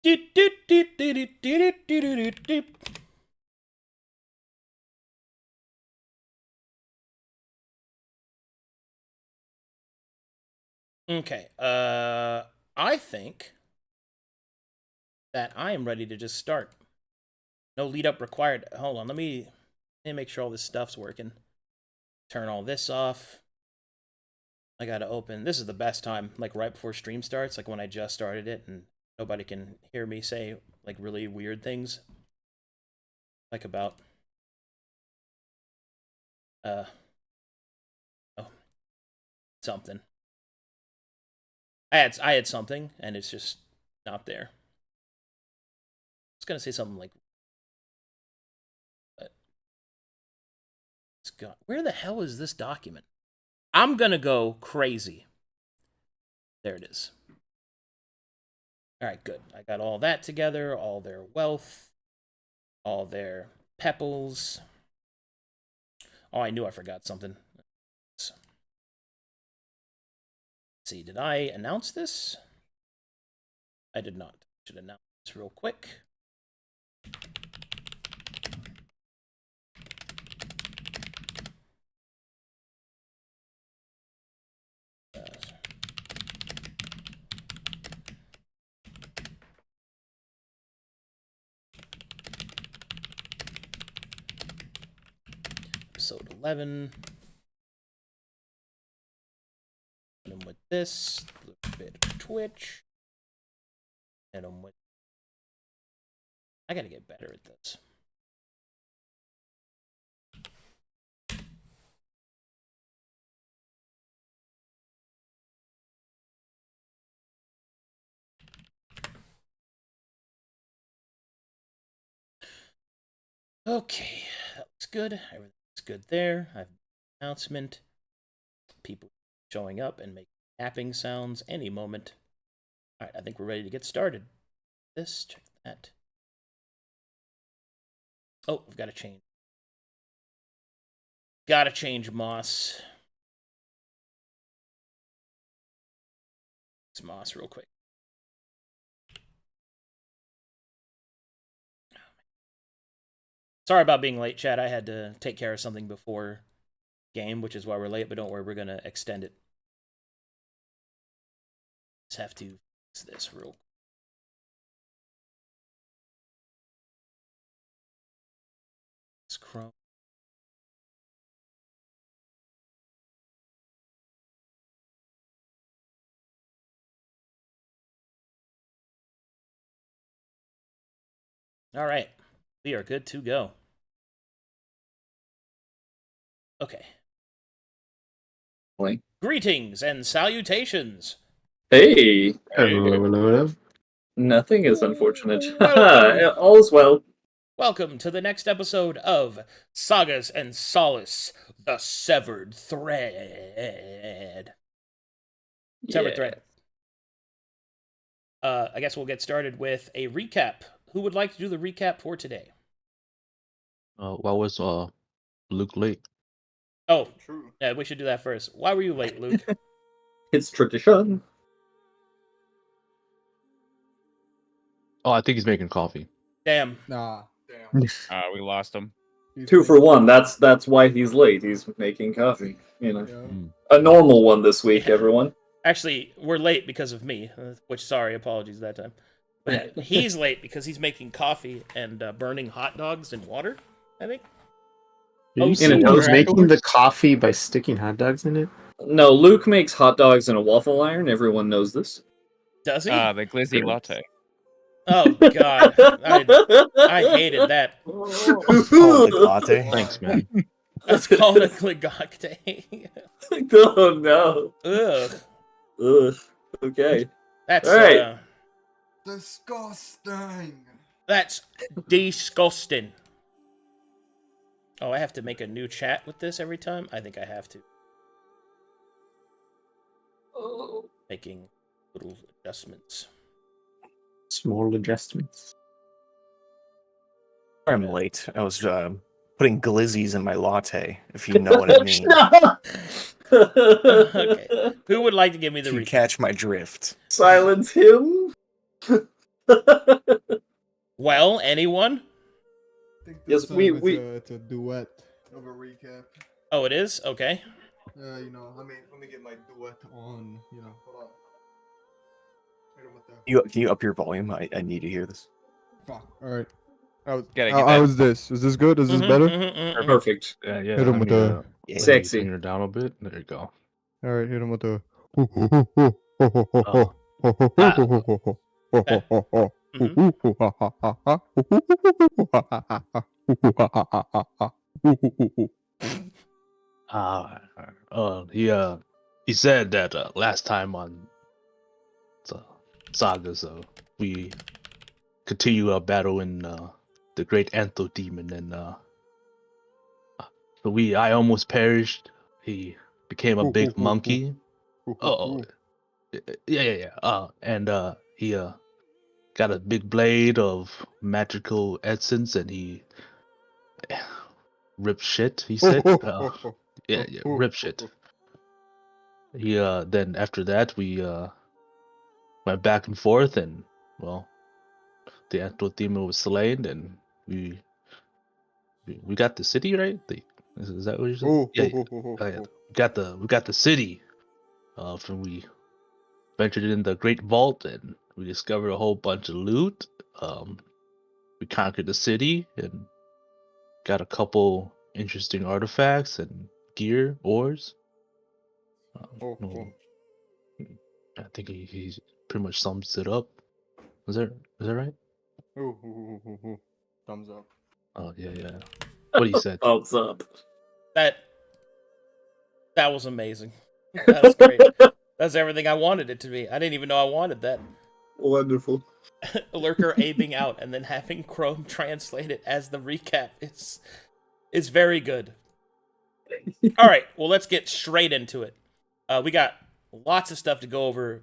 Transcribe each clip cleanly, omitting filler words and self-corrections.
Okay. I think that I am ready to just start. No lead up required. Hold on, let me make sure all this stuff's working. Turn all this off. I gotta open. This is the best time, like right before stream starts, like when I just started it and nobody can hear me say like really weird things. Like about oh, something. I had something and it's just not there. I was gonna say something like Scott, where the hell is this document? I'm gonna go crazy. There it is. Alright, good. I got all that together, all their wealth, all their pebbles. Oh, I knew I forgot something. Let's see, did I announce this? I did not. Should announce this real quick. Episode 11. Hit him with this. A little bit of Twitch. Hit him with. I gotta get better at this. Okay, that looks good. Everything's good there. I have an announcement. People showing up and making tapping sounds any moment. Alright, I think we're ready to get started. This, check that. Oh, I've got to change. Gotta change Moss. It's Moss real quick. Sorry about being late, chat. I had to take care of something before game, which is why we're late, but don't worry, we're going to extend it. Just have to fix this real quick. It's Chrome. All right. We are good to go. Okay. Like, greetings and salutations. hey, Hello. nothing is unfortunate. Welcome. All's well. Welcome to the next episode of Sagas and Solace, the Severed Thread. Severed Thread. I guess we'll get started with a recap. Who would like to do the recap for today? Why was Luke late? Oh, True. yeah, we should do that first. Why were you late, Luke? It's tradition. Oh, I think he's making coffee. Damn. Nah. Damn. We lost him. He's 2 for late. 1. That's why he's late. He's making coffee. You know, Yeah. a normal one this week, everyone. Actually, we're late because of me, which, sorry, apologies that time. But he's late because he's making coffee and burning hot dogs in water, I think. Did you in see a he toaster was making afterwards? the coffee by sticking hot dogs in it? No, Luke makes hot dogs in a waffle iron. Everyone knows this. Does he? The glizzy latte. Oh, God. I hated that. latte. Thanks, man. That's called a gligocte. Oh no. Ugh. Ugh. Okay. That's, All right. Disgusting. That's disgusting. Oh, I have to make a new chat with this every time? I think I have to. Making little adjustments. Small adjustments. I'm late. I was putting glizzies in my latte, if you know what I mean. Okay. Who would like to give me the If you recap? catch my drift. Silence him. Well, anyone? I think Yes, this time we- it's a duet of a recap. Oh, it is? Okay. You know, I mean, let me get my duet on. You know, hold on. Wait, what the Can you up your volume? I need to hear this. fuck? All right. How Gotta get how that. is this? Is this good? Is this Mhm, better? mhm, mhm, mhm. Perfect. Yeah, yeah. Hit him I with need the- to Yeah. maybe Sexy. Turn it down a bit. There you go. All right, hit him with the. He said that last time on Sagas, we continue our battle in the Great Antho Demon, and I almost perished. He became a big monkey. Oh, yeah. And he got a big blade of magical essence, and he ripped shit. He said, yeah, rip shit. He then after that we went back and forth, and well, the Antho Demon was slain, and we got the city, right? Is that what you said? Yeah. We got the city. From we ventured in the Great Vault, and we discovered a whole bunch of loot. We conquered the city and got a couple interesting artifacts and gear, ores. Well, I think he pretty much sums it up. Is that right? Thumbs up. Oh yeah. What he said. Thumbs up. That was amazing. That was great. That's everything I wanted it to be. I didn't even know I wanted that. Wonderful. Lurker aiming out and then having Chrome translate it as the recap is very good. All right, well, let's get straight into it. We got lots of stuff to go over,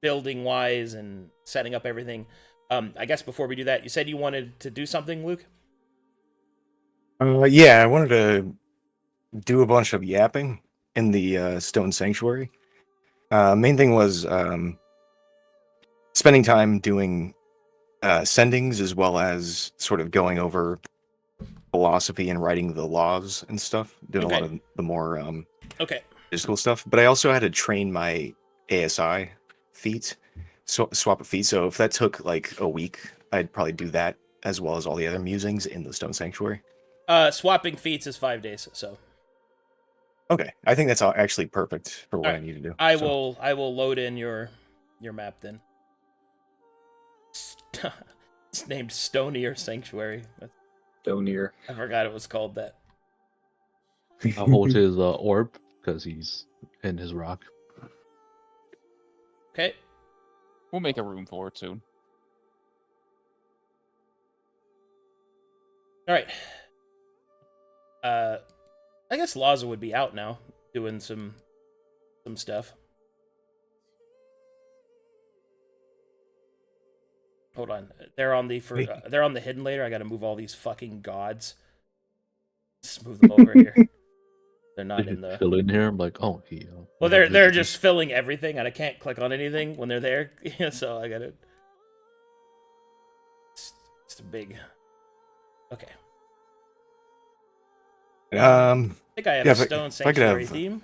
building wise and setting up everything. I guess before we do that, you said you wanted to do something, Luke? Yeah, I wanted to do a bunch of yapping in the Stone Sanctuary. Main thing was spending time doing sendings, as well as sort of going over philosophy and writing the laws and stuff, doing a lot of the more Okay. physical stuff. But I also had to train my ASI feat, swap a feat. So if that took like a week, I'd probably do that as well as all the other musings in the Stone Sanctuary. Swapping feats is 5 days, so Okay, I think that's actually perfect for what Alright, I need to do. I So, will load in your map then. It's named Stonier Sanctuary. Stonier. I forgot it was called that. I'll hold his orb because he's in his rock. Okay. We'll make a room for it soon. All right. I guess Laza would be out now, doing some stuff. Hold on, they're on the they're on the hidden later. I got to move all these fucking gods. Just move them over here. They're not in the. Fill in here. I'm like, oh, Well, they're just filling everything, and I can't click on anything when they're there. So I got to. It's big. Okay. I think I have a Stone Sanctuary theme.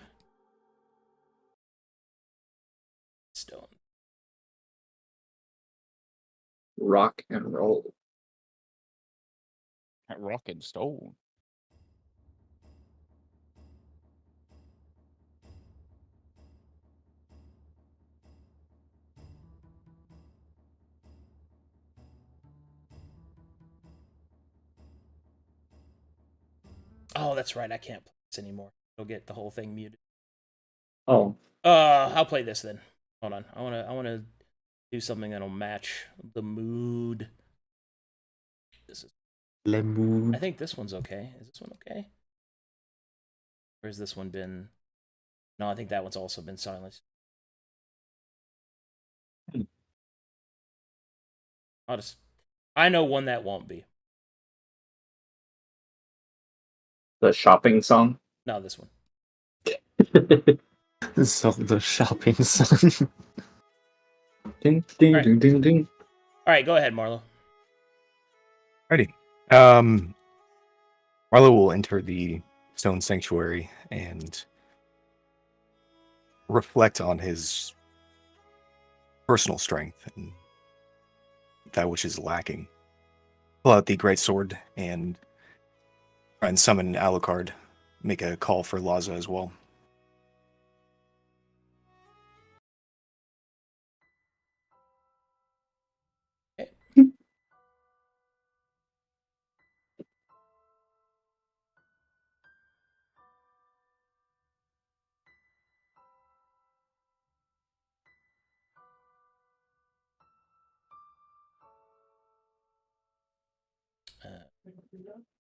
Stone. Rock and roll. Rock and stone. Oh, that's right. I can't play this anymore. It'll get the whole thing muted. Oh. I'll play this then. Hold on. I wanna do something that'll match the mood. This is. I think this one's okay. Is this one okay? Or has this one been? No, I think that one's also been silenced. I know one that won't be. The shopping song. No, this one. So the shopping song. Ding ding Alright. ding ding ding. All right, go ahead, Marlo. Alrighty. Marlo will enter the stone sanctuary and reflect on his personal strength and that which is lacking. Pull out the great sword and try and summon Alucard. Make a call for Laza as well.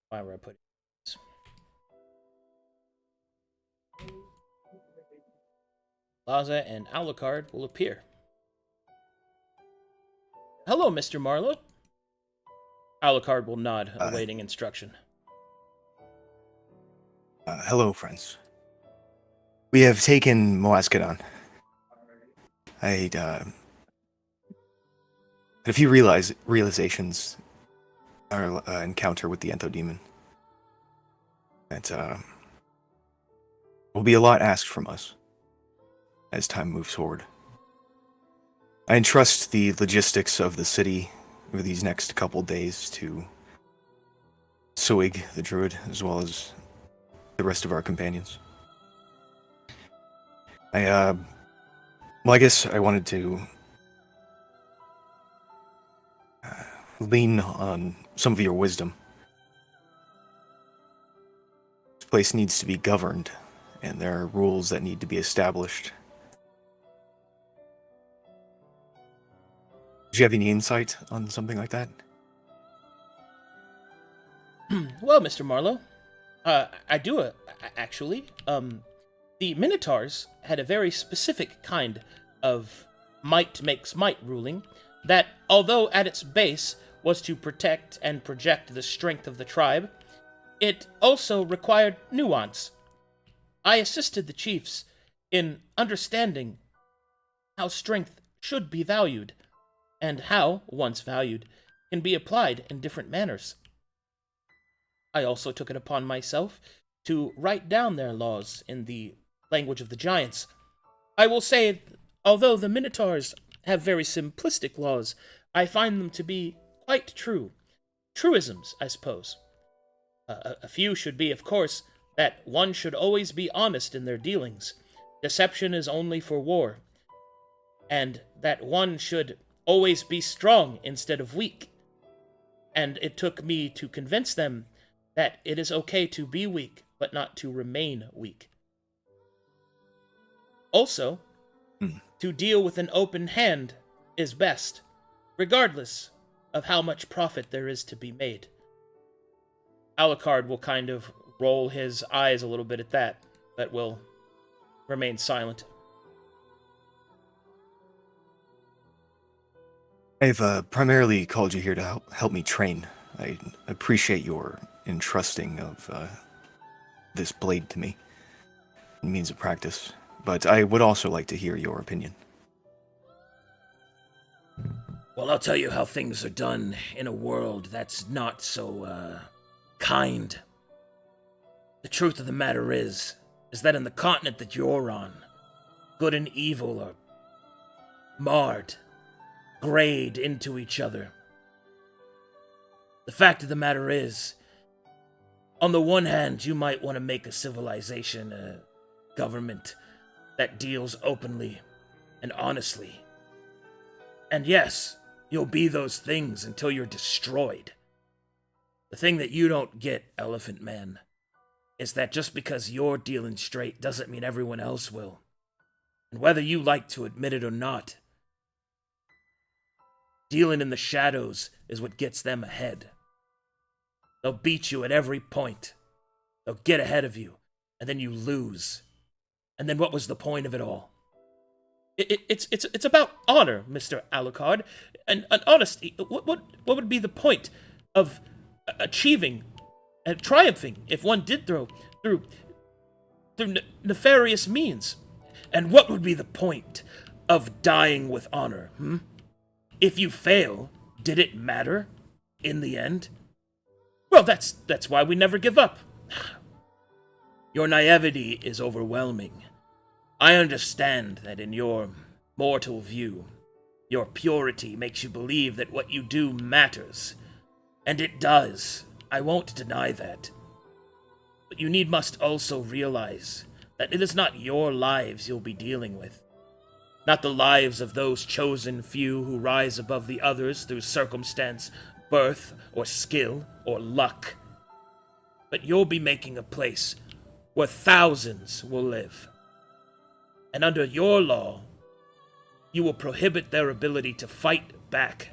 Why were I putting this? Laza and Alucard will appear. Hello, Mr. Marlowe. Alucard will nod, awaiting instruction. Hello, friends. We have taken Moazkadon. I had a few realizations our encounter with the Entho Demon. That will be a lot asked from us as time moves forward. I entrust the logistics of the city over these next couple days to Suig, the druid, as well as the rest of our companions. I guess I wanted to lean on some of your wisdom. This place needs to be governed, and there are rules that need to be established. Do you have any insight on something like that? Well, Mr. Marlowe, I do, actually. The Minotaurs had a very specific kind of might makes might ruling that, although at its base was to protect and project the strength of the tribe, it also required nuance. I assisted the chiefs in understanding how strength should be valued, and how, once valued, can be applied in different manners. I also took it upon myself to write down their laws in the language of the giants. I will say, although the Minotaurs have very simplistic laws, I find them to be quite true. Truisms, I suppose. A few should be, of course, that one should always be honest in their dealings. Deception is only for war. And that one should always be strong instead of weak. And it took me to convince them that it is okay to be weak, but not to remain weak. Also, to deal with an open hand is best, regardless of how much profit there is to be made. Alucard will kind of roll his eyes a little bit at that, but will remain silent. I've primarily called you here to help me train. I appreciate your entrusting of this blade to me. It means of practice, but I would also like to hear your opinion. Well, I'll tell you how things are done in a world that's not so, kind. The truth of the matter is that in the continent that you're on, good and evil are marred, grayed into each other. The fact of the matter is, on the one hand, you might want to make a civilization, a government that deals openly and honestly. And yes, you'll be those things until you're destroyed. The thing that you don't get, Elephant Man, is that just because you're dealing straight doesn't mean everyone else will. And whether you like to admit it or not, dealing in the shadows is what gets them ahead. They'll beat you at every point. They'll get ahead of you, and then you lose. And then what was the point of it all? It's about honor, Mr. Alucard, and honesty. What would be the point of achieving and triumphing if one did through nefarious means? And what would be the point of dying with honor? If you fail, Did it matter in the end? Well, that's why we never give up. Your naivety is overwhelming. I understand that in your mortal view, your purity makes you believe that what you do matters. And it does. I won't deny that. But you must also realize that it is not your lives you'll be dealing with. Not the lives of those chosen few who rise above the others through circumstance, birth, or skill, or luck. But you'll be making a place where thousands will live. And under your law, you will prohibit their ability to fight back.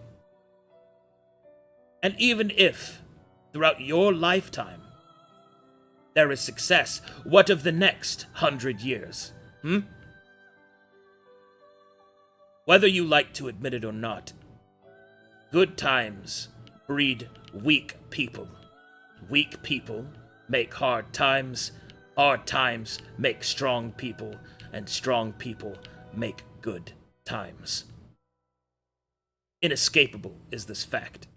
And even if, throughout your lifetime, there is success, what of the next 100 years? Whether you like to admit it or not, good times breed weak people. Weak people make hard times make strong people, and strong people make good times. Inescapable is this fact,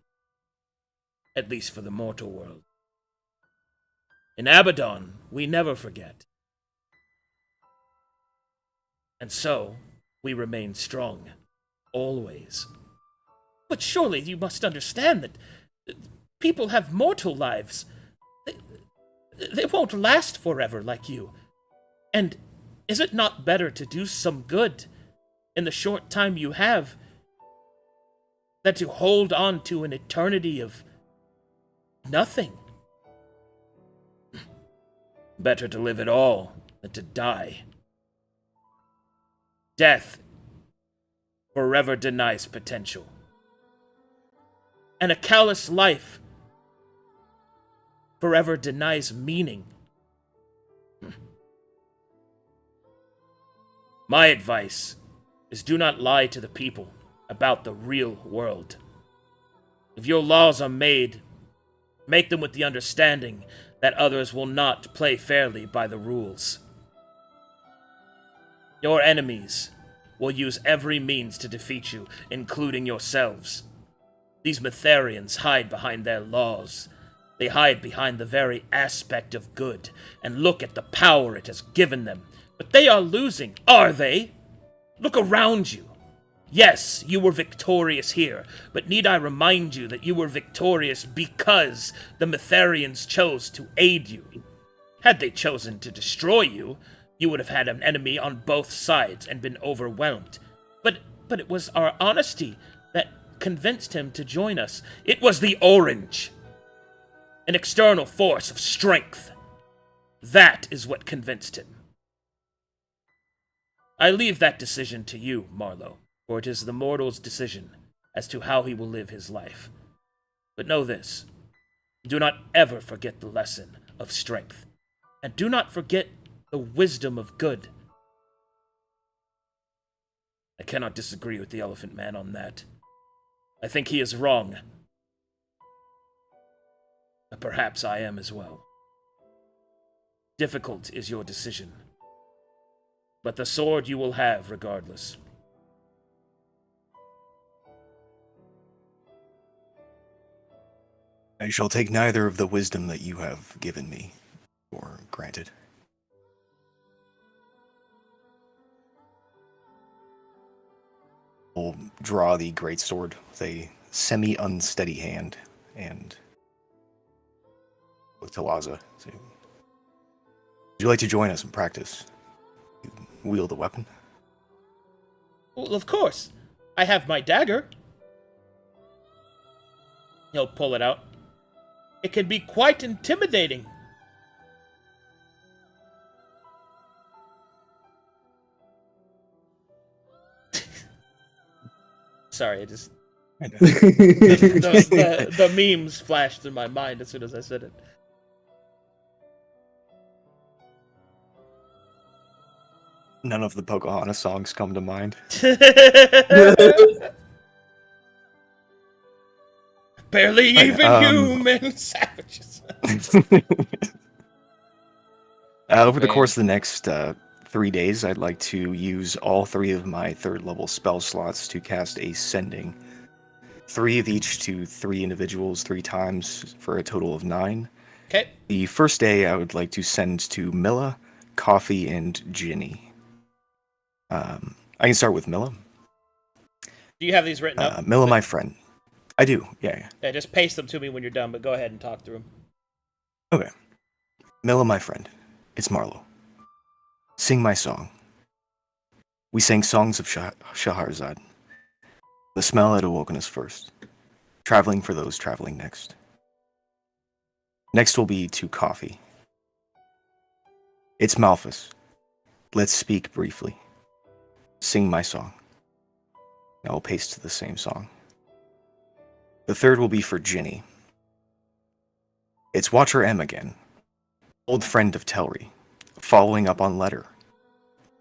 at least for the mortal world. In Abaddon, we never forget. And so, we remain strong, always. But surely you must understand that people have mortal lives. They won't last forever like you. And is it not better to do some good in the short time you have than to hold on to an eternity of nothing? Better to live at all than to die. Death forever denies potential. And a callous life forever denies meaning. My advice is do not lie to the people about the real world. If your laws are made, make them with the understanding that others will not play fairly by the rules. Your enemies will use every means to defeat you, including yourselves. These Mytharians hide behind their laws. They hide behind the very aspect of good, and look at the power it has given them. But they are losing, are they? Look around you. Yes, you were victorious here, but need I remind you that you were victorious because the Mytharians chose to aid you? Had they chosen to destroy you, you would have had an enemy on both sides and been overwhelmed. But it was our honesty that convinced him to join us. It was the orange. An external force of strength. That is what convinced him. I leave that decision to you, Marlowe, for it is the mortal's decision as to how he will live his life. But know this, do not ever forget the lesson of strength, and do not forget the wisdom of good. I cannot disagree with the Elephant Man on that. I think he is wrong. But perhaps I am as well. Difficult is your decision, but the sword you will have regardless. I shall take neither of the wisdom that you have given me for granted. I'll draw the greatsword with a semi-unsteady hand and look to Laza. Would you like to join us in practice? You wield the weapon? Well, of course. I have my dagger. He'll pull it out. It can be quite intimidating. Sorry, I just... the memes flashed in my mind as soon as I said it. None of the Pocahontas songs come to mind. Barely even human savages. Over the course of the next 3 days, I'd like to use all 3 of my 3rd level spell slots to cast a Sending. 3 of each to 3 individuals 3 times for a total of 9. Okay. The first day I would like to send to Milla, Coffee, and Ginny. I can start with Milla. Do you have these written up? Milla, my friend. I do, yeah. Yeah, just paste them to me when you're done, but go ahead and talk through them. Okay. Milla, my friend. It's Marlowe. Sing my song. We sang songs of Shahrazad. The smell had awoken us first. Traveling for those traveling next. Next will be to Coffee. It's Malphus. Let's speak briefly. Sing my song. I will paste the same song. The third will be for Ginny. It's Watcher M again. Old friend of Telri. Following up on letter.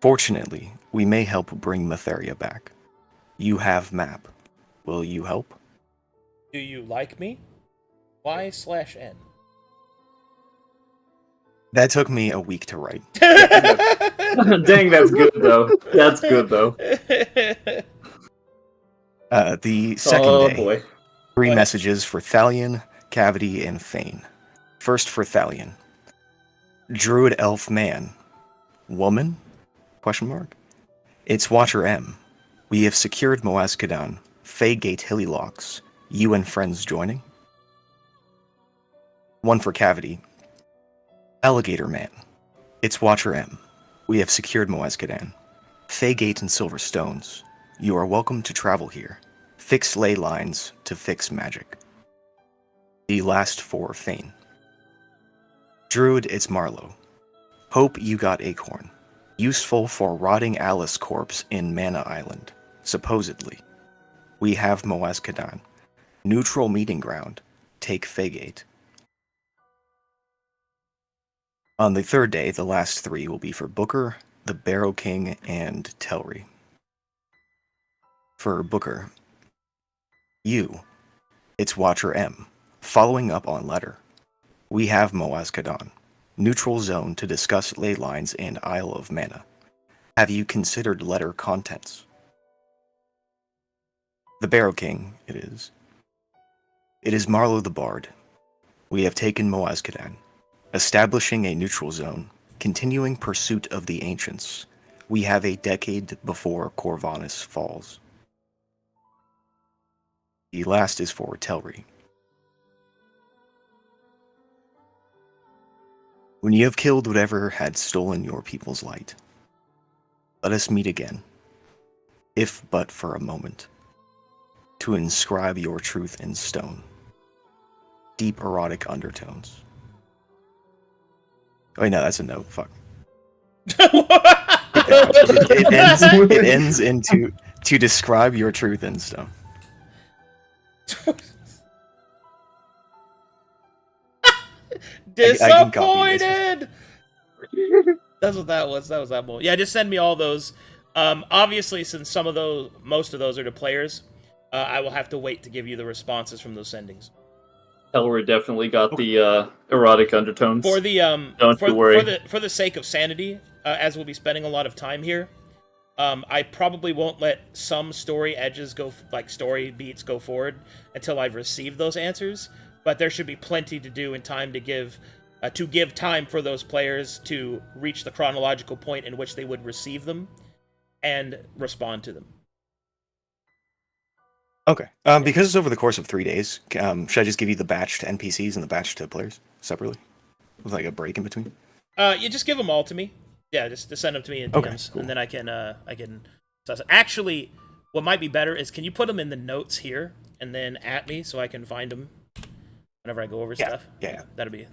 Fortunately, we may help bring Matheria back. You have map. Will you help? Do you like me? Y/N. That took me a week to write. Dang, that's good though. That's good though. The second Oh day, boy. 3 What? messages for Thalion, Cavity, and Thane. First for Thalion. Druid Elf Man. Woman? Question mark. It's Watcher M. We have secured Moazkadan, Faygate Hilly Locks. You and friends joining? One for Cavity. Alligator Man. It's Watcher M. We have secured Moazkadan, Faygate and Silver Stones. You are welcome to travel here. Fix ley lines to fix magic. The last for Thane. Druid, it's Marlowe. Hope you got Acorn. Useful for rotting Alice corpse in Mana Island. Supposedly. We have Moazkadan. Neutral meeting ground. Take Faygate. On the third day, the last 3 will be for Booker, the Barrow King, and Telri. For Booker. You. It's Watcher M. Following up on letter. We have Moazkadan. Neutral zone to discuss ley lines and Isle of Mana. Have you considered letter contents? The Barrow King, it is. It is Marlowe the Bard. We have taken Moazkadan. Establishing a neutral zone. Continuing pursuit of the ancients. We have a decade before Corvanus falls. The last is for Telri. When you have killed whatever had stolen your people's light, let us meet again, if but for a moment, to inscribe your truth in stone. Deep erotic undertones. Oh, wait, no, that's a note. Fuck. It ends into to describe your truth in stone. I can copy this. Disappointed. That's what that was. That was that moment. Yeah, just send me all those. Obviously, since most of those are to players, I will have to wait to give you the responses from those sendings. Elroy definitely got the erotic undertones. For the Don't you worry. for the sake of sanity, as we'll be spending a lot of time here, I probably won't let some story edges go, like story beats go forward until I've received those answers. But there should be plenty to do in time to give time for those players to reach the chronological point in which they would receive them and respond to them. Okay. Because it's over the course of 3 days, should I just give you the batch to NPCs and the batch to players separately, with like a break in between? You just give them all to me. Yeah, just send them to me in DMs, Okay, cool. and then I can. Actually, what might be better is, can you put them in the notes here and then at me so I can find them whenever I go over stuff? Yeah. That'd be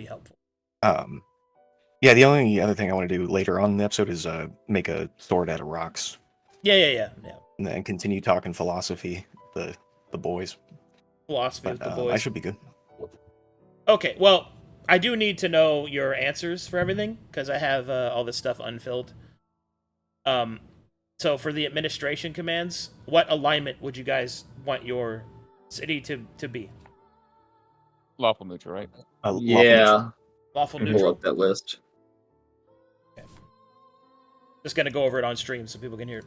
helpful. Yeah, the only other thing I want to do later on in the episode is make a sword out of rocks. Yeah. And then continue talking philosophy, the boys. Philosophy But with the boys. I should be good. Okay, well, I do need to know your answers for everything, because I have all this stuff unfilled. So for the administration commands, what alignment would you guys want your city to be? Lawful neutral, right? Yeah. Lawful Pull neutral? up that list. Just gonna go over it on stream so people can hear it.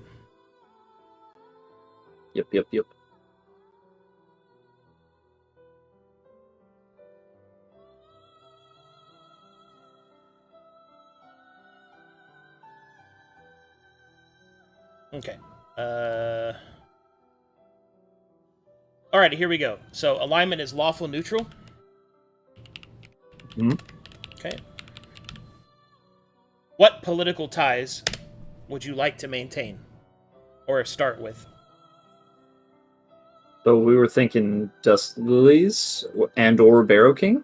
Yep. Okay. Alright, here we go. So alignment is lawful neutral. Mhm. Okay. What political ties would you like to maintain? Or start with? So we were thinking Dust Lilies and or Barrow King,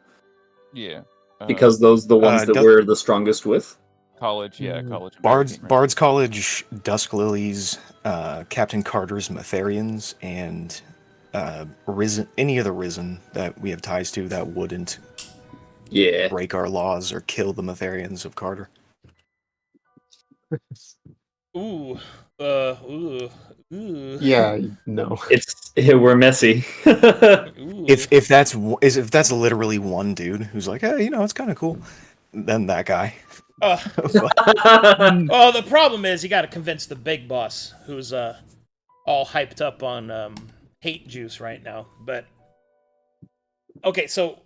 Yeah. because those are the ones that Dust- we're the strongest with. College, Mm. college. and Bard's Barricade, right? Bard's College, Dusk Lilies, Captain Carter's Matherians, and Risen. Any of the Risen that we have ties to that wouldn't Yeah. break our laws or kill the Matherians of Carter. Ooh. Ooh. Yeah, no. We're messy. Ooh. If that's literally one dude who's like, hey, it's kind of cool, then that guy. Well, the problem is you got to convince the big boss, who's all hyped up on hate juice right now. But okay, so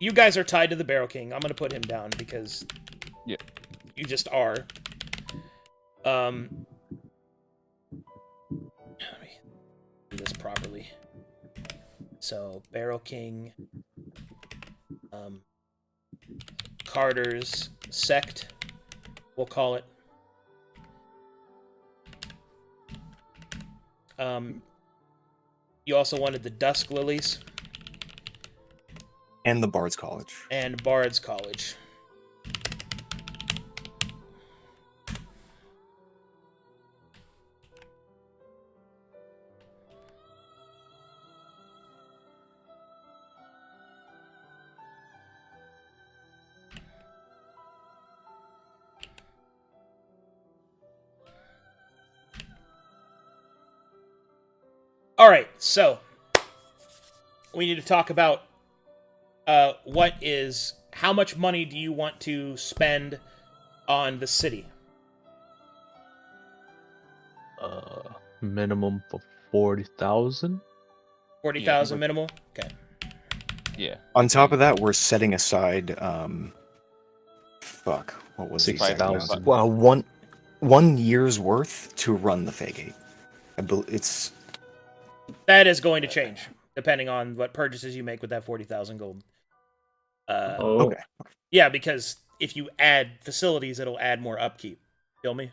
you guys are tied to the Barrel King. I'm gonna put him down because you just are. Let me do this properly. So Barrel King, Carter's sect, we'll call it. You also wanted the Dusk Lilies And the Bard's College. and Bard's College. All right, so we need to talk about how much money do you want to spend on the city? Minimum for 40,000. 40,000 we're- minimal? Okay. Yeah. On top of that, we're setting aside what was the exact 6,000. amount? Well, one year's worth to run the Fagate. It's That is going to change depending on what purchases you make with that 40,000 gold. okay. Yeah, because if you add facilities, it'll add more upkeep. Feel me?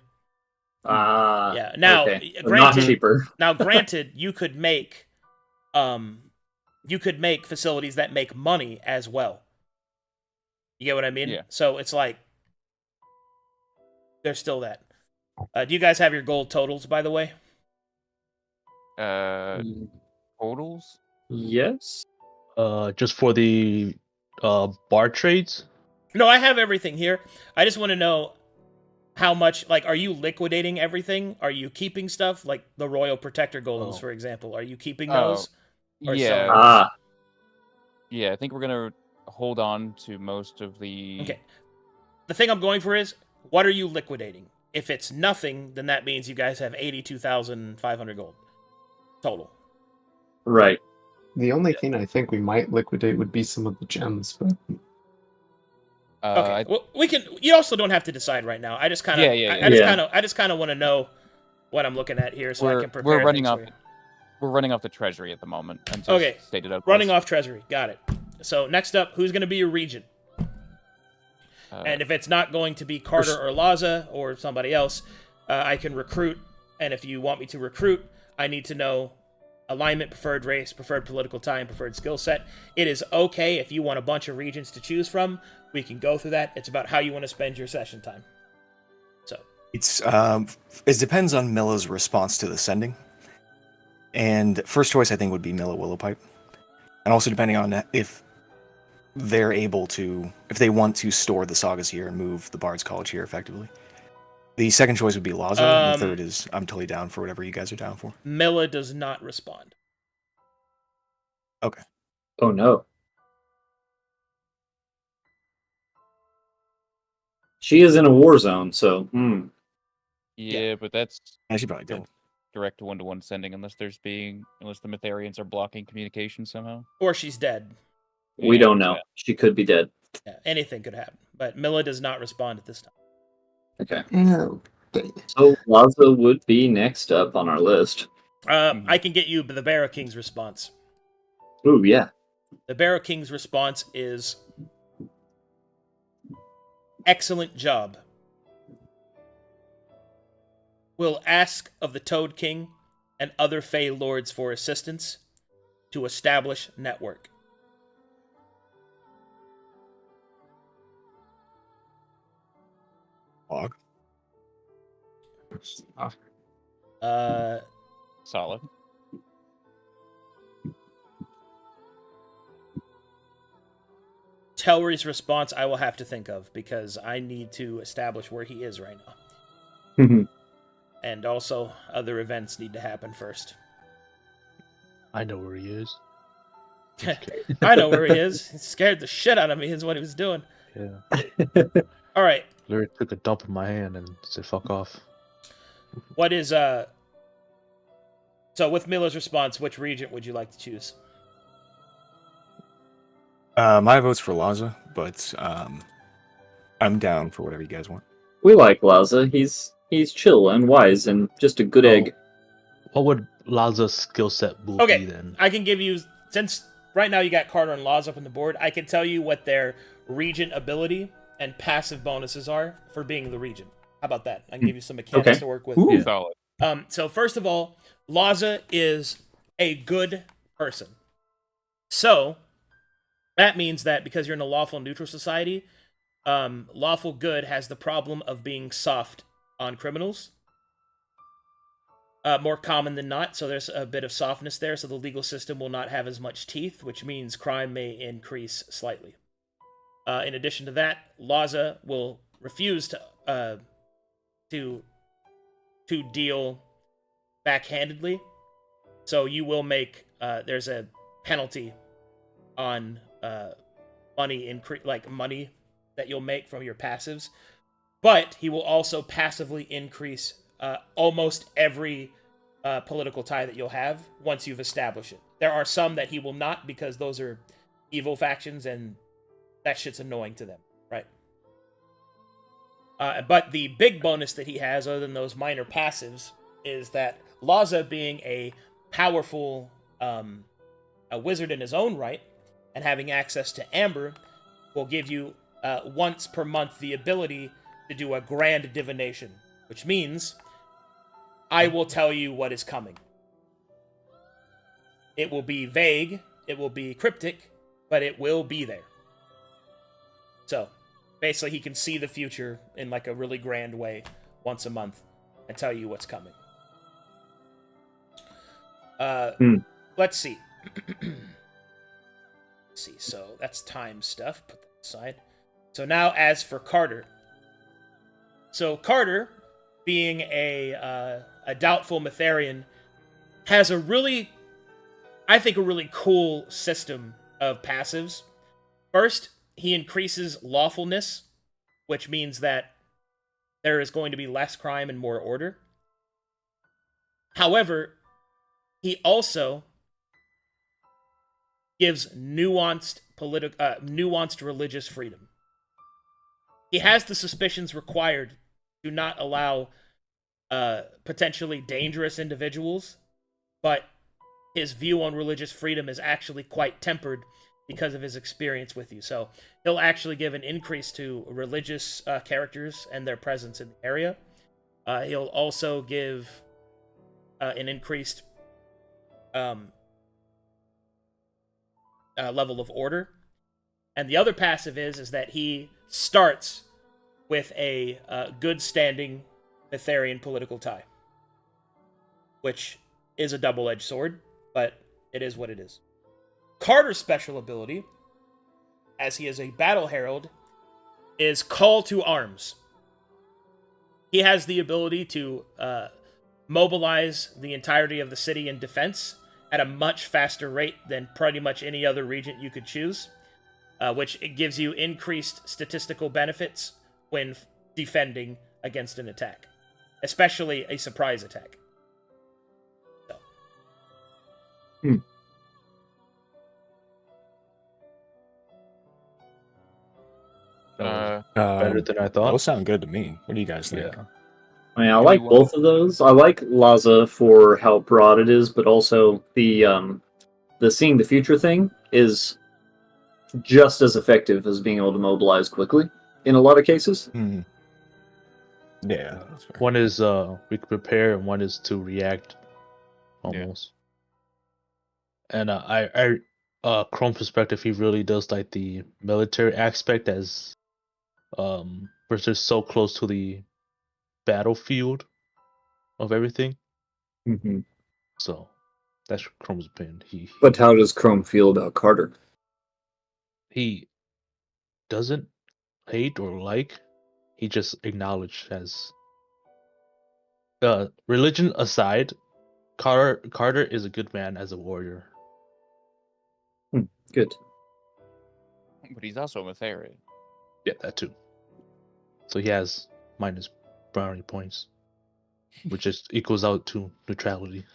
Yeah. Now, okay. So not granted, cheaper. granted, you could make facilities that make money as well. You get what I mean? Yeah. So it's like there's still that. Do you guys have your gold totals, by the way? Totals? Yes. Just for the bar trades. No, I have everything here. I just want to know how much. Like, are you liquidating everything? Are you keeping stuff like the Royal Protector golems, for example? Are you keeping those? Or Yeah. selling? Yeah, I think we're gonna hold on to most of the. Okay. The thing I'm going for is, what are you liquidating? If it's nothing, then that means you guys have 82,500 gold total. Right. The only thing I think we might liquidate would be some of the gems, but Okay. Well, we can. You also don't have to decide right now. I just kind of. Yeah. I just kind of want to know what I'm looking at here, so I can prepare. We're running things off. for you. We're running off the treasury at the moment until Okay. stated otherwise. Running off treasury. Got it. So next up, who's going to be your regent? And if it's not going to be Carter or Laza or somebody else, I can recruit. And if you want me to recruit, I need to know alignment, preferred race, preferred political tie, and preferred skill set. It is okay if you want a bunch of regents to choose from. We can go through that. It's about how you want to spend your session time. So it depends on Milla's response to the sending. And first choice, I think, would be Milla Willowpipe. And also depending on if they're able to, if they want to store the Sagas here and move the Bard's College here effectively. The second choice would be Laza, and the third is I'm totally down for whatever you guys are down for. Milla does not respond. Okay. Oh no. She is in a war zone, so. Yeah, but that's Yeah, she probably did. direct to one-to-one sending unless the Matherians are blocking communication somehow. Or she's dead. We don't know. She could be dead. Yeah, anything could happen. But Milla does not respond at this time. Okay. yeah, So Laza would be next up on our list. I can get you the Barrow King's response. Ooh, yeah. The Barrow King's response is, excellent job. Will ask of the Toad King and other Fey Lords for assistance to establish network. Log. Solid. Telry's response I will have to think of, because I need to establish where he is right now. And also, other events need to happen first. I know where he is. I know where he is. He scared the shit out of me, is what he was doing. Yeah. All right. Larry took a dump in my hand and said, fuck off. What is, So with Miller's response, which regent would you like to choose? My vote's for Laza, but I'm down for whatever you guys want. We like Laza. He's chill and wise and just a good egg. What would Laza's skill set will Okay, be then? I can give you, since right now you got Carter and Laws up on the board, I can tell you what their regent ability and passive bonuses are for being the regent. How about that? I can give you some mechanics to work with. Ooh. Solid. So first of all, Laza is a good person. So that means that because you're in a lawful neutral society, lawful good has the problem of being soft on criminals. More common than not, so there's a bit of softness there, so the legal system will not have as much teeth, which means crime may increase slightly. In addition to that, Laza will refuse to deal backhandedly, so you will make there's a penalty on money money that you'll make from your passives, but he will also passively increase almost every political tie that you'll have once you've established it. There are some that he will not, because those are evil factions and that shit's annoying to them, right? But the big bonus that he has, other than those minor passives, is that Laza, being a powerful a wizard in his own right, and having access to Amber, will give you once per month the ability to do a grand divination, which means I will tell you what is coming. It will be vague, it will be cryptic, but it will be there. So, basically he can see the future in like a really grand way once a month and tell you what's coming. Let's see. So that's time stuff. Put that aside. So now as for Carter. So Carter, being a doubtful Metherian, has a really cool system of passives. First, he increases lawfulness, which means that there is going to be less crime and more order. However, he also gives nuanced religious freedom. He has the suspicions required to not allow potentially dangerous individuals, but his view on religious freedom is actually quite tempered because of his experience with you. So he'll actually give an increase to religious characters and their presence in the area. He'll also give an increased level of order. And the other passive is that he starts with a good standing Metherian political tie, which is a double-edged sword, but it is what it is. Carter's special ability, as he is a battle herald, is Call to Arms. He has the ability to mobilize the entirety of the city in defense at a much faster rate than pretty much any other regent you could choose, which it gives you increased statistical benefits when defending against an attack, especially a surprise attack. So. Better than I thought. Those sound good to me. What do you guys think? Yeah. I mean, I Do we like want- both of those. I like Laza for how broad it is, but also the seeing the future thing is just as effective as being able to mobilize quickly in a lot of cases. Hmm. Yeah, that's fair. One is we can prepare, and one is to react, almost. And Chrome's perspective, he really does like the military aspect, as we're just so close to the battlefield of everything. Mm-hmm. So that's Chrome's opinion. But how does Chrome feel about Carter? He doesn't hate or like. He just acknowledged as religion aside, Carter is a good man as a warrior. Good. But he's also a Metherian. Yeah, that too. So he has minus brownie points, which just equals out to neutrality.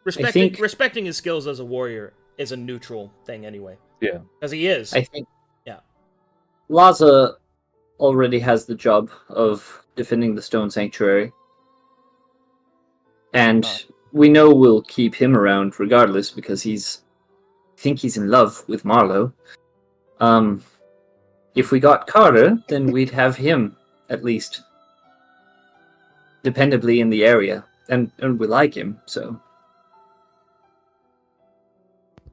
Respecting his skills as a warrior is a neutral thing anyway. Yeah. Because he is. I think. Yeah. Laza already has the job of defending the Stone Sanctuary. And we know we'll keep him around regardless because I think he's in love with Marlowe. If we got Carter, then we'd have him, at least, dependably in the area. And we like him, so.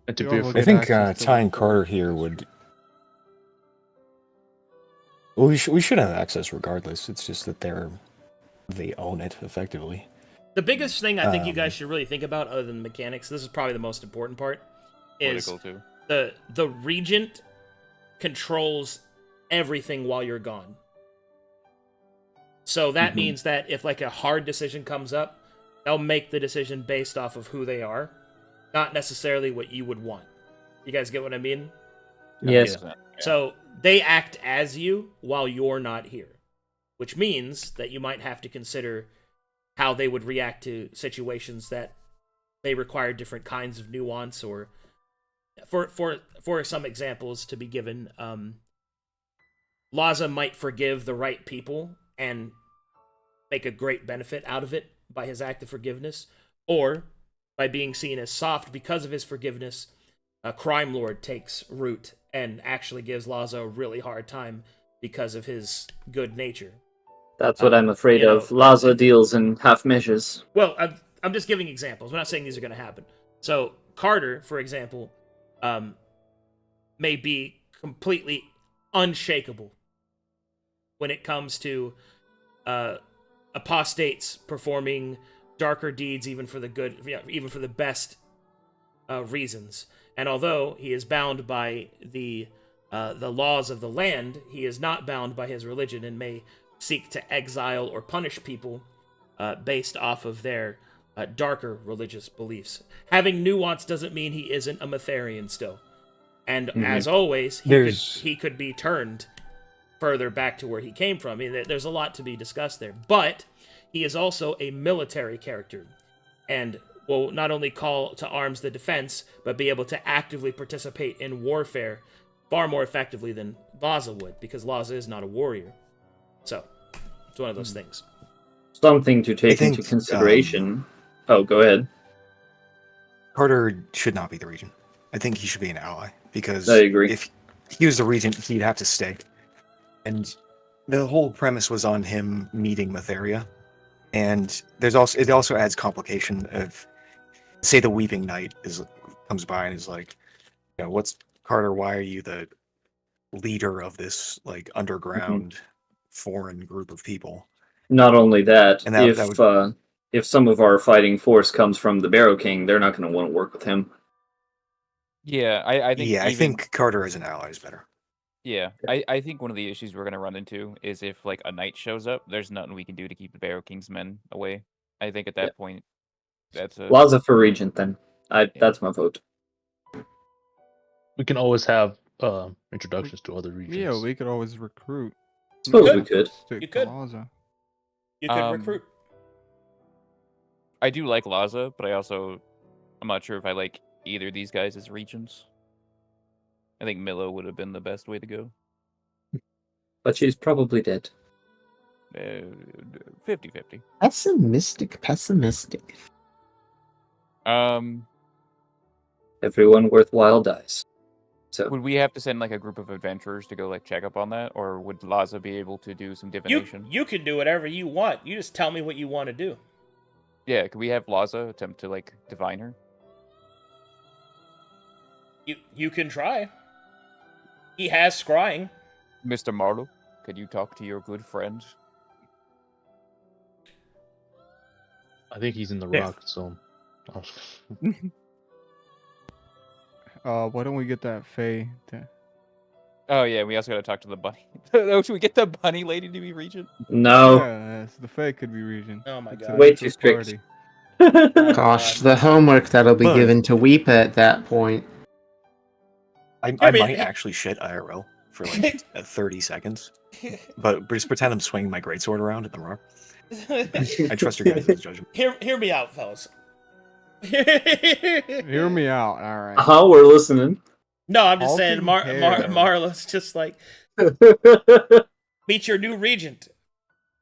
And to You be also I get think access to tying the Carter forest here also. would. Well, we should have access regardless. It's just that they own it effectively. The biggest thing I think you Um, guys should really think about, other than mechanics, this is probably the most important part, is Political too. the regent controls everything while you're gone. So that means that if like a hard decision comes up, they'll make the decision based off of who they are, not necessarily what you would want. You guys get what I mean? Yes. 100%, yeah. So they act as you while you're not here, which means that you might have to consider how they would react to situations that may require different kinds of nuance. Or for some examples to be given, Laza might forgive the right people and make a great benefit out of it by his act of forgiveness, or by being seen as soft because of his forgiveness, a crime lord takes root and actually gives Laza a really hard time because of his good nature. That's what I'm afraid of. Laza deals in half measures. Well, I'm just giving examples. I'm not saying these are going to happen. So Carter, for example, may be completely unshakable when it comes to apostates performing darker deeds, even for the good, even for the best reasons. And although he is bound by the laws of the land, he is not bound by his religion and may seek to exile or punish people based off of their darker religious beliefs. Having nuance doesn't mean he isn't a Metherian still. And as always, he could be turned further back to where he came from. I mean, there's a lot to be discussed there. But he is also a military character, and will not only call to arms the defense, but be able to actively participate in warfare far more effectively than Laza would, because Laza is not a warrior. So, it's one of those things. Something to take into consideration. Oh, go ahead. Carter should not be the regent. I think he should be an ally, because I agree. if he was the regent, he'd have to stay. And the whole premise was on him meeting Metheria. And it also adds complication of, say the Weeping Knight comes by and is like, what's Carter, why are you the leader of this like underground foreign group of people? Not only that, And that would... if some of our fighting force comes from the Barrow King, they're not going to want to work with him. Yeah, I think. I think Carter as an ally is better. Yeah, I think one of the issues we're gonna run into is if like a knight shows up, there's nothing we can do to keep the Barrow King's men away. I think at that point, that's a Laza for regent. Then that's my vote. We can always have introductions to other regions. Yeah, we could always recruit. Suppose we could. Stick You to could. Laza. You could recruit. I do like Laza, but I'm not sure if I like either of these guys as regents. I think Milo would have been the best way to go. But she's probably dead. 50-50. Pessimistic. Everyone worthwhile dies. So Would we have to send like a group of adventurers to go like check up on that, or would Laza be able to do some divination? You can do whatever you want. You just tell me what you want to do. Yeah, could we have Laza attempt to like divine her? You can try. He has scrying. Mr. Marlowe, could you talk to your good friend? I think he's in the Yeah. rock, so. Why don't we get that Fae? Oh yeah, we also gotta talk to the bunny. Oh, should we get the bunny lady to be regent? no. Yeah, yes, the Fae could be regent. Oh my It's God. a Way neutral too strict. party. Gosh, the homework that'll be But- given to Weepa at that point. I I mean, might actually shit IRL for like 30 seconds, but just pretend I'm swinging my greatsword around in the rock. I trust your guys' judgment. Hear me out, fellas. Hear me out. All right. We're listening. No, I'm just saying, Halting hair. Marla's just like, meet your new regent,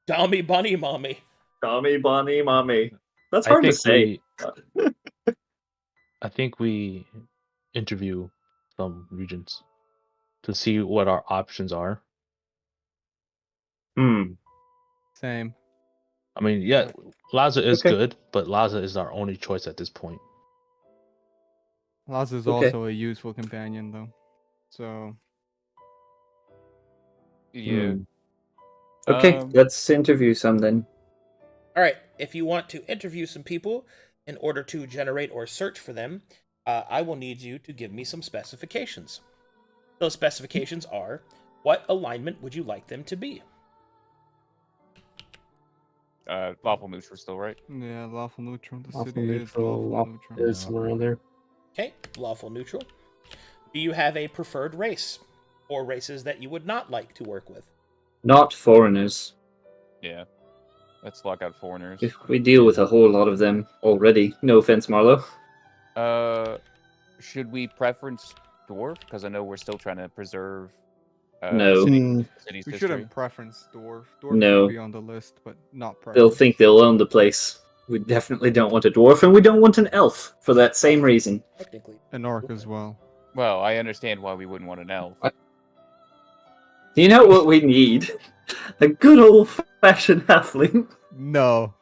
Tommy Bunny Mommy. Tommy, Bonnie, Mommy. That's I hard to think say. I think we interview some regents to see what our options are. Same. I mean, yeah, Laza is Okay. good, but Laza is our only choice at this point. Laza is Okay. also a useful companion, though. So Yeah. Okay, Um, let's interview some then. All right, if you want to interview some people in order to generate or search for them, I will need you to give me some specifications. Those specifications are, what alignment would you like them to be? lawful neutral still, right? yeah, lawful neutral. The Lawful city neutral, is lawful neutral. Is somewhere on there. Okay, lawful neutral. Do you have a preferred race or races that you would not like to work with? Not foreigners. Yeah. Let's lock out foreigners. We deal with a whole lot of them already. No offense, Marlo. Should we preference dwarf? Because I know we're still trying to preserve. No. City's We history. shouldn't preference dwarf. Dwarf No. should be on the list, but not preference. They'll think they'll own the place. We definitely don't want a dwarf, and we don't want an elf for that same reason. Technically. An orc as well. Well, I understand why we wouldn't want an elf. You know what we need? A good old-fashioned halfling. No.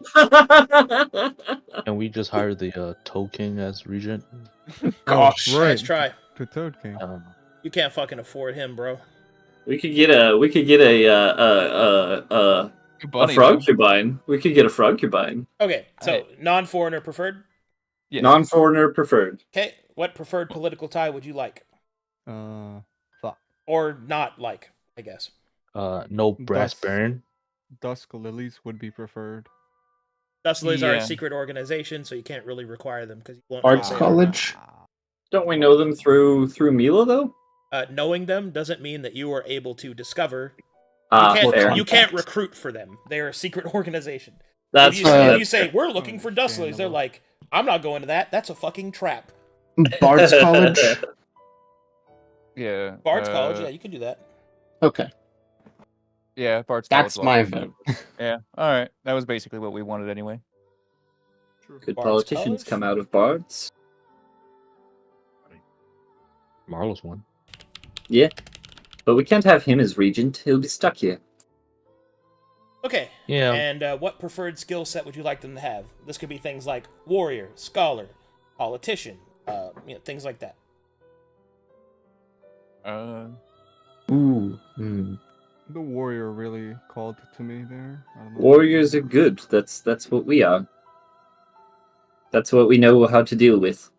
And we just hired the Toe King as regent. Gosh. right. Nice try. The Toad King. You can't fucking afford him, bro. We could get a frogcubine. We could get a frogcubine. Okay, so non-foreigner preferred? Yeah. Non-foreigner preferred. Okay, what preferred political tie would you like? Fuck. Or not like, I guess. No brass Dust. baron. Dusk Lilies would be preferred. Dust Lilies are a Yeah. secret organization, so you can't really require them because you won't Arts know they are. College? Don't we know them through Mila though? Knowing them doesn't mean that you are able to discover. Fair. You can't recruit for them. They're a secret organization. That's If you say, we're looking for Dust Lilies, they're Understandable. like, I'm not going to that. That's a fucking trap. Bard's College? Yeah. Bard's College, yeah, you can do that. Okay, Yeah, Bard's that's College my lawful. vote. Yeah. All right. That was basically what we wanted anyway. Good Bard's politicians College? come out of bards. Marlo's one. Yeah, but we can't have him as regent. He'll be stuck here. Okay. Yeah. And what preferred skill set would you like them to have? This could be things like warrior, scholar, politician, things like that. Ooh. The warrior really called to me there. I don't know. Warriors are good. That's what we are. That's what we know how to deal with.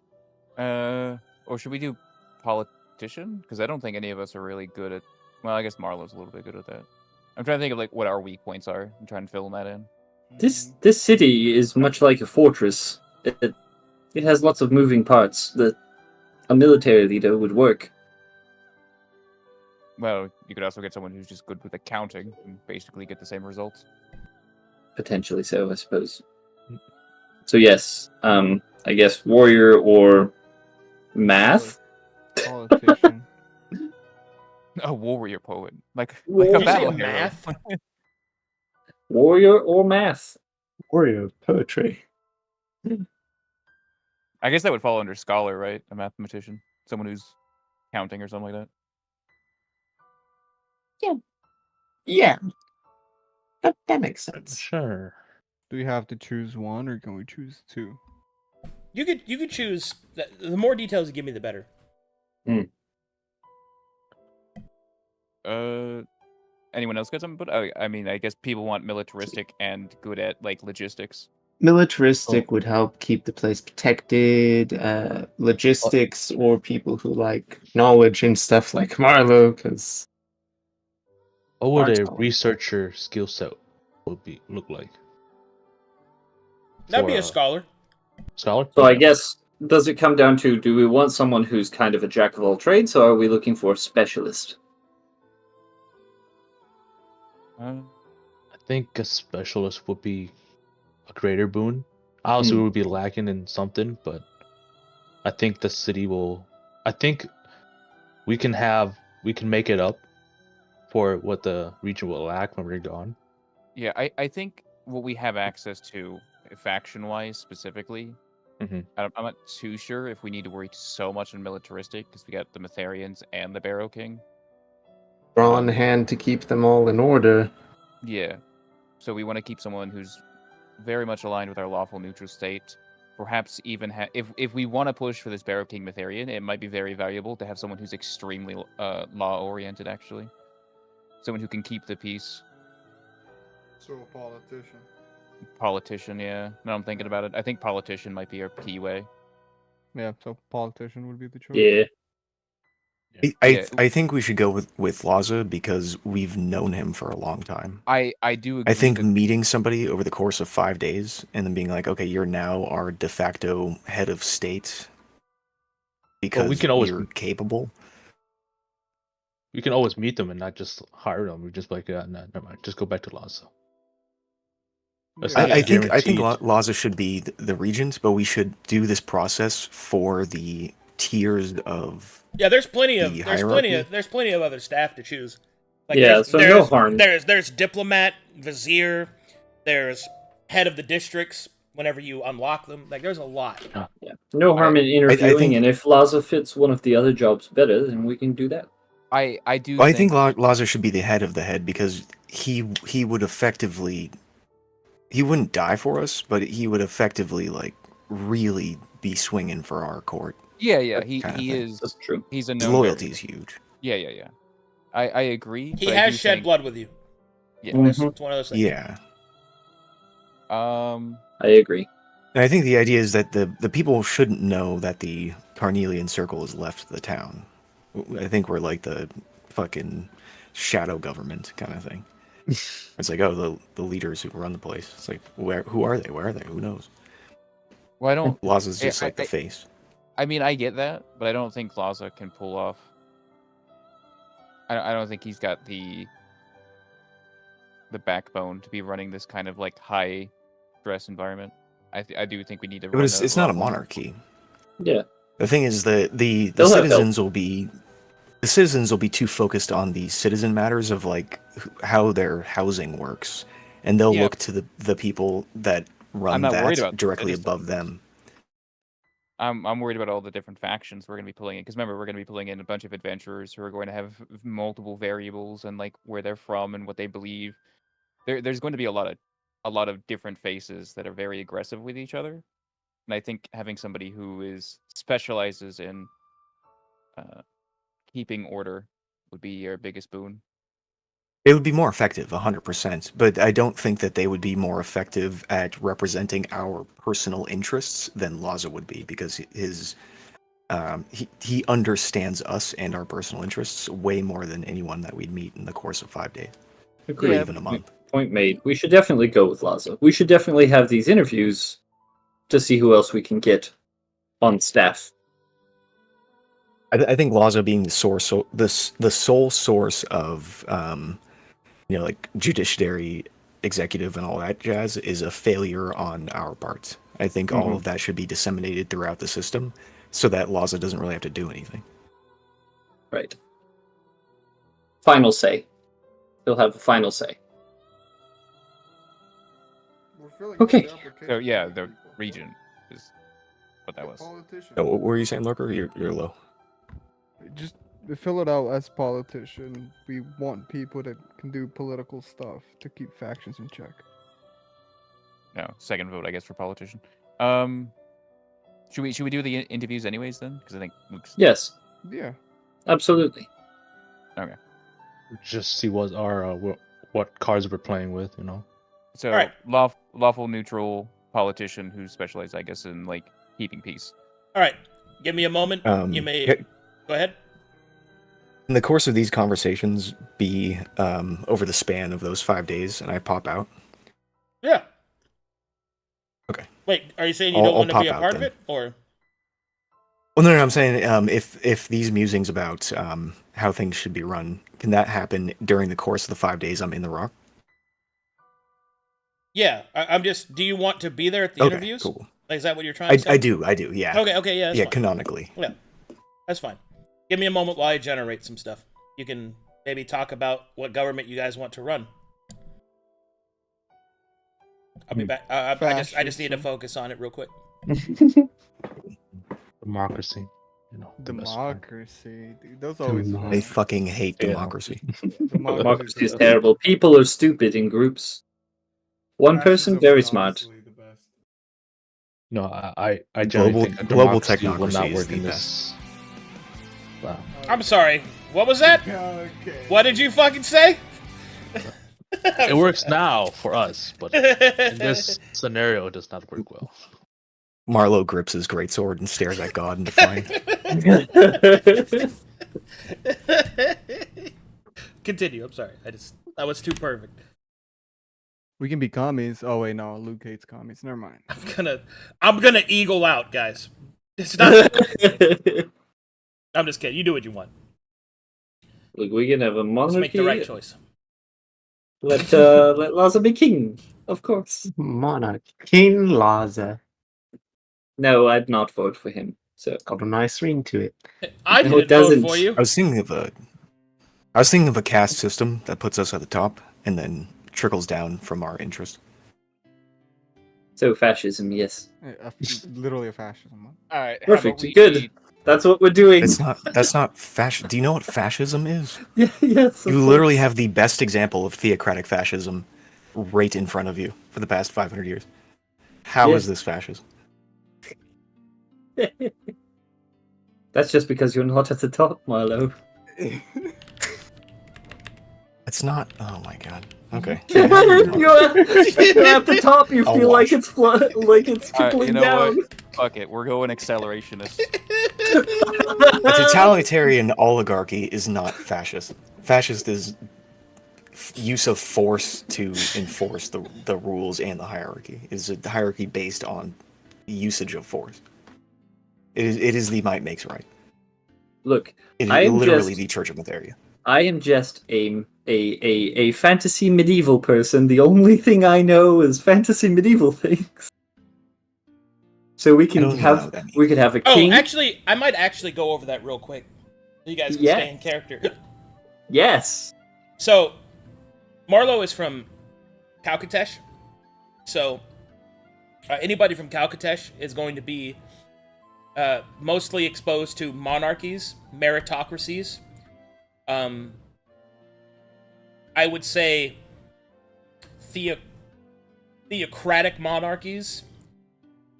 Or should we do politician? Because I don't think any of us are really good at. Well, I guess Marlo's a little bit good at that. I'm trying to think of like what our weak points are and trying to fill that in. This city is much like a fortress. It has lots of moving parts that a military leader would work. Well, you could also get someone who's just good with accounting and basically get the same results. Potentially so, I suppose. So yes, I guess warrior or math. Politician. A warrior poet, like Warrior a Did you say battle hero. math? Warrior or math? Warrior poetry. I guess that would fall under scholar, right? A mathematician, someone who's counting or something like that. Yeah. That makes sense. Sure. Do we have to choose one, or can we choose two? You could choose. The more details you give me, the better. Anyone else got something? But I mean, I guess people want militaristic and good at like logistics. Militaristic would help keep the place protected. Logistics or people who like knowledge and stuff like Marlo, because What would Art a scholar. researcher skill set look like? That'd For be a scholar. scholar? So I Okay. guess, does it come down to, do we want someone who's kind of a jack of all trades, or are we looking for a specialist? I think a specialist would be a greater boon. Obviously, we would be lacking in something, but I think the city will. I think we can make it up for what the region will lack when we're gone. Yeah, I think what we have access to, faction-wise specifically, Mhm. I'm not too sure if we need to worry so much on militaristic, because we got the Matharians and the Barrow King. draw on hand to keep them all in order. Yeah. So we want to keep someone who's very much aligned with our lawful neutral state. Perhaps even if we want to push for this Barrow King Matharian, it might be very valuable to have someone who's extremely law-oriented, actually. Someone who can keep the peace. So a politician. Politician, yeah. Now I'm thinking about it. I think politician might be our key way. Yeah, so politician would be the choice. Yeah. I think we should go with Laza because we've known him for a long time. I do agree. I think that meeting somebody over the course of 5 days and then being like, okay, you're now our de facto head of state because we can always you're capable. we can always meet them and not just hire them. We just like, no, never mind. Just go back to Lazo. That's I not think guaranteed. Laza should be the regent, but we should do this process for the tiers of Yeah, there's plenty the of hierarchy. there's plenty of other staff to choose. Like Yeah, so no harm. There's diplomat, vizier, there's head of the districts. Whenever you unlock them, like there's a lot. Yeah. No harm in interviewing, think- and if Laza fits one of the other jobs better, then we can do that. I do. Well, I think Laza should be the head of the head because he would effectively, he wouldn't die for us, but he would effectively like really be swinging for our court. Yeah, he kinda thing. is. That's true. He's a His known loyalty variable. is huge. Yeah. I agree. He but I has do shed think- blood with you. Yeah. It's one of those things. Yeah. I agree. And I think the idea is that the people shouldn't know that the Carnelian Circle has left the town. I think we're like the fucking shadow government kind of thing. It's like, oh, the leaders who run the place. It's like, who are they? Where are they? Who knows? Well, I don't. Laza's just I- like the face. I mean, I get that, but I don't think Laza can pull off. I don't think he's got the backbone to be running this kind of like high stress environment. I do think we need to. But it's not a monarchy. Yeah. The thing is, the They'll have citizens will be too focused on the citizen matters of like how their housing works, and they'll look to the people that run not worried that about the directly citizens. above them. I'm worried about all the different factions we're going to be pulling in, because remember, we're going to be pulling in a bunch of adventurers who are going to have multiple variables and like where they're from and what they believe. There's going to be a lot of different faces that are very aggressive with each other, and I think having somebody who specializes in keeping order would be your biggest boon. It would be more effective, 100%, but I don't think that they would be more effective at representing our personal interests than Laza would be, because he understands us and our personal interests way more than anyone that we'd meet in the course of 5 days, or Yeah, even a month. Point made. We should definitely go with Laza. We should definitely have these interviews to see who else we can get on staff. I think Laza being the source, the sole source of, like judiciary, executive, and all that jazz is a failure on our part. I think all of that should be disseminated throughout the system, so that Laza doesn't really have to do anything. Right. Final say. He'll have a final say. like Okay. the application So yeah, for the people. region is what that was. Politician. Oh, what were you saying, Lurker? You're low. Just fill it out as politician. We want people that can do political stuff to keep factions in check. No, second vote, I guess, for politician. Should we do the interviews anyways then? Because I think Luke's Yes, Yeah. absolutely. okay. Just see what our what cards we're playing with, you know. So Alright. lawful neutral politician who specializes, I guess, in like keeping peace. All right, give me a moment. You may yeah, go ahead. in the course of these conversations, be over the span of those 5 days, and I pop out. Yeah. Okay. Wait, are you saying you I'll don't want to pop be a out part then. of it, or? Well, no, I'm saying if these musings about how things should be run, can that happen during the course of the 5 days I'm in the Rock? Yeah, I'm just. Do you want to be there at the Okay, interviews? cool. Like, is that what you're trying to say? I do, yeah. Okay, yeah, that's Yeah, fine. canonically. Yeah, that's fine. Give me a moment while I generate some stuff. You can maybe talk about what government you guys want to run. I'll be back. I just need to focus on it real quick. Democracy, you know. the best one. Democracy, dude. Those always Democracy. They fun. fucking hate Yeah. democracy. Democracy is terrible. People are stupid in groups. One person, Fascism very is smart. honestly the best. No, I generally think a global democracy will not technocracy is work the in best. this. Wow. I'm sorry. What was that? Okay. What did you fucking say? It works now for us, but in this scenario, it does not work well. Marlowe grips his greatsword and stares at God in defiance. Continue. I'm sorry. That was too perfect. We can be commies. Oh wait, no, Luke hates commies. Never mind. I'm gonna eagle out, guys. It's not. I'm just kidding. You do what you want. Look, we can have a Let's monarchy. make the right choice. Let Laza be king, of course. Monarch. King Laza. No, I'd not vote for him. So Got a nice ring to it. I No, didn't it vote doesn't. for you. I was thinking of a caste system that puts us at the top and then trickles down from our interest. so fascism, yes. Literally a fascism. All right. Perfect. Good. That's what we're doing. That's not fascism. Do you know what fascism is? Yeah, yes. of You literally course. have the best example of theocratic fascism right in front of you for the past 500 years. How is Yeah. this fascism? That's just because you're not at the top, Milo. It's not. Oh my god. Okay. you're at the top. You I'll feel like watch. it's like it's You trickling know down. what? Fuck it. We're going accelerationist. A totalitarian oligarchy is not fascist. Fascist is use of force to enforce the rules and the hierarchy. It's a hierarchy based on usage of force. It is the might makes right. Look, It I is am literally just- the Church of Matheria. I am just a fantasy medieval person. The only thing I know is fantasy medieval things. So we I can don't even know have what that means. we could have a Oh, king. actually, I might actually go over that real quick. So you guys can Yeah. stay in character. Yes. So, Marlowe is from Calcatesh. So, anybody from Calcatesh is going to be mostly exposed to monarchies, meritocracies. I would say theocratic monarchies,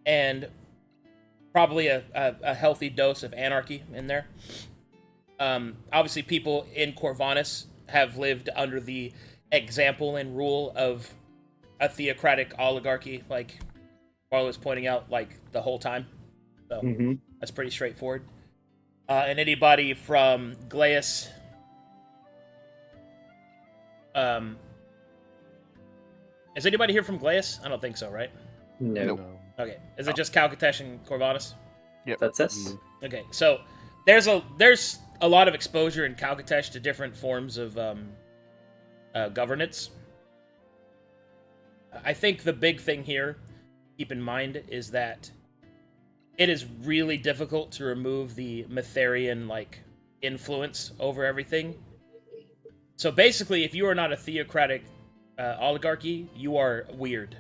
and probably a healthy dose of anarchy in there. Obviously, people in Corvanus have lived under the example and rule of a theocratic oligarchy, like Marlo was pointing out, like the whole time. So Mhm. that's pretty straightforward. And anybody from Glaeus, is anybody here from Glaeus? I don't think so, right? No, Okay. Is it just Calcatesh and Corvanus? that's us. Okay, so there's a lot of exposure in Calcatesh to different forms of governance. I think the big thing here, keep in mind, is that it is really difficult to remove the Matherian influence over everything. So basically, if you are not a theocratic oligarchy, you are weird.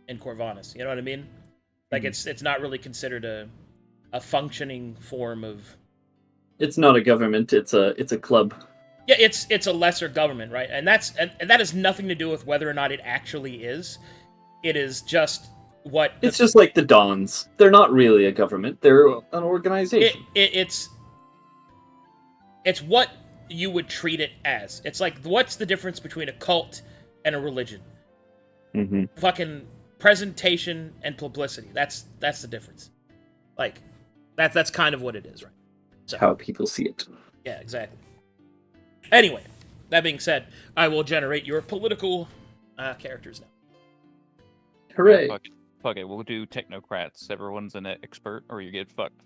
in Corvallis. You know what I mean? Like it's not really considered a functioning form of. It's not a government. It's a club. Yeah, it's a lesser government, right? And that has nothing to do with whether or not it actually is. It is just what It's just like the Dons. They're not really a government. They're an organization. It's what you would treat it as. It's like, what's the difference between a cult and a religion? Mm-hmm. Fucking presentation and publicity. That's the difference. Like, that's kind of what it is, right? So, how people see it. Yeah, exactly. Anyway, that being said, I will generate your political characters now. Hooray! Fuck it, we'll do technocrats. Everyone's an expert, or you get fucked.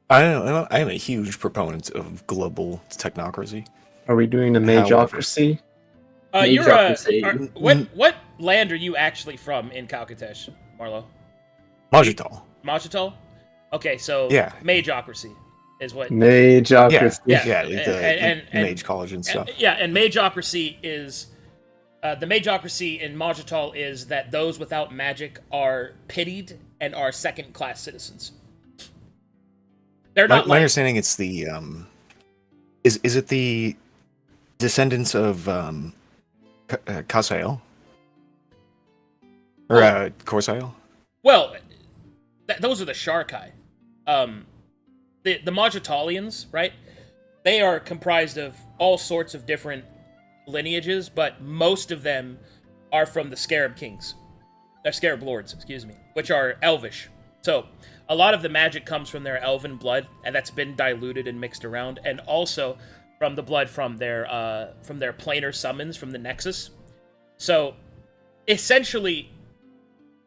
I am a huge proponent of global technocracy. Are we doing a mageocracy? What land are you actually from in Calcatesh, Marlo? Majital. Majital? Okay, so yeah, mageocracy is what. Mageocracy. Yeah, the mage college and stuff. And mageocracy is the mageocracy in Majital is that those without magic are pitied and are second-class citizens. They're not. My understanding, it's the is it the descendants of Kasael or Corsael? Well, those are the Sharkai. The Majitalians, right? They are comprised of all sorts of different lineages, but most of them are from the Scarab Kings. Scarab Lords, excuse me, which are Elvish. So, a lot of the magic comes from their elven blood, and that's been diluted and mixed around, and also from the blood from their planar summons from the Nexus. So, essentially,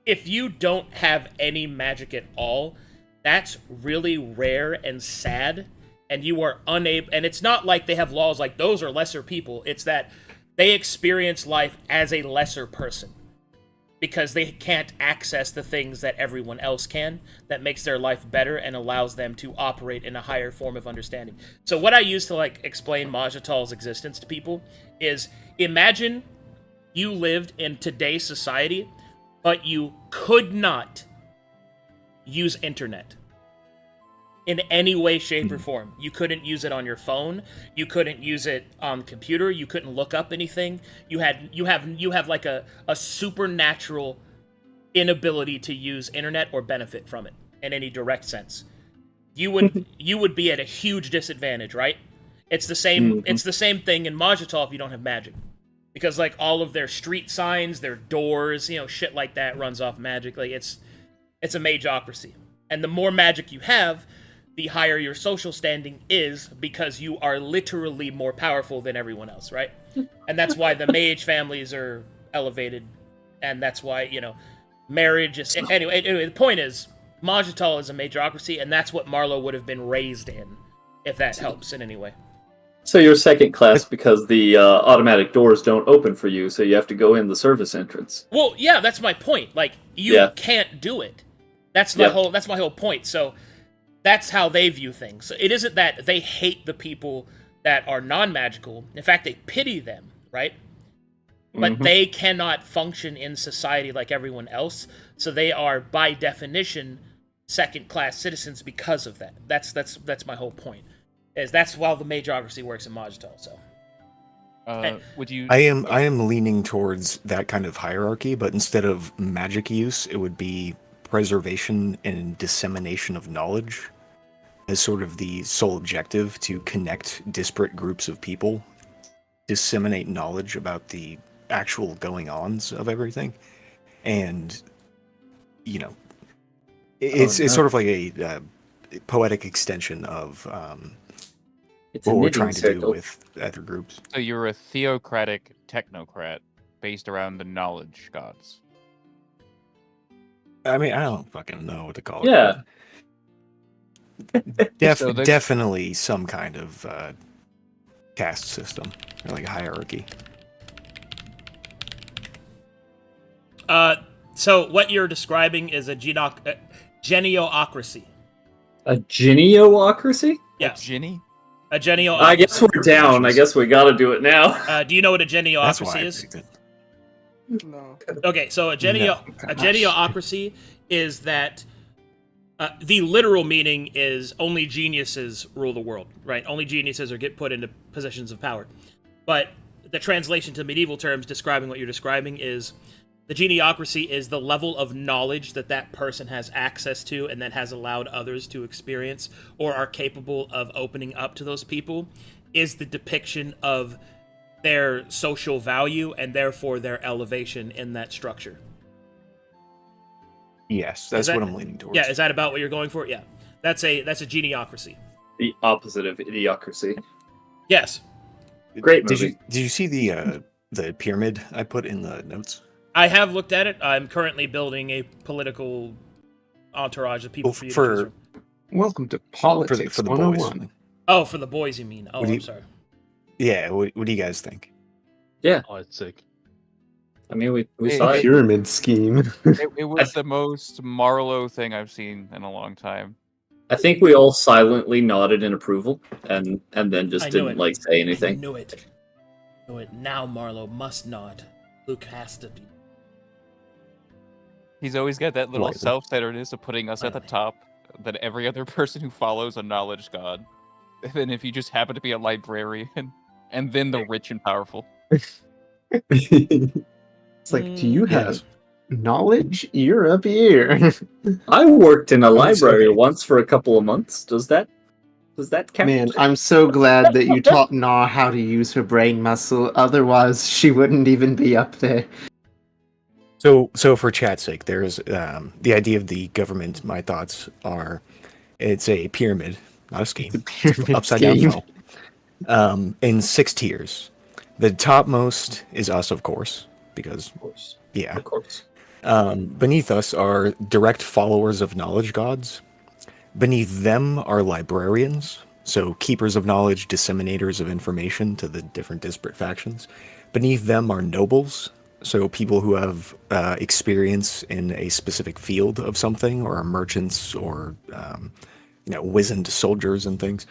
if you don't have any magic at all, that's really rare and sad, and you are unable. And it's not like they have laws like those are lesser people. It's that they experience life as a lesser person because they can't access the things that everyone else can that makes their life better and allows them to operate in a higher form of understanding. So what I use to explain Majital's existence to people is imagine you lived in today's society, but you could not use internet in any way, shape, or form. You couldn't use it on your phone. You couldn't use it on the computer. You couldn't look up anything. You have like a supernatural inability to internet or benefit from it in any direct sense. You would be at a huge disadvantage, right? It's the same. It's the same thing in Majital if you don't have magic, because like all of their street signs, their doors, shit like that runs off magic. Like it's a mageocracy, and the more magic you have, the higher your social standing is, because you are literally more powerful than everyone else, right? And that's why the mage families are elevated, and that's why, marriage is... Anyway, the point is, Majital is a mageocracy, and that's what Marlo would have been raised in, if that helps in any way. So you're second class because the automatic doors don't open for you, so you have to go in the service entrance. Well, yeah, that's my point. Like, you can't do it. That's my whole point. So that's how they view things. So it isn't that they hate the people that are non-magical. In fact, they pity them, right? But they cannot function in society like everyone else. So they are, by definition, second-class citizens because of that. That's my whole point. That's why the mageocracy works in Majital. So, would you? I am leaning towards that kind of hierarchy, but instead of magic use, it would be preservation and dissemination of knowledge as sort of the sole objective, to connect disparate groups of people, disseminate knowledge about the actual going-ons of everything, and it's sort of like a poetic extension of what we're trying to do with other groups. So you're a theocratic technocrat based around the knowledge gods. I mean, I don't fucking know what to call it. Yeah. Definitely some kind of caste system, or like a hierarchy. So what you're describing is a geneocracy. A geneocracy? Yeah. Ginny? A geneocracy. I guess we're down. I guess we gotta do it now. Do you know what a geneocracy is? No. Okay, so a Gosh. geniocracy is that the literal meaning is only geniuses rule the world, right? Only geniuses are get put into positions of power. But the translation to medieval terms describing what you're describing is the geniocracy is the level of knowledge that that person has access to and that has allowed others to experience or are capable of opening up to those people is the depiction of their social value and therefore their elevation in that structure. Yes, that's what I'm leaning towards. Yeah, is that about what you're going for? Yeah. That's a geniocracy. The opposite of idiocracy. Yes. Great Did movie. you see the pyramid I put in the notes? I have looked at it. I'm currently building a political entourage of people Well, for you to choose from. Welcome to Politics for the 101. boys. Oh, for the boys, you mean? Oh, What do I'm you- sorry. Yeah, what do you guys think? Yeah, Oh, it's sick. I mean, we Hey, saw it. Pyramid scheme. It was the most Marlowe thing I've seen in a long time. I think we all silently nodded in approval, and then just I knew didn't it. like say I anything. knew it. Knew it. Now Marlowe must not. Luke has to be. He's always got that little Lightly. self-centeredness of putting us at the top than every other person who follows a knowledge god. And then if you just happen to be a librarian, and then the rich and powerful. It's like, do you have Yes. knowledge? You're up here. I worked in a Oh, it's library okay. once for a couple of months. Does that count? Man, I'm so glad that you taught Na how to use her brain muscle. Otherwise, she wouldn't even be up there. So for chat's sake, there's the idea of the government. My thoughts are, it's a pyramid, not a scheme. The pyramid Upside down scheme. funnel. In 6 tiers. The topmost is us, of course, because Of course. yeah. Of course. Beneath us are direct followers of knowledge gods. Beneath them are librarians, so keepers of knowledge, disseminators of information to the different disparate factions. Beneath them are nobles, so people who have experience in a specific field of something, or are merchants, or wizened soldiers and things.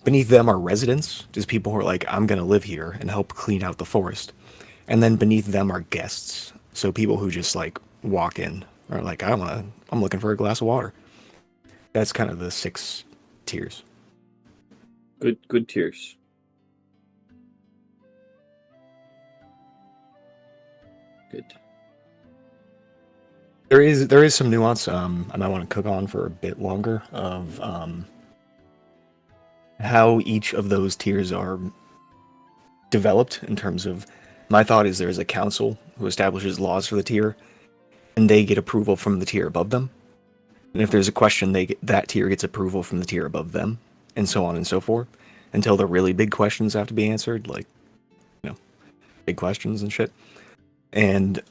Beneath them are residents, just people who are like, I'm going to live here and help clean out the forest. And then beneath them are guests, so people who just like walk in are like, I'm looking for a glass of water. That's kind of the 6 tiers. Good tears. Good. There is some nuance I might want to cook on for a bit longer of how each of those tiers are developed in terms of, my thought is there's a council who establishes laws for the tier, and they get approval from the tier above them. And if there's a question, that tier gets approval from the tier above them, and so on and so forth, until the really big questions have to be answered, like, big questions and shit. And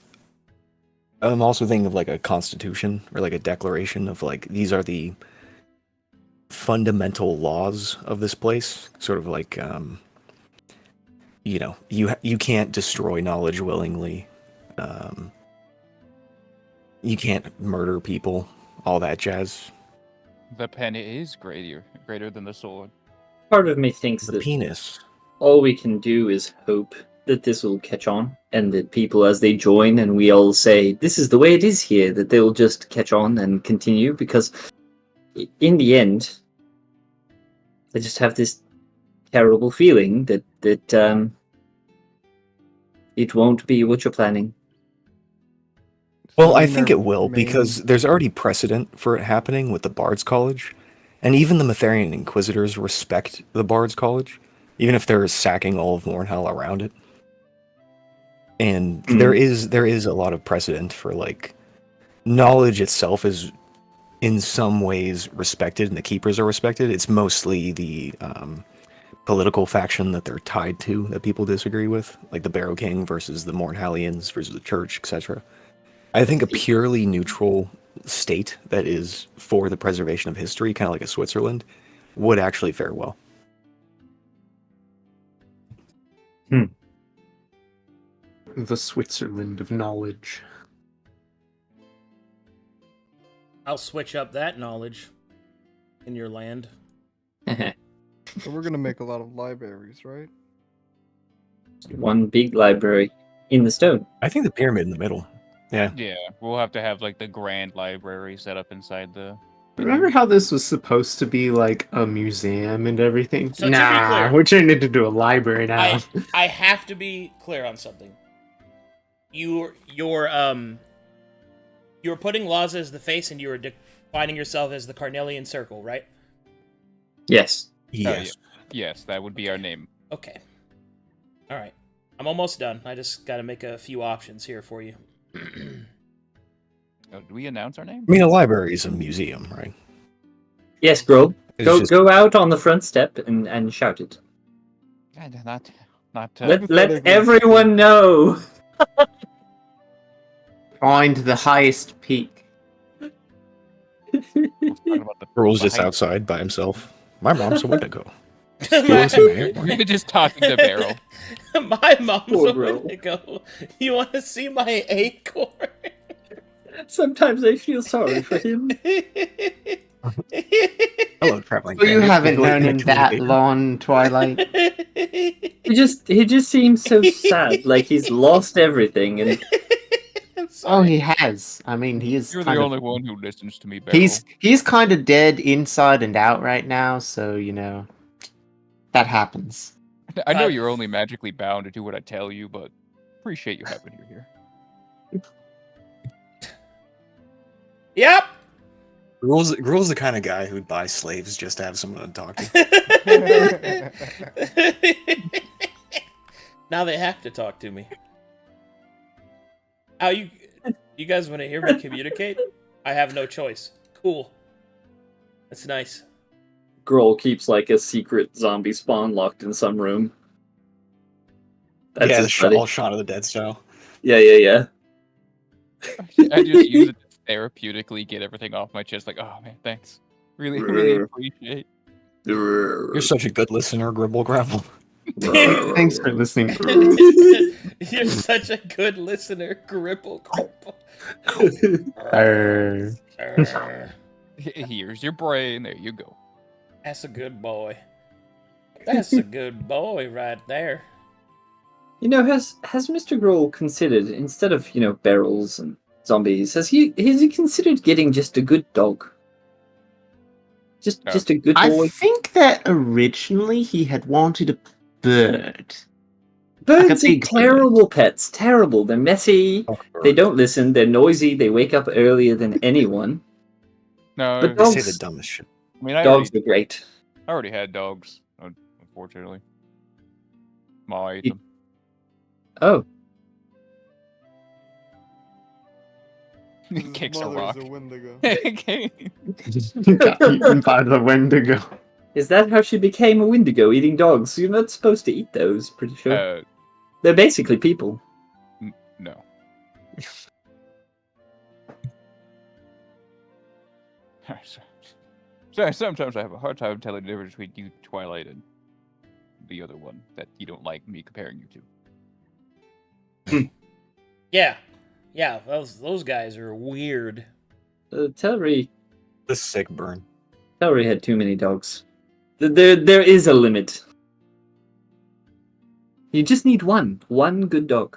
I'm also thinking of like a constitution or like a declaration of like, these are the fundamental laws of this place, sort of like you can't destroy knowledge willingly, you can't murder people, all that jazz. The pen is greater than the sword. Part of me thinks The that penis. all we can do is hope that this will catch on, and that people, as they join and we all say, this is the way it is here, that they'll just catch on and continue, because in the end, I just have this terrible feeling that it won't be what you're planning. Well, So I in think their it will, main- because there's already precedent for it happening with the Bards College, and even the Metherian Inquisitors respect the Bards College, even if they're sacking all of Mornhell around it. And there is a lot of precedent for, like, knowledge itself is in some ways respected, and the Keepers are respected. It's mostly the political faction that they're tied to that people disagree with, like the Barrow King versus the Mornhallians versus the Church, etc. I think a purely neutral state that is for the preservation of history, kind of like a Switzerland, would actually fare well. The Switzerland of knowledge. I'll switch up that knowledge in your land. So we're gonna make a lot of libraries, right? One big library. in the stone. I think the pyramid in the middle. Yeah. Yeah, we'll have to have like the grand library set up inside the. Remember how this was supposed to be like a museum and everything? So to be clear, we're turning it into a library now. I have to be clear on something. You're putting Laza as the face, and you were defining yourself as the Carnelian Circle, right? Yes. Yes. Yes, that would be our name. Okay. All right. I'm almost done. I just got to make a few options here for you. Oh, do we announce our name? I mean, a library is a museum, right? Yes, Grob. It's Go out on the front step and shout it. Not. Let everyone know. Find the highest peak. Earl's just outside by himself. My mom's a Wendigo. You're just talking to Beryl. My mom's Poor a bro. Wendigo. You want to see my acorn? Sometimes I feel sorry for him. Hello, traveling. Well, you bandit. haven't Would you like known me him to that communicate? long, Twilight. He just seems so sad, like he's lost everything, and I'm Oh, sorry. he has. I mean, he is You're kind the of. only one who listens to me, Beryl. He's kind of dead inside and out right now, so that happens. I know you're only magically bound to do what I tell you, but appreciate you having you here. Yep. Gruel's the kind of guy who'd buy slaves just to have someone to talk to. Now they have to talk to me. How you guys want to hear me communicate? I have no choice. Cool. That's nice. Grohl keeps like a secret zombie spawn locked in some room. That's yeah, his buddy. all Shaun of the Dead style. Yeah. I just use it to therapeutically get everything off my chest. Like, oh man, thanks. Really appreciate. You're such a good listener, Gribble Gravel. Thanks for listening. You're such a good listener, Gripple. Here's your brain. There you go. That's a good boy. That's a good boy right there. Has Mr. Grohl considered, instead of, barrels and zombies, has he considered getting just a good dog? Just a good boy? I think that originally he had wanted a bird. Birds like a are big terrible pets. Terrible. They're messy. They don't listen. They're noisy. They wake up earlier than anyone. No, But They say dogs- the dumbest shit. I mean, I Dogs are great. already had dogs, unfortunately. Ma ate them. Oh, His Kicks a mother's rock. a Wendigo. Got eaten by the Wendigo. is that how she became a Wendigo, eating dogs? You're not supposed to eat those, pretty sure. uh, They're basically people. no. So sometimes I have a hard time telling the difference between you, Twilight, and the other one that you don't like me comparing you to. Yeah, those guys are weird. Tellery The sick burn. had too many dogs. There is a limit. You just need one good dog.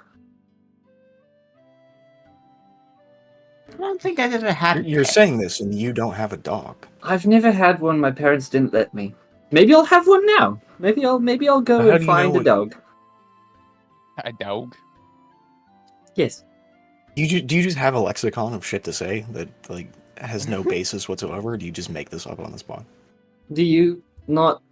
I don't think I've ever had. You're saying this and you don't have a dog. I've never had one. My parents didn't let me. Maybe I'll have one now. Maybe I'll go How do and you find know a it- dog. A dog? Yes. Do you just have a lexicon of shit to say that has no basis whatsoever? Or do you just make this up on the spot? Do you not?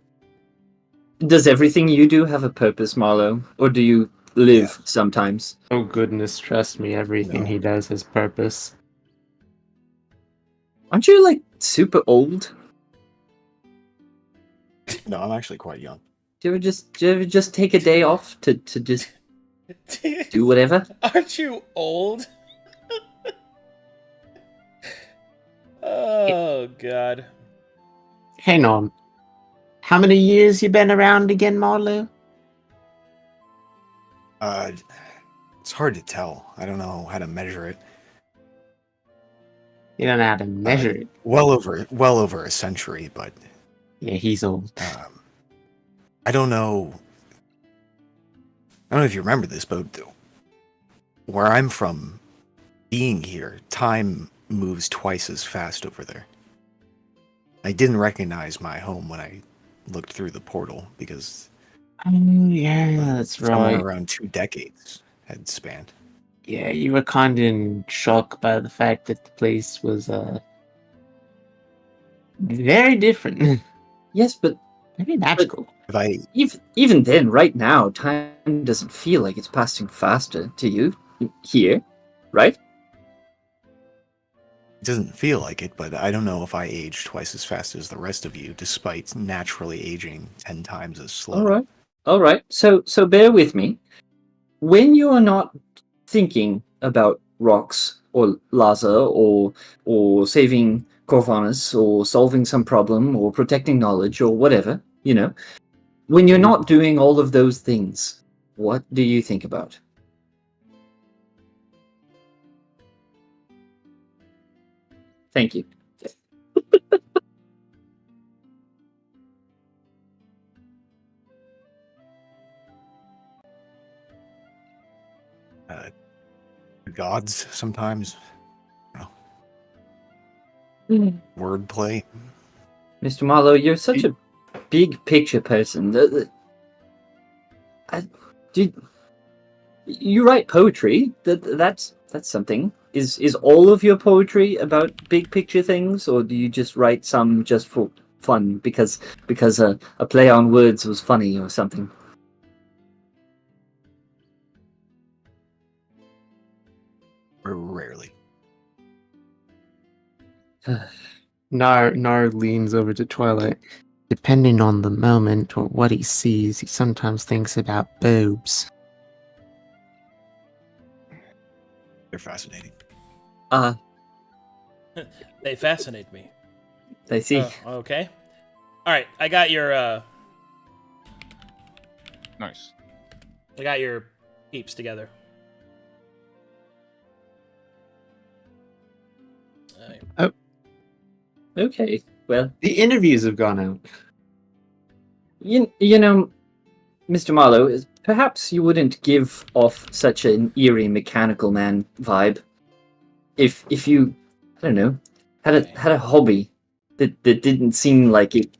Does everything you do have a purpose, Marlo, or do you live sometimes? Oh goodness, trust me, everything No. he does has purpose. Aren't you super old? No, I'm actually quite young. Do you ever just take a day off to just do whatever? Aren't you old? Oh god. Hang on. How many years you been around again, Marlo? It's hard to tell. I don't know how to measure it. You don't know how to measure it. Well over a century, but Yeah, he's old. I don't know. I don't know if you remember this, but where I'm from, being here, time moves twice as fast over there. I didn't recognize my home when I looked through the portal because Oh, yeah, that's somewhere right. around 2 decades had spanned. Yeah, you were kind of in shock by the fact that the place was very different. Yes, but Very magical. If I even then, right now, time doesn't feel like it's passing faster to you here, right? It doesn't feel like it, but I don't know if I age twice as fast as the rest of you, despite naturally aging 10 times as slow. All right. So bear with me. When you are not thinking about rocks or Laza or saving Corvanus or solving some problem or protecting knowledge or whatever, when you're not doing all of those things, what do you think about? Thank you. Gods sometimes. Wordplay. Mr. Marlowe, you're such a big picture person. You write poetry. That's something. Is all of your poetry about big picture things, or do you just write some just for fun because a play on words was funny or something? Rarely. Nar leans over to Twilight. Depending on the moment or what he sees, he sometimes thinks about boobs. They're fascinating. They fascinate me. I see. Okay. All right, I got your Nice. peeps together. All right. Okay. Well, The interviews have gone out. you know, Mr. Marlowe, perhaps you wouldn't give off such an eerie mechanical man vibe if you, I don't know, had a hobby that didn't seem like it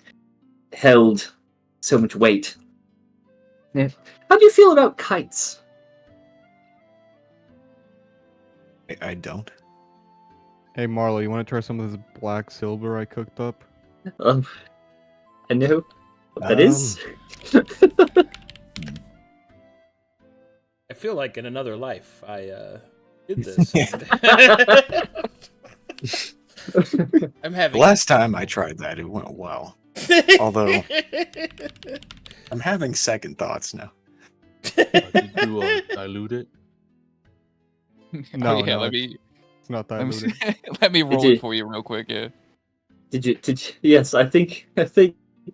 held so much weight. Yeah. How do you feel about kites? I don't. Hey Marlo, you want to try some of this black silver I cooked up? I know what that is. I feel like in another life I did this. I'm The having last time I tried that, it went well. Although I'm having second thoughts now. Did you dilute it? No, yeah, no, let me it's not diluted. let me roll you- it for you real quick. Yeah. Did you? Yes, I think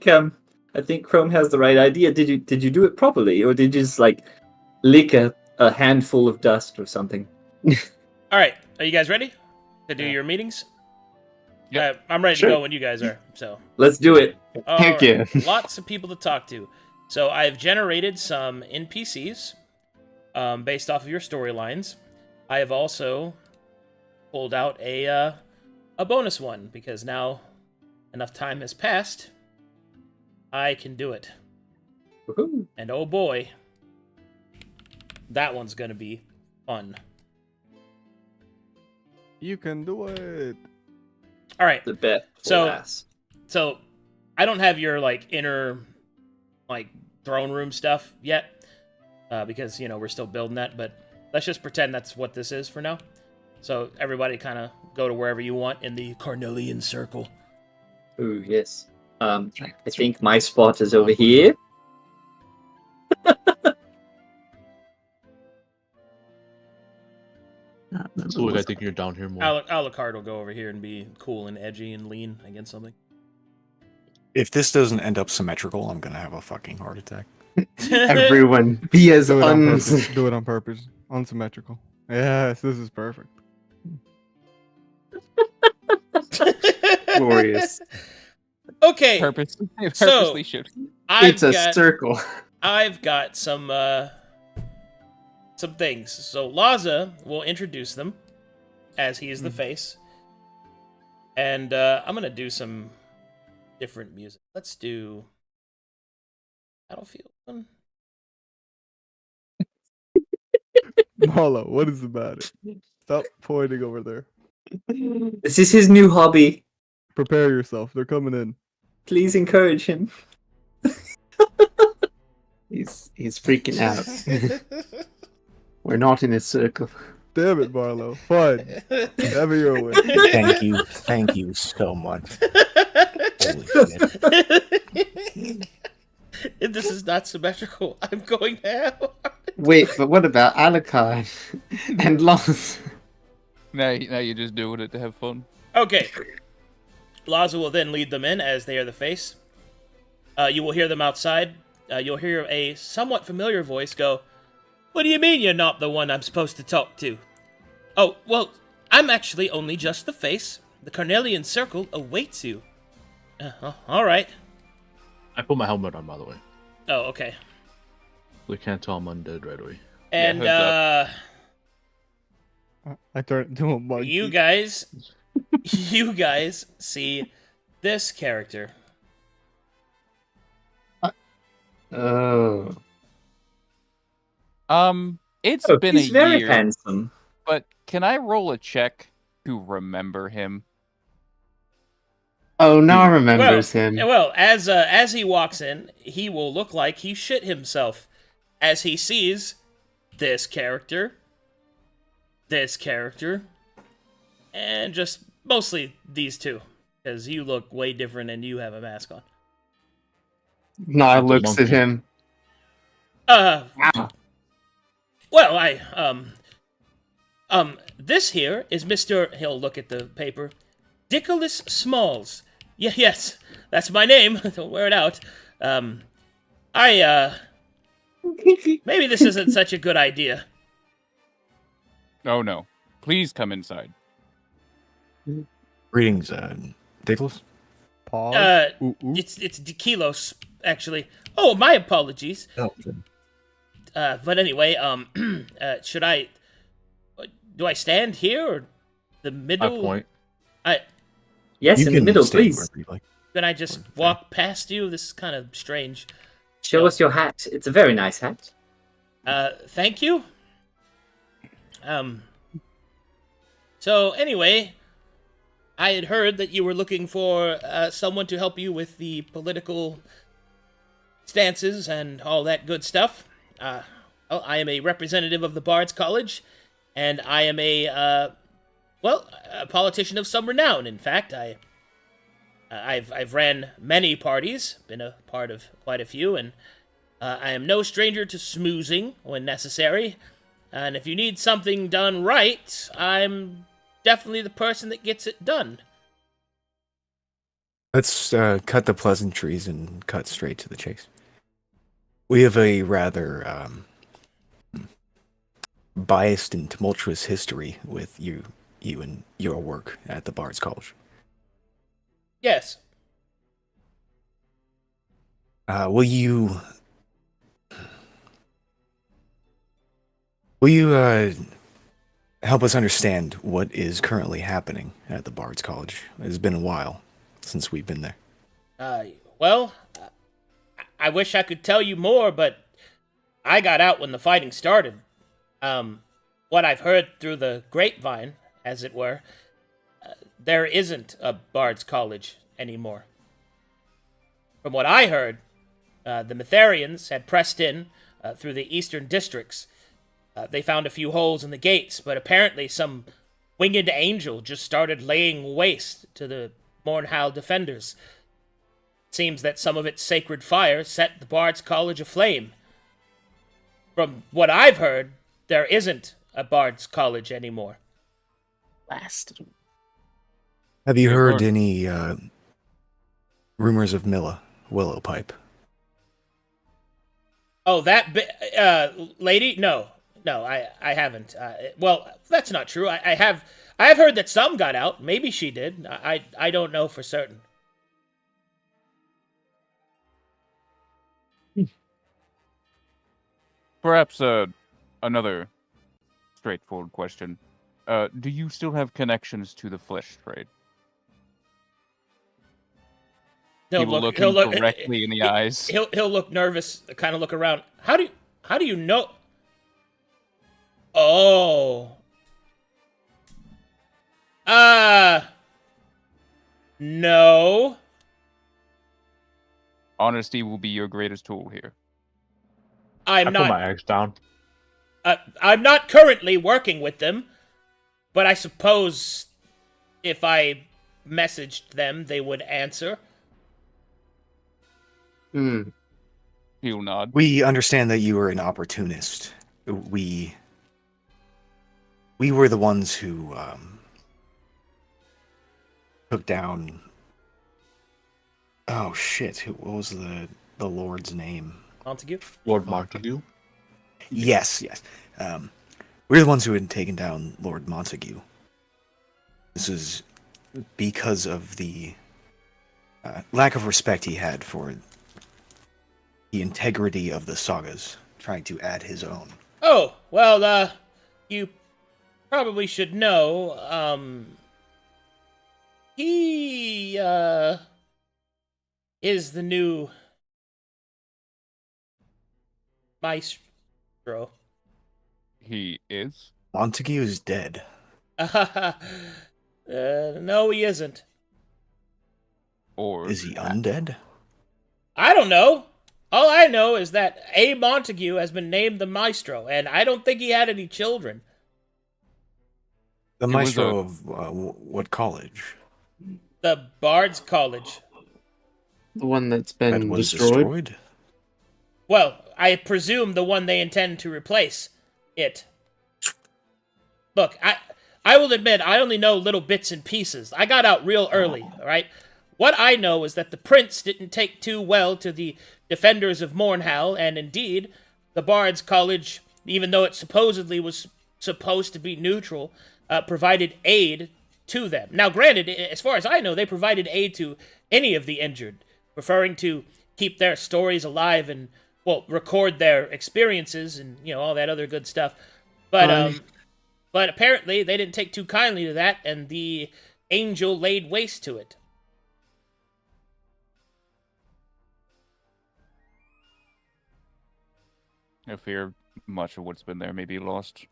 Chrome has the right idea. Did you do it properly, or did you just like lick a handful of dust or something? All right, are you guys ready to do your meetings? Yep. I'm ready Sure. to go when you guys are. So Let's do it. all Heck right. yeah. Lots of people to talk to. So I've generated some NPCs based off of your storylines. I have also pulled out a bonus one because now enough time has passed. I can do it. Woohoo. And oh boy, that one's gonna be fun. You can do it. All right. The bet. So I don't have your like inner like throne room stuff yet because we're still building that, but let's just pretend that's what this is for now. So everybody kind of go to wherever you want in the Carnelian circle. Ooh, yes. I think my spot is over here. So I think you're down here more. Alucard will go over here and be cool and edgy and lean against something. If this doesn't end up symmetrical, I'm gonna have a fucking heart attack. Everyone, be as Do it on uns. purpose. Do it on purpose. Unsymmetrical. Yes, this is perfect. Glorious. Okay, Purposely shifted. I've It's a got circle. I've got some some things. So Laza will introduce them as he is the face. And I'm gonna do some different music. Let's do Battlefield one. Marlo, what is the matter? Stop pointing over there. This is his new hobby. Prepare yourself. They're coming in. Please encourage him. He's freaking out. We're not in a circle. Damn it, Marlo. Fine. Have it your way. Thank you so much. Holy shit. If this is not symmetrical, I'm going now. Wait, but what about Alucard and Loss? Now you're just doing it to have fun. Okay. Laza will then lead them in as they are the face. You will hear them outside. You'll hear a somewhat familiar voice go, "What do you mean you're not the one I'm supposed to talk to?" "Oh, well, I'm actually only just the face. The Carnelian Circle awaits you." All right. I put my helmet on, by the way. Oh, okay. They can't tell I'm undead right away. And, heads I turned into a monkey. you guys see this character. Oh. It's Oh, been a he's very year, handsome. but can I roll a check to remember him? Oh, now remembers him. Well, as he walks in, he will look like he shit himself as he sees this character, and just mostly these two, because you look way different and you have a mask on. Nah, looks at him. Well, Wow. This here is Mr. He'll look at the paper. Nicholas Smalls. Yes, that's my name. Don't wear it out. Maybe this isn't such a good idea. Oh no. Please come inside. Greetings, Nicholas. Pause. It's Dekilos, actually. Oh, my apologies. Oh, But anyway, do I stand here or the middle? My point. Yes, you in the can middle, stay please. wherever you like. Can I just walk past you? This is kind of strange. Show us your hat. It's a very nice hat. Thank you. So anyway, I had heard that you were looking for someone to help you with the political stances and all that good stuff. I am a representative of the Bards College, and I am a politician of some renown. In fact, I've ran many parties, been a part of quite a few, and I am no stranger to smoozing when necessary. And if you need something done right, I'm definitely the person that gets it done. Let's cut the pleasantries and cut straight to the chase. We have a rather biased and tumultuous history with you and your work at the Bards College. Yes. Will you help us understand what is currently happening at the Bards College? It's been a while since we've been there. Well, I wish I could tell you more, but I got out when the fighting started. What I've heard through the grapevine, as it were, there isn't a Bards College anymore. From what I heard, the Metharians had pressed in through the eastern districts. They found a few holes in the gates, but apparently some winged angel just started laying waste to the Mornhal defenders. It seems that some of its sacred fire set the Bards College aflame. From what I've heard, there isn't a Bards College anymore. Bastard. Have you Good heard lord. any rumors of Willowpipe? Oh, that lady? No, I haven't. Well, that's not true. I have heard that some got out. Maybe she did. I don't know for certain. Perhaps a Another straightforward question. Do you still have connections to the flesh trade? He will look him directly in the eyes. He'll look nervous, kind of look around. How do you know? Oh. No. Honesty will be your greatest tool here. I put my eggs down. I'm not currently working with them, but I suppose if I messaged them, they would answer. Hmm. He'll nod. We understand that you are an opportunist. We were the ones who took down. Oh shit! What was the Lord's name? Montague? Lord Montague? Yes. We're the ones who had taken down Lord Montague. This is because of the lack of respect he had for the integrity of the Sagas, trying to add his own. Oh, well, you probably should know, he, is the new maestro. He is? Montague is dead. No, he isn't. Or Is he undead? I don't know. All I know is that A. Montague has been named the maestro, and I don't think he had any children. The maestro of what college? The Bard's College. The one that's been That was destroyed? Well, I presume the one they intend to replace it. Look, I will admit, I only know little bits and pieces. I got out real early, all right? What I know is that the prince didn't take too well to the defenders of Mornhal, and indeed, the Bard's College, even though it supposedly was supposed to be neutral, provided aid to them. Now, granted, as far as I know, they provided aid to any of the injured, preferring to keep their stories alive and, well, record their experiences and, all that other good stuff. But apparently they didn't take too kindly to that, and the angel laid waste to it. I fear much of what's been there may be lost.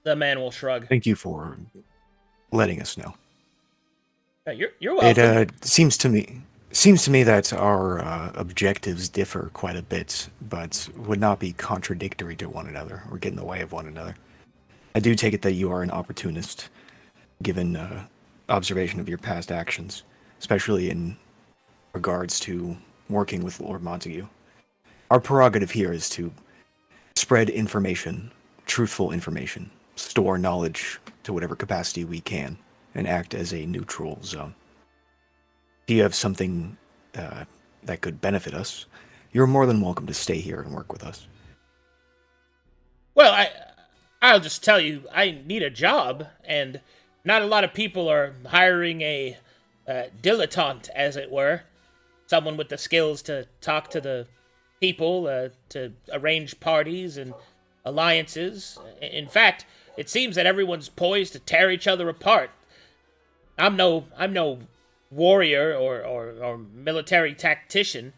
The man will shrug. Thank you for letting us know. You're welcome. It seems to me that our objectives differ quite a bit, but would not be contradictory to one another or get in the way of one another. I do take it that you are an opportunist, given observation of your past actions, especially in regards to working with Lord Montague. Our prerogative here is to spread information, truthful information, store knowledge to whatever capacity we can, and act as a neutral zone. If you have something that could benefit us, you're more than welcome to stay here and work with us. Well, I'll just tell you, I need a job, and not a lot of people are hiring a dilettante, as it were. Someone with the skills to talk to the people, to arrange parties and alliances. In fact, it seems that everyone's poised to tear each other apart. I'm no warrior or military tactician.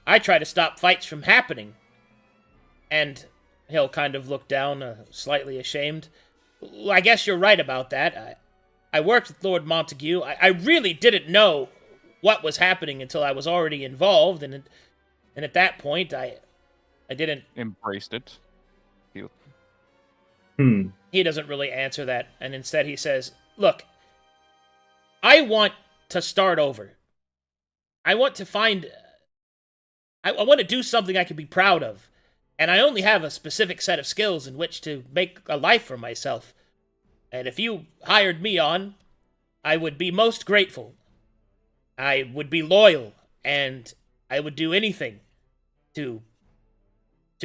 I try to stop fights from happening. And he'll kind of look down, slightly ashamed. I guess you're right about that. I worked with Lord Montague. I really didn't know what was happening until I was already involved, and at that point, I didn't... Embraced it. He doesn't really answer that, and instead he says, look, I want to start over. I want to find... I want to do something I can be proud of, and I only have a specific set of skills in which to make a life for myself. And if you hired me on, I would be most grateful. I would be loyal, and I would do anything to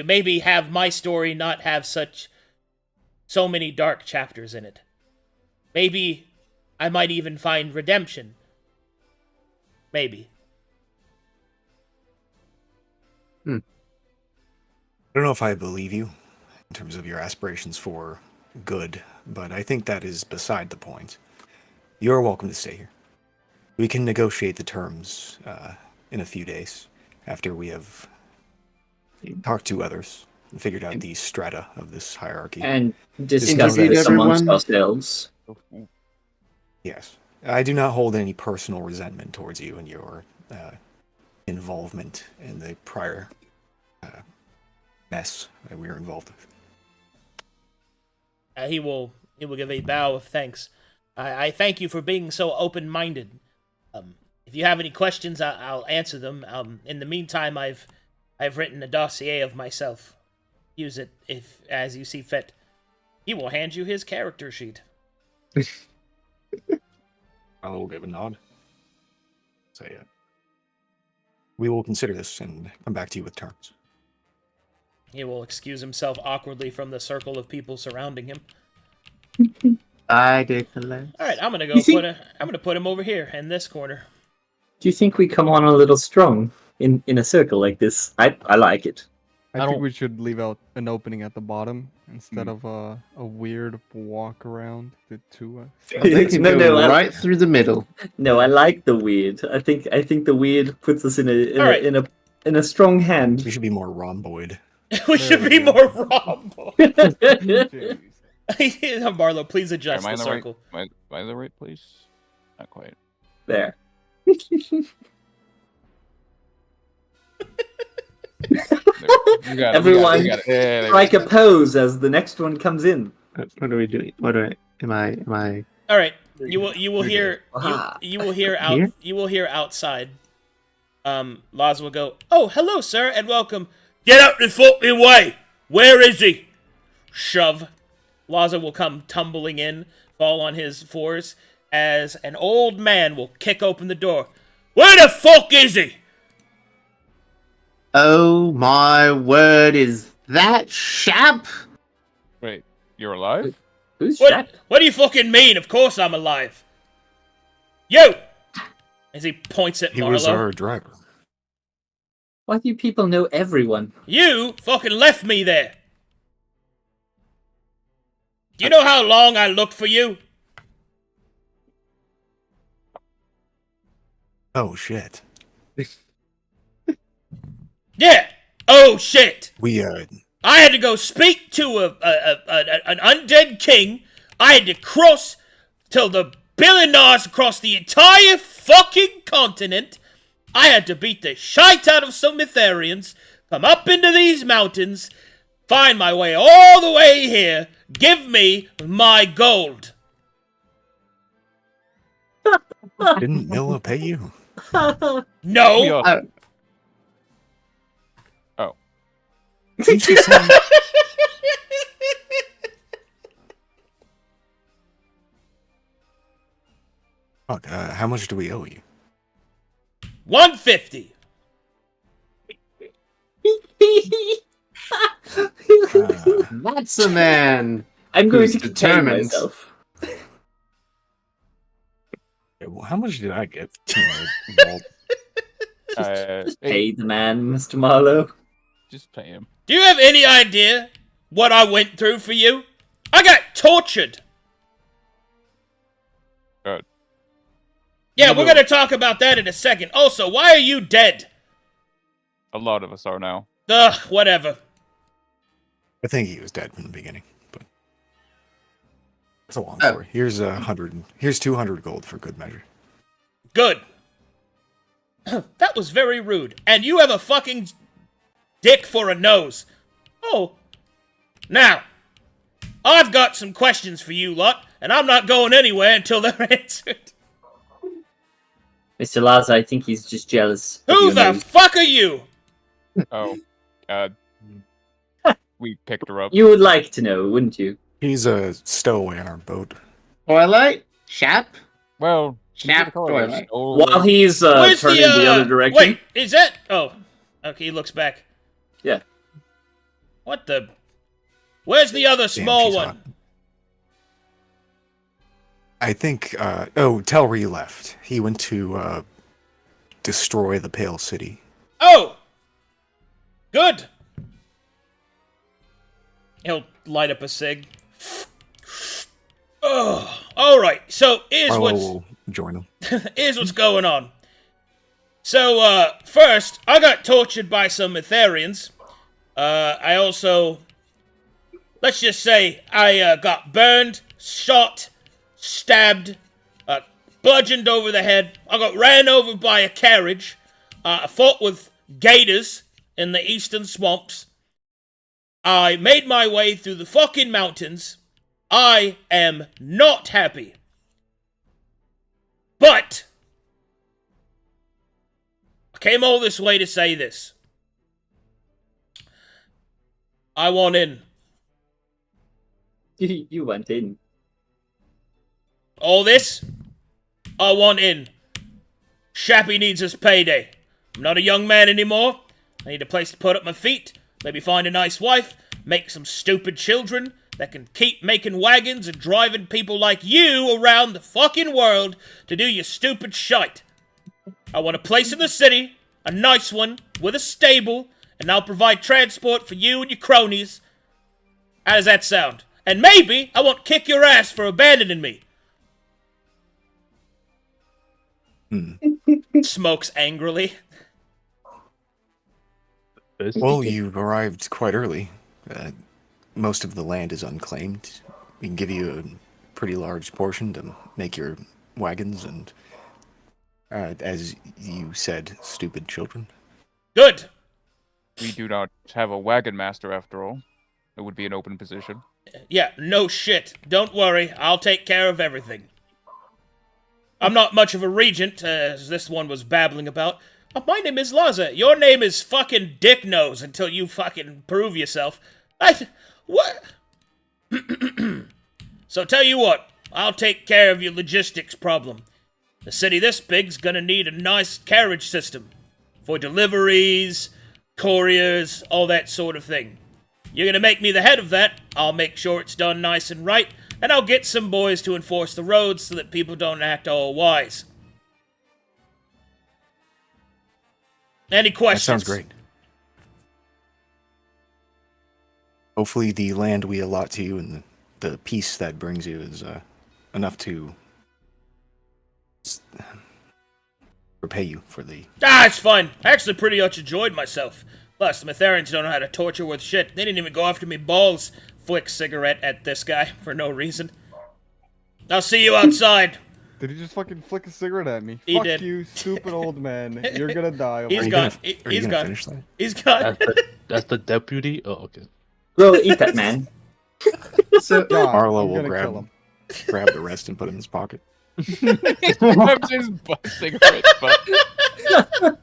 maybe have my story not have so many dark chapters in it. Maybe I might even find redemption. Maybe. don't know if I believe you in terms of your aspirations for good, but I think that is beside the point. You are welcome to stay here. We can negotiate the terms in a few days after we have talked to others and figured out the strata of this hierarchy. And discuss Interviewed this amongst everyone? ourselves. Yes. I do not hold any personal resentment towards you and your involvement in the prior mess that we were involved with. He will give a bow of thanks. I thank you for being so open-minded. If you have any questions, I'll answer them. In the meantime, I've written a dossier of myself. Use it if as you see fit. He will hand you his character sheet. I will give a nod. Say it. We will consider this and come back to you with terms. He will excuse himself awkwardly from the circle of people surrounding him. I declare. All right, I'm gonna go You think- I'm gonna put him over here in this corner. Do you think we come on a little strong in a circle like this? I like it. I I think don't- we should leave out an opening at the bottom instead of a weird walk around the two. They can No, go no, right through the middle. No, I like the weird. I think the weird puts us in All right. a strong hand. We should be more rhomboid. We There should we be go. more Rob. Jeez. Marlo, please adjust Am I the in the right? circle. Am I in the right place? Not quite. There. You got it, you got it, Everyone, you got it. Yeah, there you Strike go. a pose as the next one comes in. What are we doing? Am I? All right, you will You're hear Ah. you will hear Here? you will hear outside. Laz will go, "Oh, hello, sir, and welcome. Get out the fucking way. Where is he?" Shove. Laza will come tumbling in, fall on his fours, as an old man will kick open the door. Where the fuck is he? Oh my word! Is that Shap? Wait, you're alive? Who's What? Shaq? What do you fucking mean? Of course I'm alive. You! As he points at He was Marlo. our driver. Why do you people know everyone? You fucking left me there. Do you know how long I looked for you? Oh, shit. Yeah. Oh shit. We, I had to go speak to an undead king. I had to cross till the billionaires across the entire fucking continent. I had to beat the shite out of some Mytharians, come up into these mountains, find my way all the way here. Give me my gold. didn't Milla pay you? No. We all- Oh. Oh. Didn't you say- Fuck, how much do we owe you? 150. That's a man. I'm going Who's to contain determined. myself. Yeah, well, how much did I get? Vault? hey, Pay the man, Mr. Marlowe. just pay him. Do you have any idea what I went through for you? I got tortured. Good. Yeah, No, we're no. gonna talk about that in a second. Also, why are you dead? A lot of us are now. Ugh, whatever. I think he was dead from the beginning, but it's a long Oh. story. Here's 100. Here's 200 gold for good measure. Good. That was very rude. And you have a fucking dick for a nose. Oh. Now, I've got some questions for you lot, and I'm not going anywhere until they're answered. Mr. Laza, I think he's just jealous. of Who your the nose. fuck are you? Oh, we picked her up. You would like to know, wouldn't you? He's a stowaway on our boat. Twilight? Shap? Well, Snap Twilight. While he's Where's turning the other direction. Wait, is that... Oh. Okay, he looks back. Yeah. What the... Where's the other Damn, small she's one? hot. I think. Oh, Telri left. He went to destroy the Pale City. Oh! Good! He'll light up a cig. Oh, all right. So Arlo will join him. here's what's going on. So first, I got tortured by some Etherians. I also, let's just say, I got burned, shot, stabbed, bludgeoned over the head. I got ran over by a carriage. I fought with gators in the eastern swamps. I made my way through the fucking mountains. I am not happy. But I came all this way to say this. I want in. You went in. All this? I want in. Shappy needs his payday. I'm not a young man anymore. I need a place to put up my feet, maybe find a nice wife, make some stupid children that can keep making wagons and driving people like you around the fucking world to do your stupid shite. I want a place in the city, a nice one, with a stable, and I'll provide transport for you and your cronies. How does that sound? And maybe I won't kick your ass for abandoning me. Smokes angrily. Well, you've arrived quite early. Most of the land is unclaimed. We can give you a pretty large portion to make your wagons and, as you said, stupid children. Good. We do not have a wagon master after all. It would be an open position. Yeah, no shit. Don't worry, I'll take care of everything. I'm not much of a regent, as this one was babbling about. My name is Laza. Your name is fucking Dick Nose until you fucking prove yourself. What? So tell you what, I'll take care of your logistics problem. A city this big's gonna need a nice carriage system. For deliveries, couriers, all that sort of thing. You're gonna make me the head of that, I'll make sure it's done nice and right, and I'll get some boys to enforce the roads so that people don't act all wise. Any questions? That sounds great. Hopefully the land we allot to you and the peace that brings you is enough to repay you for the... It's fine. I actually pretty much enjoyed myself. Plus, the Metherians don't know how to torture worth shit. They didn't even go after me balls. Flick cigarette at this guy for no reason. I'll see you outside. Did he just fucking flick a cigarette at me? He Fuck did. you, stupid old man. You're gonna die. He's over gone. this. Are you He's gonna gone. finish that? He's gone. That's the deputy? Oh, okay. Bro, eat that, man. So, God, Arlo I'm will gonna grab kill him. grab the rest and put it in his pocket. Grabs his cigarette butt.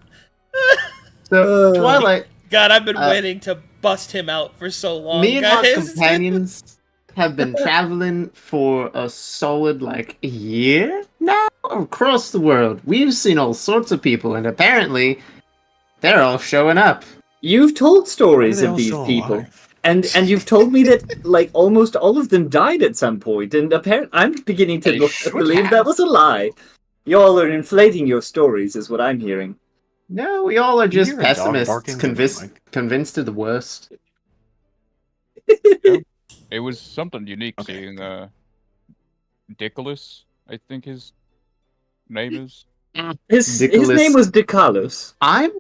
so Twilight, God, I've been waiting to bust him out for so long, me and my guys. companions have been traveling for a solid, like, year now across the world. We've seen all sorts of people, and apparently, they're all showing up. You've told stories Why are they of all these still people. alive? And you've told me that like almost all of them died at some point, and apparently I'm beginning to They should believe have. that was a lie. Y'all are inflating your stories, is what I'm hearing. No, we all are just hear a dog pessimists, barking? convinced of the worst. It was something unique Okay. seeing Dickolas, I think his name is. His Nicholas- name was De Carlos. I'm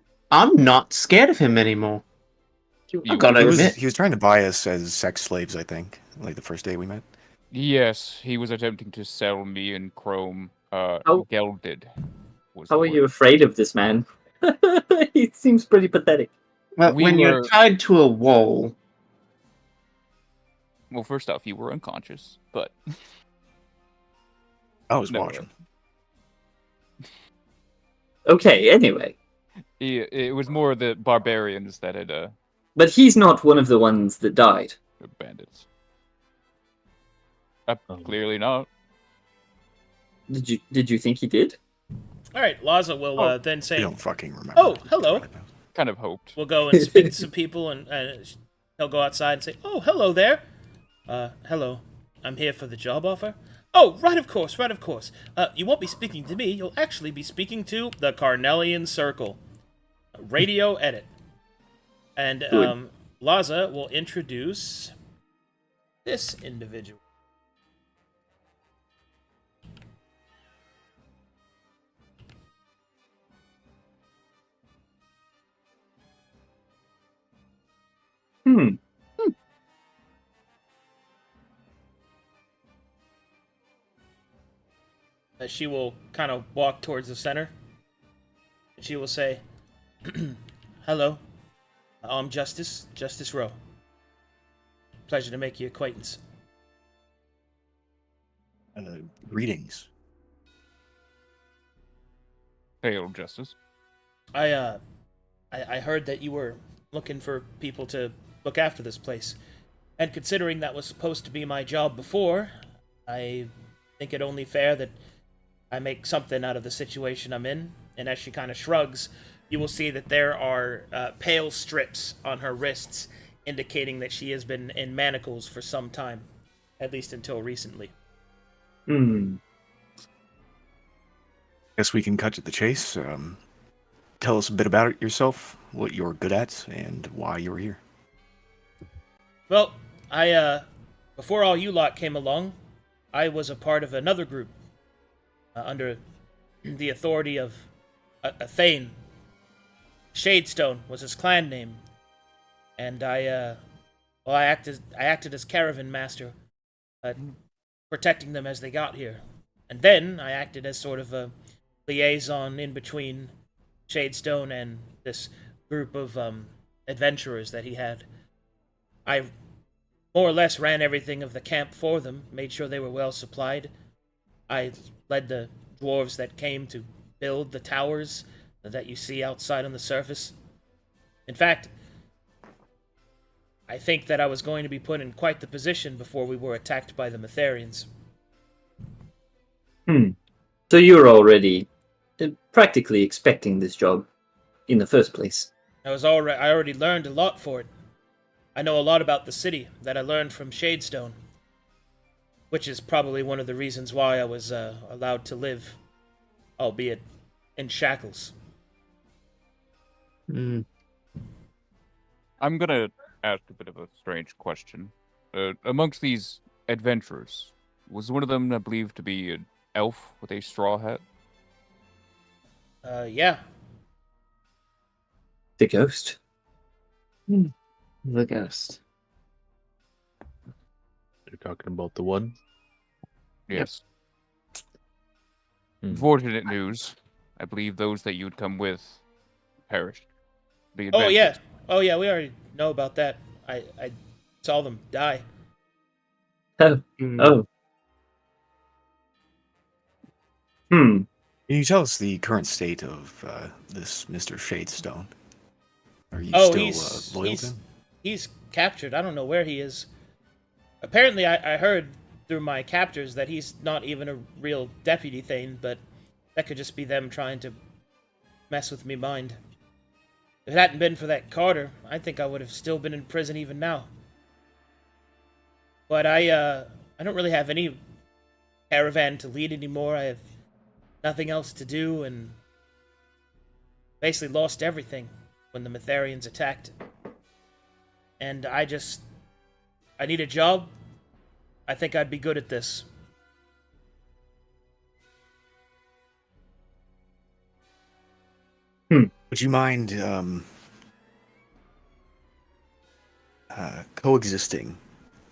not scared of him anymore. I gotta admit. He was trying to buy us as sex slaves, I think, like the first day we met. Yes, he was attempting to sell me and Chrome gelded. Was How the are you word. afraid of this man? He seems pretty pathetic. Well, We when you're were- tied to a wall, Well, first off, you were unconscious, but I was No. watching. Okay, anyway. it was more the barbarians that had But he's not one of the ones that died. bandits. Oh. Clearly not. Did you think he did? All right, Laza will then You say, don't fucking remember. "Oh, hello." Kind of hoped. We'll go and speak to some people, and he'll go outside and say, "Oh, hello there. Hello. I'm here for the job offer." "Oh, right, of course, right, of course. You won't be speaking to me. You'll actually be speaking to the Carnelian Circle. Radio edit." And Good. Laza will introduce this individual. Hmm. She will kind of walk towards the center. She will say, "Hello, I'm Justice Rowe. Pleasure to make your acquaintance." Greetings. Hail, Justice. I heard that you were looking for people to look after this place, and considering that was supposed to be my job before, I think it only fair that I make something out of the situation I'm in. And as she kind of shrugs, you will see that there are pale strips on her wrists, indicating that she has been in manacles for some time, at least until recently. Hmm. Guess we can cut to the chase. Tell us a bit about yourself, what you're good at, and why you're here. Well, before all you lot came along, I was a part of another group under the authority of a Thane. Shadestone was his clan name, and I acted as caravan master, protecting them as they got here, and then I acted as sort of a liaison in between Shadestone and this group of adventurers that he had. I more or less ran everything of the camp for them, made sure they were well supplied. I led the dwarves that came to build the towers that you see outside on the surface. In fact, I think that I was going to be put in quite the position before we were attacked by the Metherians. So you're already practically expecting this job in the first place. I already learned a lot for it. I know a lot about the city that I learned from Shadestone, which is probably one of the reasons why I was allowed to live, albeit in shackles. Hmm. I'm gonna ask a bit of a strange question. Amongst these adventurers, was one of them believed to be an elf with a straw hat? Yeah. The ghost. The ghost. You're talking about the one? Yes. Hmm. Unfortunate news. I believe those that you'd come with perished. The Oh yeah. adventurers. Oh yeah. We already know about that. I saw them die. Oh. Hmm. Oh. Hmm. Can you tell us the current state of this Mr. Shadestone? Are you Oh, still loyal to him? he's captured. I don't know where he is. Apparently, I heard through my captors that he's not even a real deputy Thane, but that could just be them trying to mess with me mind. If it hadn't been for that Carter, I think I would have still been in prison even now. But I don't really have any caravan to lead anymore. I have nothing else to do, and basically lost everything when the Metherians attacked. And I need a job. I think I'd be good at this. Would you mind coexisting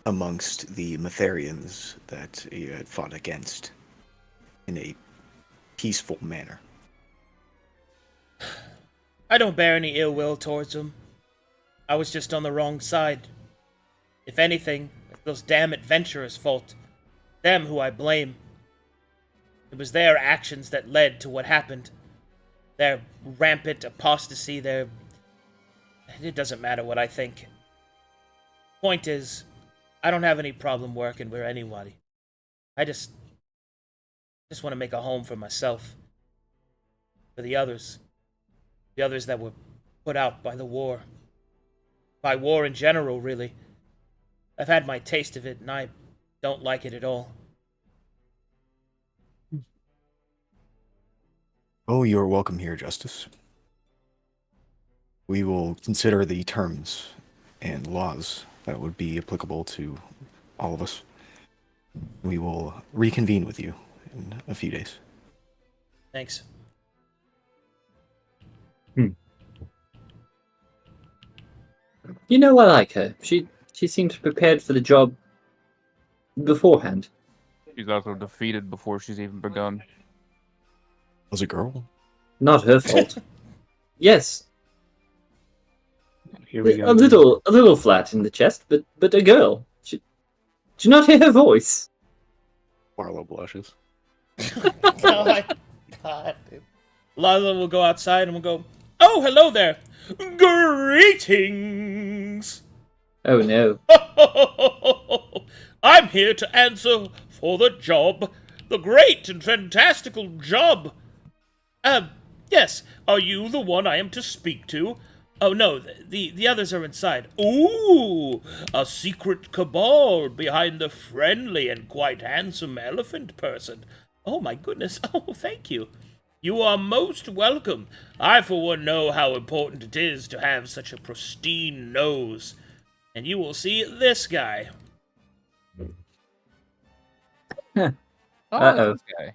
amongst the Metherians that you had fought against in a peaceful manner? I don't bear any ill will towards them. I was just on the wrong side. If anything, it's those damn adventurers' fault. Them who I blame. It was their actions that led to what happened. Their rampant apostasy, it doesn't matter what I think. Point is, I don't have any problem working with anybody. I just want to make a home for myself. For the others. The others that were put out by the war. By war in general, really. I've had my taste of it, and I don't like it at all. Oh, you're welcome here, Justice. We will consider the terms and laws that would be applicable to all of us. We will reconvene with you in a few days. Thanks. You know, I like her. She seems prepared for the job beforehand. She's also defeated before she's even begun. Was a girl? Not her fault. Yes, Here we go. a little flat in the chest, but a girl. Do you not hear her voice? Barlow blushes. Oh my god, dude. Lila will go outside and will go, "Oh, hello there. Greetings. Oh no. I'm here to answer for the job. The great and fantastical job. Yes, are you the one I am to speak to? Oh no, the others are inside. Ooh, a secret cabal behind the friendly and quite handsome elephant person. Oh my goodness, oh thank you. You are most welcome. I for one know how important it is to have such a pristine nose. And you will see this guy. Oh, Uh-oh. this guy.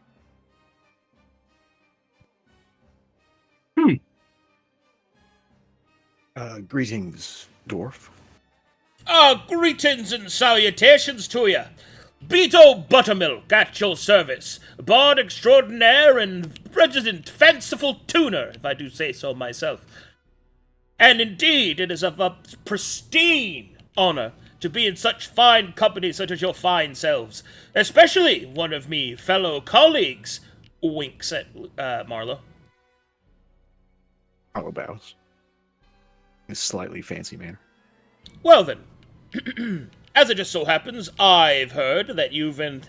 Greetings, dwarf. Greetings and salutations to you. Beto Buttermilk at your service, bard extraordinaire and resident fanciful tuner, if I do say so myself. And indeed, it is of a pristine honor to be in such fine company such as your fine selves, especially one of me fellow colleagues, winks at Marlowe. Barlow bows. In a slightly fancy manner. Well then, as it just so happens, I've heard that you've been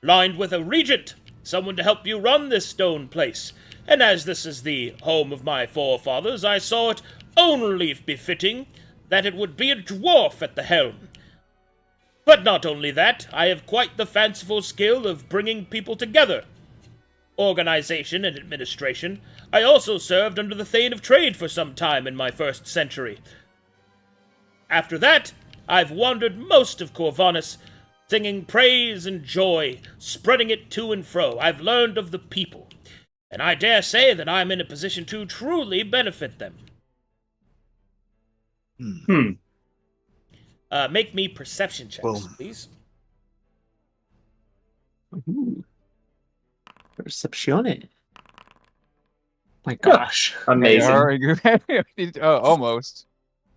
lined with a regent, someone to help you run this stone place. And as this is the home of my forefathers, I saw it only befitting that it would be a dwarf at the helm. But not only that, I have quite the fanciful skill of bringing people together. Organization and administration. I also served under the Thane of Trade for some time in my first century. After that, I've wandered most of Corvinus, singing praise and joy, spreading it to and fro. I've learned of the people, and I dare say that I'm in a position to truly benefit them. Make me perception checks, Well- please. Ooh. Percepzione. My gosh. Amazing. Almost.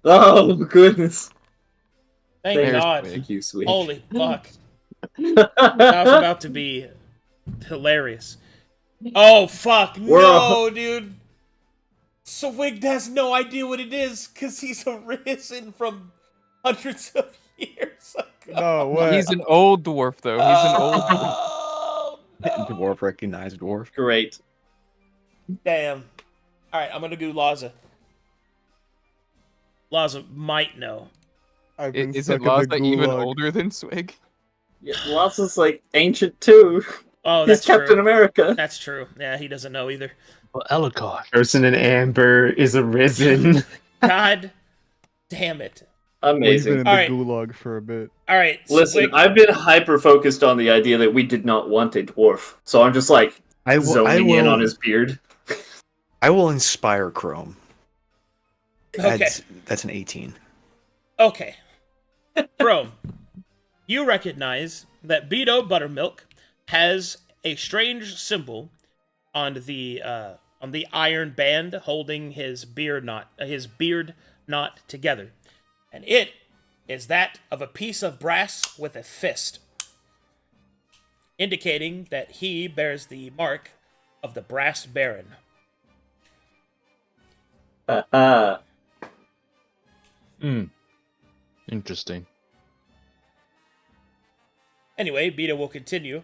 Oh goodness. Thank There's God. Thank you, sweet. Holy fuck. That was about to be hilarious. Oh, fuck. No, dude. Swig has no idea what it is, because he's arisen from hundreds of years ago. No way. He's an old dwarf, though. He's an old dwarf. Oh, no. Dwarf recognized dwarf. Great. Damn. Alright, I'm gonna do Laza. Laza might know. I've been Is stuck it in the Laza even gulag. older than Swig? Yeah, Laza's like ancient too. Oh, He's that's Captain true. America. That's true. Yeah, he doesn't know either. Well, Ellicott. Person in amber is arisen. God damn it. We've been Amazing. in the Alright. gulag for a bit. Alright, Listen, Swig. I've been hyper focused on the idea that we did not want a dwarf, so I'm just like zoning in on his beard. I will inspire Chrome. Okay. That's an 18. Okay. Bro, you recognize that Beto Buttermilk has a strange symbol on the iron band holding his beard knot together. And it is that of a piece of brass with a fist, indicating that he bears the mark of the Brass Baron. Interesting. Anyway, Beto will continue.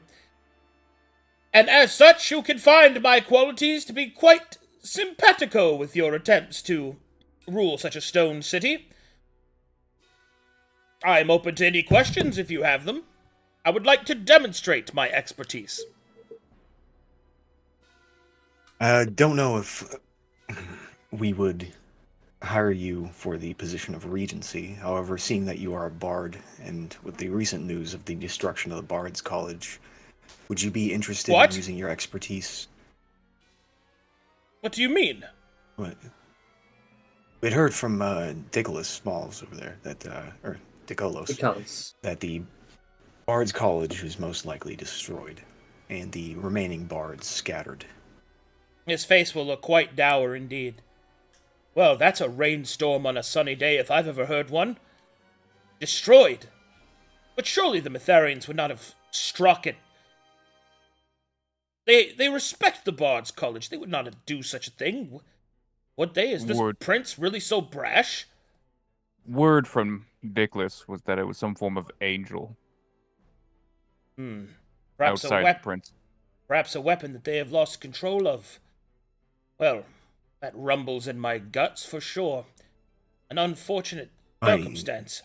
And as such, you can find my qualities to be quite simpatico with your attempts to rule such a stone city. I am open to any questions if you have them. I would like to demonstrate my expertise. Don't know if we would hire you for the position of regency. However, seeing that you are a bard, and with the recent news of the destruction of the Bards College, would you be interested What? in using your expertise? What do you mean? What? We'd heard from Dickolos Smalls over there that, or Dickolos, Because that the Bards College was most likely destroyed, and the remaining bards scattered. His face will look quite dour indeed. Well, that's a rainstorm on a sunny day if I've ever heard one. Destroyed. But surely the Metharians would not have struck it. They respect the Bards College. They would not do such a thing. Would they? Is this prince really so brash? Word from Dickless was that it was some form of angel. Perhaps outside the prince. Perhaps a weapon that they have lost control of. Well, that rumbles in my guts for sure. An unfortunate circumstance.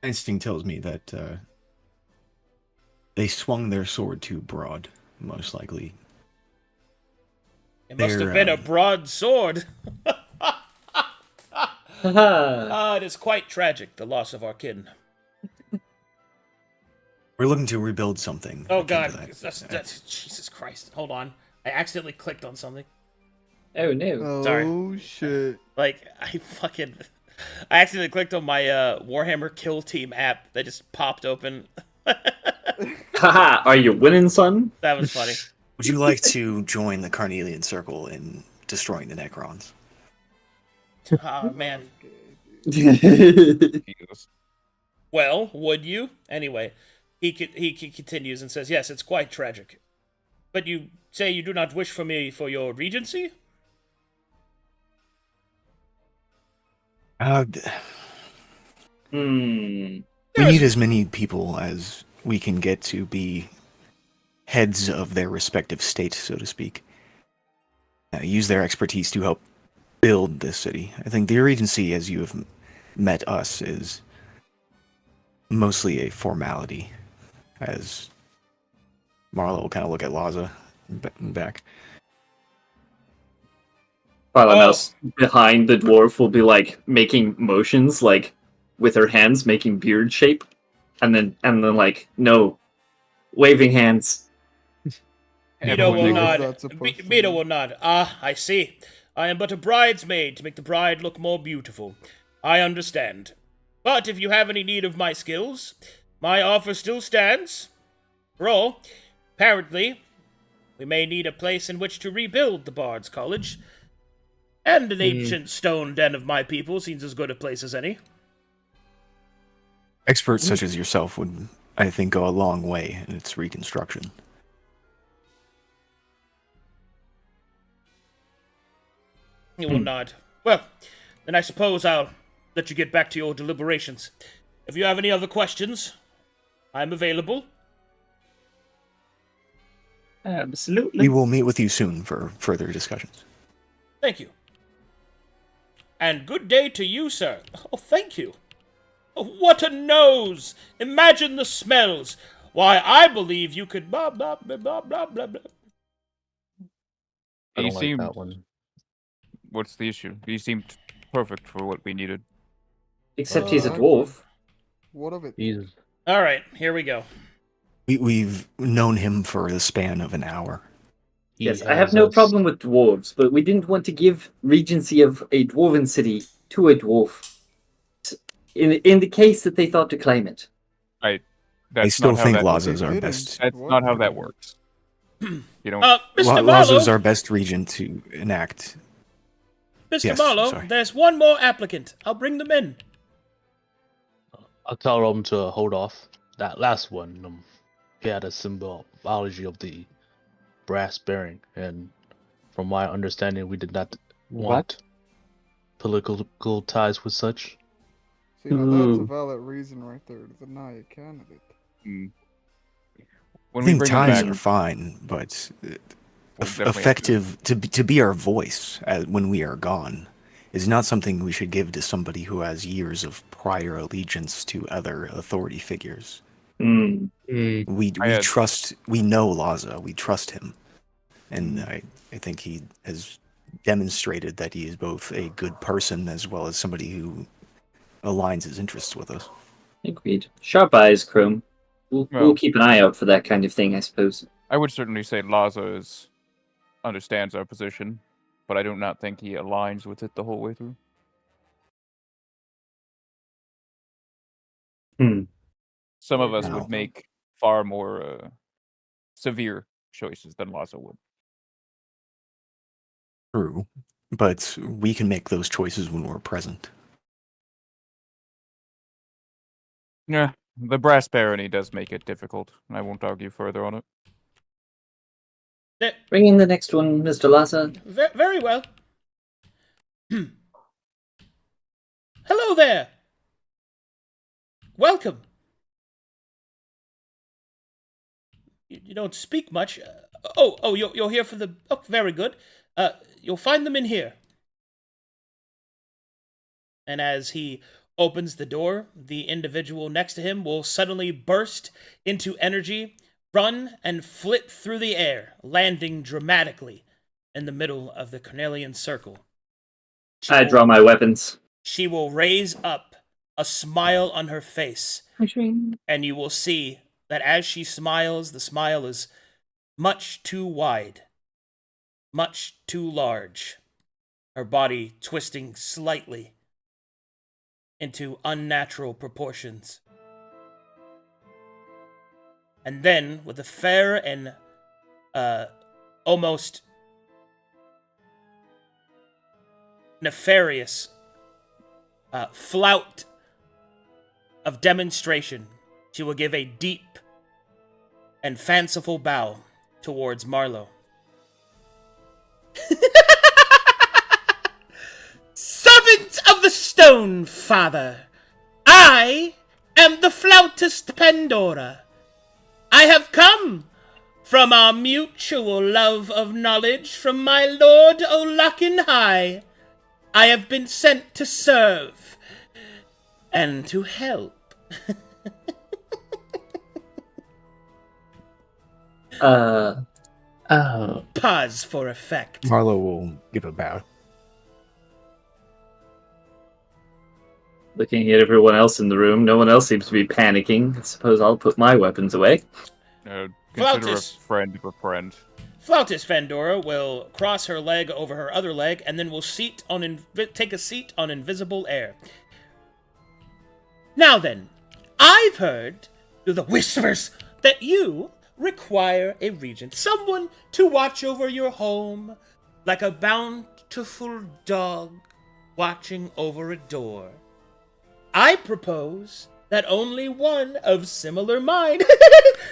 My instinct tells me that they swung their sword too broad, most likely. It must have been a broad sword. It is quite tragic, the loss of our kin. We're looking to rebuild something. Oh god, that's Jesus Christ. Hold on. I accidentally clicked on something. Oh no. Sorry. Oh shit. Like, I accidentally clicked on my Warhammer Kill Team app that just popped open. Haha, are you winning, son? That was funny. Would you like to join the Carnelian Circle in destroying the Necrons? Oh, man. Jesus. Well, would you? Anyway, he continues and says, yes, it's quite tragic. But you say you do not wish for me for your regency? We need as many people as we can get to be heads of their respective states, so to speak. Use their expertise to help build this city. I think the regency, as you have met us, is mostly a formality. As Marla will kind of look at Laza back. Mouse behind the dwarf will be like making motions, like with her hands, making beard shape, and then like no, waving hands. Mito will nod. Mito will nod. Ah, I see. I am but a bridesmaid to make the bride look more beautiful. I understand. But if you have any need of my skills, my offer still stands. For all, apparently, we may need a place in which to rebuild the Bards College. And an ancient stone den of my people seems as good a place as any. Experts such as yourself would, I think, go a long way in its reconstruction. He will nod. Well, then I suppose I'll let you get back to your deliberations. If you have any other questions, I'm available. Absolutely. We will meet with you soon for further discussions. Thank you. And good day to you, sir. Oh, thank you. Oh, what a nose! Imagine the smells. Why, I believe you could blah, blah, blah, blah, blah, blah, blah. I He don't like seemed... that one. What's the issue? He seemed perfect for what we needed. Except he's a dwarf. What of it? He's All right, here we go. We've known him for the span of an hour. Yes, I have no problem with dwarves, but we didn't want to give regency of a dwarven city to a dwarf in the case that they thought to claim it. Right. I still think Laza's our best. That's not how that works. You don't. Mr. Laza's Marlowe, our best regent to enact. Mr. Yes, Marlowe, sorry. there's one more applicant. I'll bring them in. I'll tell them to hold off. That last one, he had a symbology of the brass bearing, and from my understanding, we did not want political ties with such. See, now that's a valid reason right there to deny a candidate. When I we think bring ties them are back, fine, but we'll definitely have effective to be our voice when we are gone is not something we should give to somebody who has years of prior allegiance to other authority figures. We trust. We know Laza. We trust him, and I think he has demonstrated that he is both a good person as well as somebody who aligns his interests with us. Agreed. Sharp eyes, Chrome. We'll Well- keep an eye out for that kind of thing, I suppose. I would certainly say Laza understands our position, but I do not think he aligns with it the whole way through. Some of us No. would make far more severe choices than Laza would. True. But we can make those choices when we're present. Yeah, the brass barony does make it difficult, and I won't argue further on it. Bring in the next one, Mr. Lassa. Very well. Hello there. Welcome. You don't speak much. You're here for the... Oh, very good. You'll find them in here. And as he opens the door, the individual next to him will suddenly burst into energy, run, and flit through the air, landing dramatically in the middle of the Cornelian circle. I draw my weapons. She will raise up a smile on her face, and you will see that as she smiles, the smile is much too wide, much too large, her body twisting slightly into unnatural proportions. And then, with a fair and almost nefarious flout of demonstration, she will give a deep and fanciful bow towards Marlowe. Servant of the Stone Father, I am the flautist Pandora. I have come from our mutual love of knowledge from my lord Olakin High. I have been sent to serve and to help. Pause for effect. Marlowe will give a bow. Looking at everyone else in the room, no one else seems to be panicking. I suppose I'll put my weapons away. Consider Flautist. a friend of a friend. Flautist Pandora will cross her leg over her other leg and then will take a seat on invisible air. Now then, I've heard through the whispers that you require a regent, someone to watch over your home like a bountiful dog watching over a door. I propose that only one of similar mind,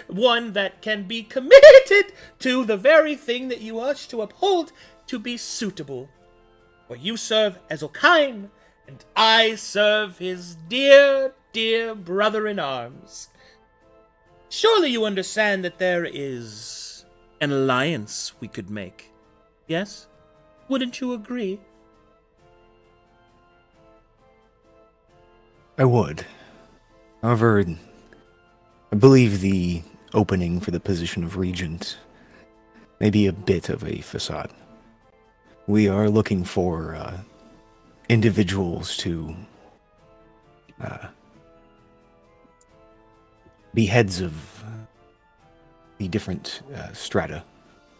one that can be committed to the very thing that you wish to uphold, to be suitable. For you serve as Okain, and I serve his dear, dear brother-in-arms. Surely you understand that there is an alliance we could make, yes? Wouldn't you agree? I would. However, I believe the opening for the position of regent may be a bit of a facade. We are looking for individuals to be heads of the different strata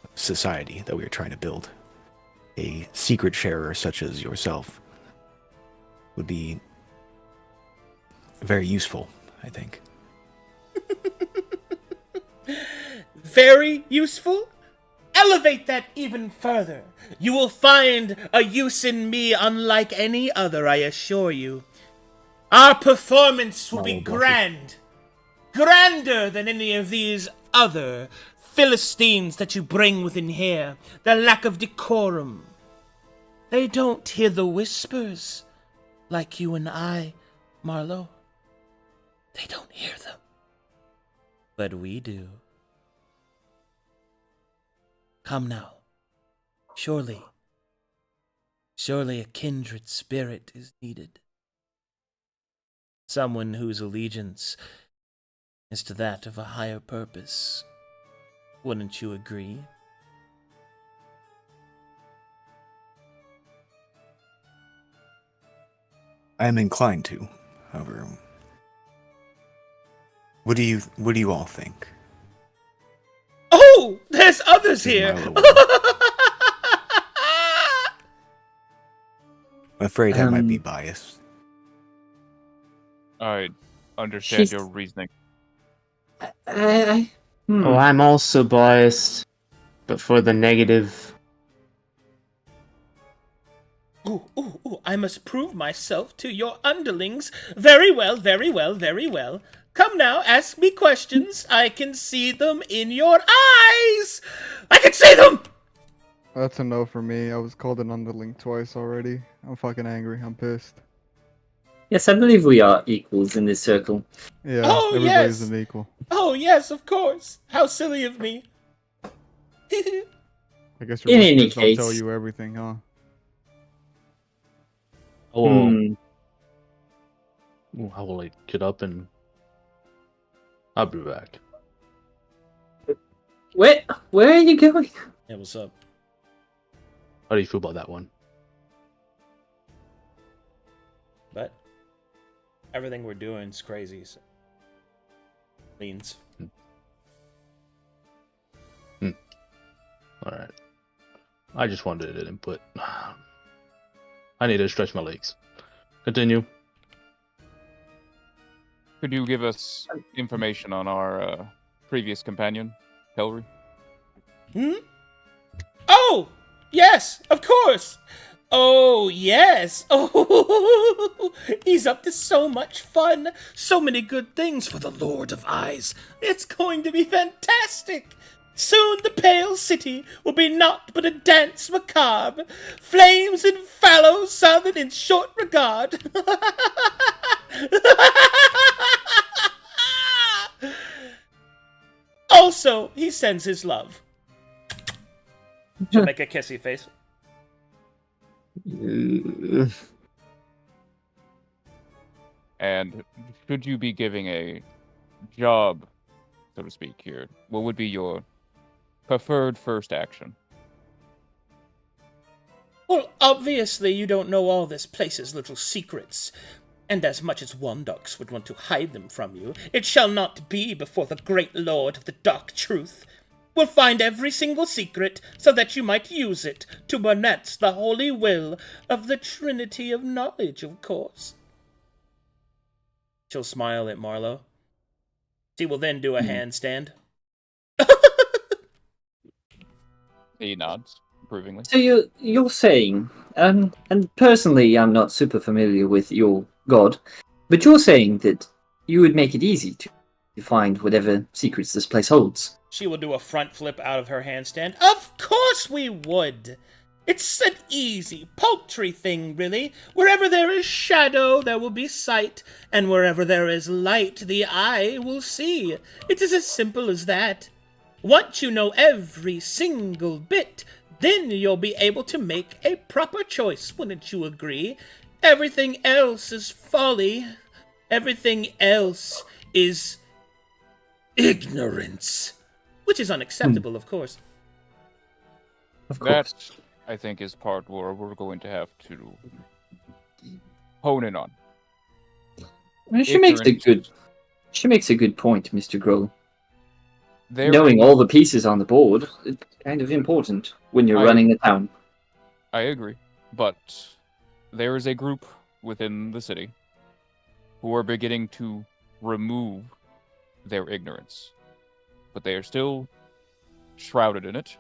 of society that we are trying to build. A secret sharer such as yourself would be very useful, I think. Very useful? Elevate that even further. You will find a use in me unlike any other, I assure you. Our performance will be grand. Grander than any of these other Philistines that you bring within here. The lack of decorum. They don't hear the whispers like you and I, Marlowe. They don't hear them. But we do. Come now. Surely a kindred spirit is needed. Someone whose allegiance is to that of a higher purpose. Wouldn't you agree? I'm inclined to. However, what do you all think? Oh, there's others Is here. Milo I'm afraid I might be biased. I understand She's- your reasoning. Oh, I'm also biased, but for the negative. Ooh, ooh, ooh, I must prove myself to your underlings. Very well, very well, very well. Come now, ask me questions. I can see them in your eyes. I can see them! That's a no for me. I was called an underling twice already. I'm fucking angry. I'm pissed. Yes, I believe we are equals in this circle. Yeah, Oh, everybody's yes. an equal. Oh, yes, of course. How silly of me. I guess your In any whispers don't tell case- you everything, huh? I will, Hmm. I will like get up and I'll be back. Where are you going? Hey, what's up? How do you feel about that one? But everything we're doing is crazy. So. Means. All right. I just wanted an input. I need to stretch my legs. Continue. Could you give us information on our previous companion, Kelry? Hmm? Oh, yes, of course. Oh, yes. Oh, he's up to so much fun. So many good things for the Lord of Eyes. It's going to be fantastic. Soon the Pale City will be naught but a dance macabre. Flames and fallow southern in short regard. Also, he sends his love. She'll make a kissy face. And should you be giving a job, so to speak, here, what would be your preferred first action? Well, obviously you don't know all this place's little secrets. And as much as Wandox would want to hide them from you, it shall not be before the great lord of the dark truth. We'll find every single secret, so that you might use it to announce the holy will of the Trinity of Knowledge, of course. She'll smile at Marlowe. She will then do a handstand. He nods approvingly. So you're saying, and personally, I'm not super familiar with your god, but you're saying that you would make it easy to find whatever secrets this place holds. She will do a front flip out of her handstand. Of course we would! It's an easy, paltry thing, really. Wherever there is shadow, there will be sight, and wherever there is light, the eye will see. It is as simple as that. Once you know every single bit, then you'll be able to make a proper choice, wouldn't you agree? Everything else is folly. Everything else is ignorance. Which is unacceptable, of course. Of course. That, I think, is part where we're going to have to hone in on. She makes a good point, Mr. Grohl. There Knowing is- all the pieces on the board is kind of important when you're running a town. I agree, but there is a group within the city who are beginning to remove their ignorance, but they are still shrouded in it.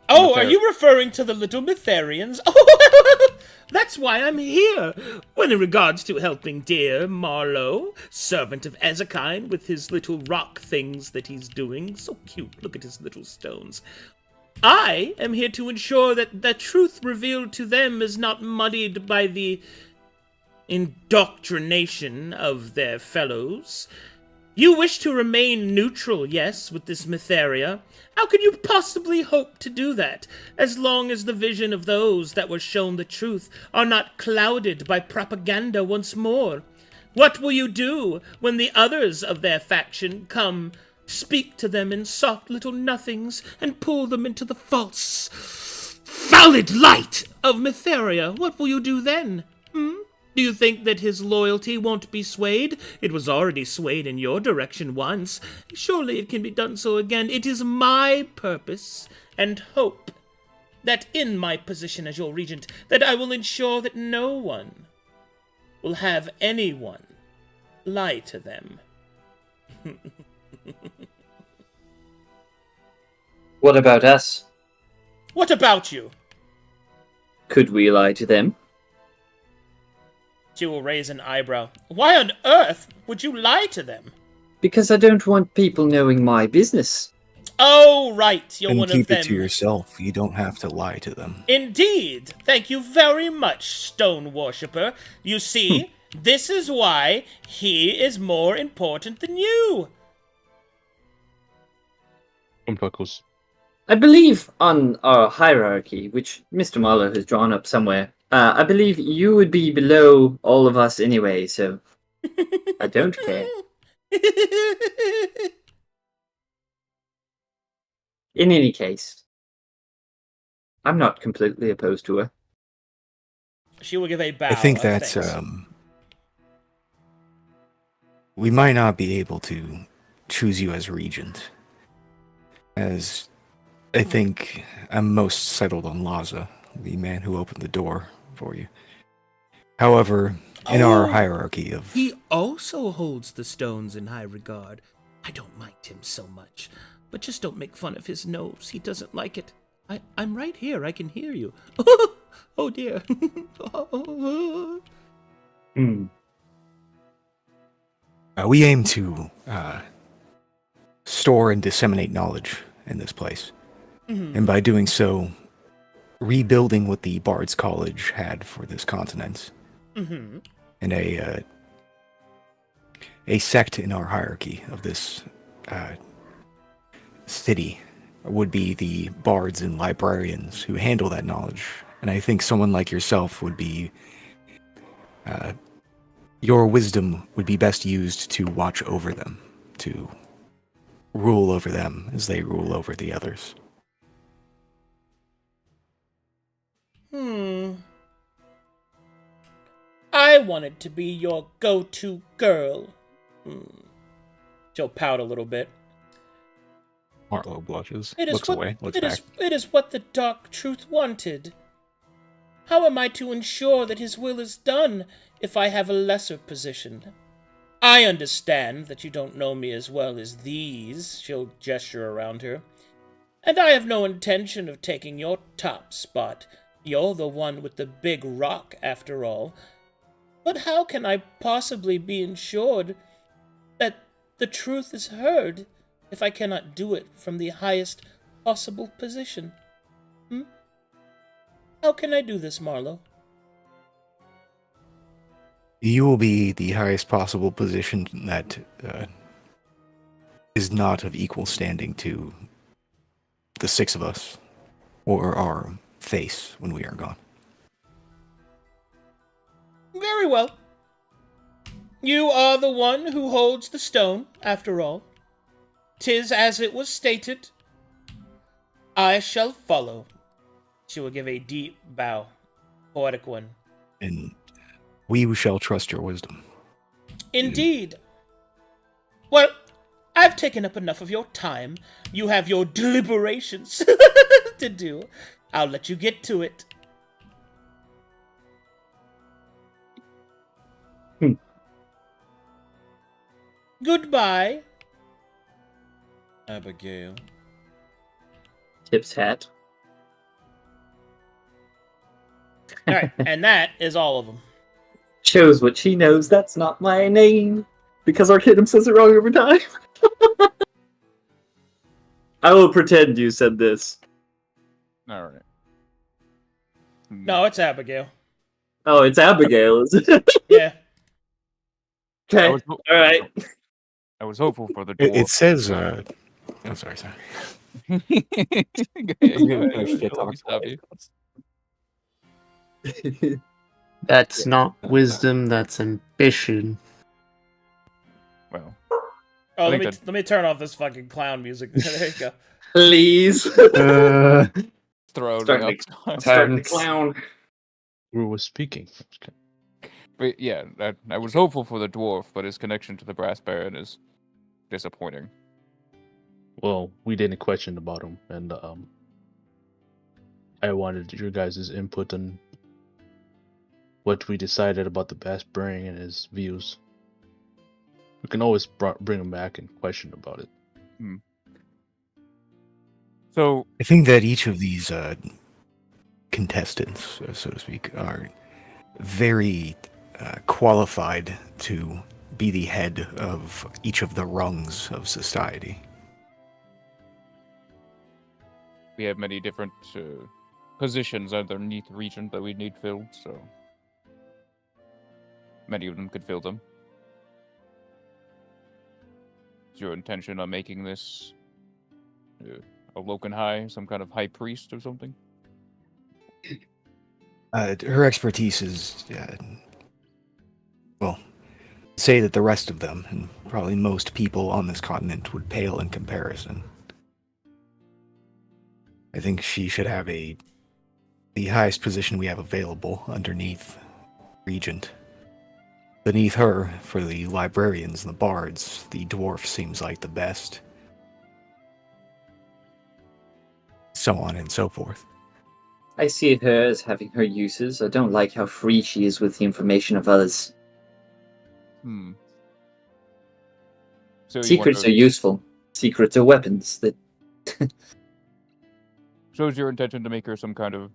Oh, are Myther- you referring to the little Mytharians? Oh, that's why I'm here. When in regards to helping dear Marlowe, servant of Ezekine, with his little rock things that he's doing. So cute, look at his little stones. I am here to ensure that the truth revealed to them is not muddied by the indoctrination of their fellows. You wish to remain neutral, yes, with this Mytheria. How could you possibly hope to do that, as long as the vision of those that were shown the truth are not clouded by propaganda once more? What will you do when the others of their faction come, speak to them in soft little nothings, and pull them into the false, valid light of Mytheria? What will you do then? Do you think that his loyalty won't be swayed? It was already swayed in your direction once. Surely it can be done so again. It is my purpose and hope that in my position as your regent, that I will ensure that no one will have anyone lie to them. What about us? What about you? Could we lie to them? She will raise an eyebrow. Why on earth would you lie to them? Because I don't want people knowing my business. Oh, right, you're And one of keep them. it to yourself. You don't have to lie to them. Indeed. Thank you very much, stone worshipper. You see, this is why he is more important than you. Umbuckles. I believe on our hierarchy, which Mr. Marlowe has drawn up somewhere, I believe you would be below all of us anyway, so I don't care. In any case, I'm not completely opposed to her. She will give a bow. I think of that's thanks. we might not be able to choose you as regent, as I think I'm most settled on Laza, the man who opened the door for you. However, in our hierarchy of... He also holds the stones in high regard. I don't mind him so much, but just don't make fun of his nose. He doesn't like it. I'm right here. I can hear you. Oh, dear. we aim to store and disseminate knowledge in this place. And by doing so, rebuilding what the Bard's College had for this continent. And a sect in our hierarchy of this city would be the bards and librarians who handle that knowledge. And I think someone like yourself would be... your wisdom would be best used to watch over them, to rule over them as they rule over the others. I wanted to be your go-to girl. She'll pout a little bit. Marlowe blushes, It is looks what, away, looks it back. it is what the dark truth wanted. How am I to ensure that his will is done if I have a lesser position? I understand that you don't know me as well as these, she'll gesture around her, and I have no intention of taking your top spot. You're the one with the big rock, after all. But how can I possibly be ensured that the truth is heard if I cannot do it from the highest possible position? How can I do this, Marlowe? You will be the highest possible position that is not of equal standing to the six of us, or our face when we are gone. Very well. You are the one who holds the stone, after all. 'Tis as it was stated. I shall follow. She will give a deep bow. Poetic one. And we shall trust your wisdom. Indeed. Well, I've taken up enough of your time. You have your deliberations to do. I'll let you get to it. Goodbye. Abigail. Tip's hat. All right, and that is all of them. Shows what she knows. That's not my name. Because Arcanum says it wrong every time. I will pretend you said this. All right. No, it's Abigail. Oh, it's Abigail, is it? Yeah. Okay. Alright. I was hopeful for the It dwarf. says, I'm sorry. Stop you. That's not wisdom, that's ambition. Well, Oh, I let think me turn off this fucking clown music. There you go. Please. throw Starting it to clown. Who was speaking? But yeah, I was hopeful for the dwarf, but his connection to the brass baron is disappointing. Well, we didn't question about him, and I wanted your guys' input on what we decided about the Bass Bearing and his views. We can always bring him back and question about it. So I think that each of these contestants, so to speak, are very qualified to be the head of each of the rungs of society. we have many different positions underneath region that we need filled, so many of them could fill them. Is your intention on making this a Loken High, some kind of high priest or something? Her expertise is, well, say that the rest of them, and probably most people on this continent, would pale in comparison. I think she should have the highest position we have available underneath Regent. Beneath her, for the librarians and the bards, the dwarf seems like the best. So on and so forth. I see her as having her uses. I don't like how free she is with the information of others. So Secrets are useful. Secrets are weapons. That. So is your intention to make her some kind of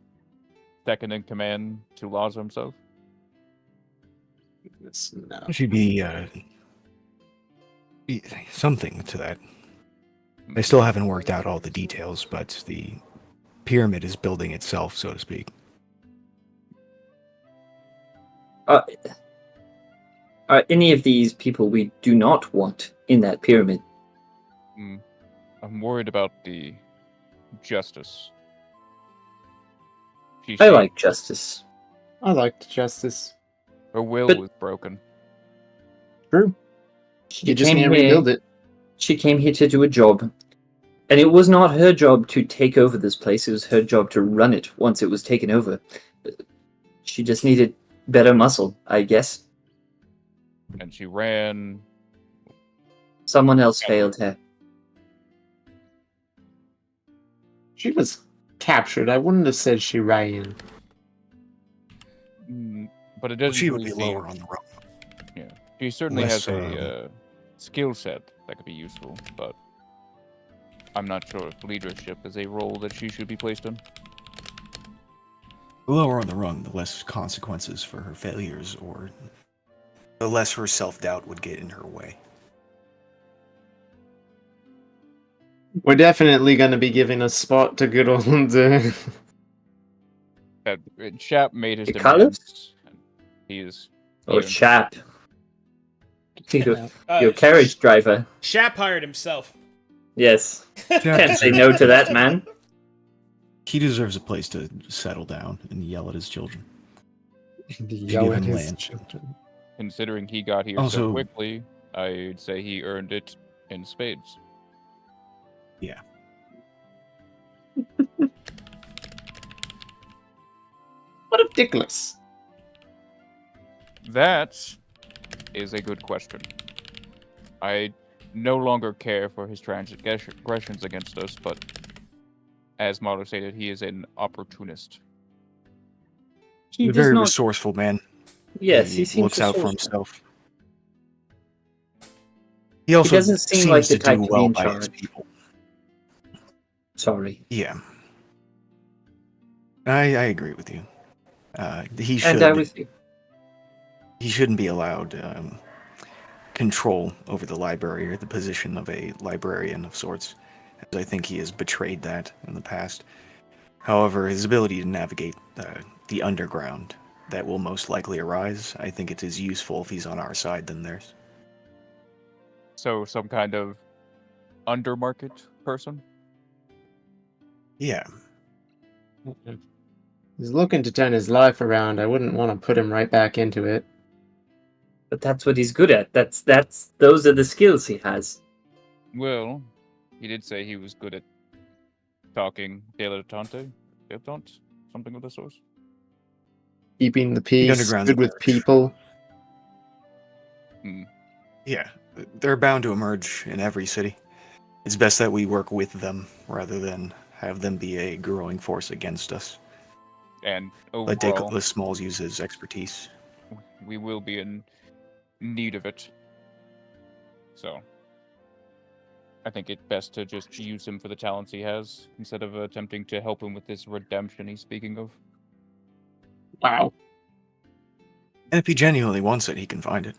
second in command to Laza himself? No. She'd be something to that. I still haven't worked out all the details, but the pyramid is building itself, so to speak. Are any of these people we do not want in that pyramid? I'm worried about the justice. I like justice. I liked justice. Her will But- was broken. True. She You just came need to here- rebuild it. She came here to do a job. And it was not her job to take over this place. It was her job to run it once it was taken over. She just needed better muscle, I guess. And she ran. Someone else failed her. She was captured. I wouldn't have said she ran. But it doesn't She would really be seem- lower on the rung. Yeah. She certainly Less, has a skill set that could be useful, but I'm not sure if leadership is a role that she should be placed in. The lower on the rung, the less consequences for her failures, or the less her self-doubt would get in her way. We're definitely going to be giving a spot to good old. Chap made his You call it? demands. And he is. Oh, here. chap. Your carriage driver. Shap hired himself. Yes. Can't say no to that, man. He deserves a place to settle down and yell at his children. Yell give at him his land. children. Considering he got here so Also- quickly, I'd say he earned it in spades. Yeah. What of Dickless? That is a good question. I no longer care for his transgressions against us, but as Marlo stated, he is an opportunist. He He's a does very not. resourceful man. Yes, he He seems looks out for resourceful. himself. He also doesn't seem seems like the to type do to be well in by his charge. people. Sorry. Yeah. I agree with you. He And I should. with you. He shouldn't be allowed control over the library or the position of a librarian of sorts, as I think he has betrayed that in the past. However, his ability to navigate the underground that will most likely arise, I think it is useful if he's on our side than theirs. So some kind of undermarket person? Yeah. He's looking to turn his life around. I wouldn't want to put him right back into it. But that's what he's good at. Those are the skills he has. Well, he did say he was good at talking dilettante, something of the sort. Keeping the peace, underground's good with better. people. Yeah, they're bound to emerge in every city. It's best that we work with them rather than have them be a growing force against us. And Let overall, Nicholas Smalls use his expertise. we will be in need of it. So, I think it's best to just use him for the talents he has, instead of attempting to help him with this redemption he's speaking of. Wow. And if he genuinely wants it, he can find it.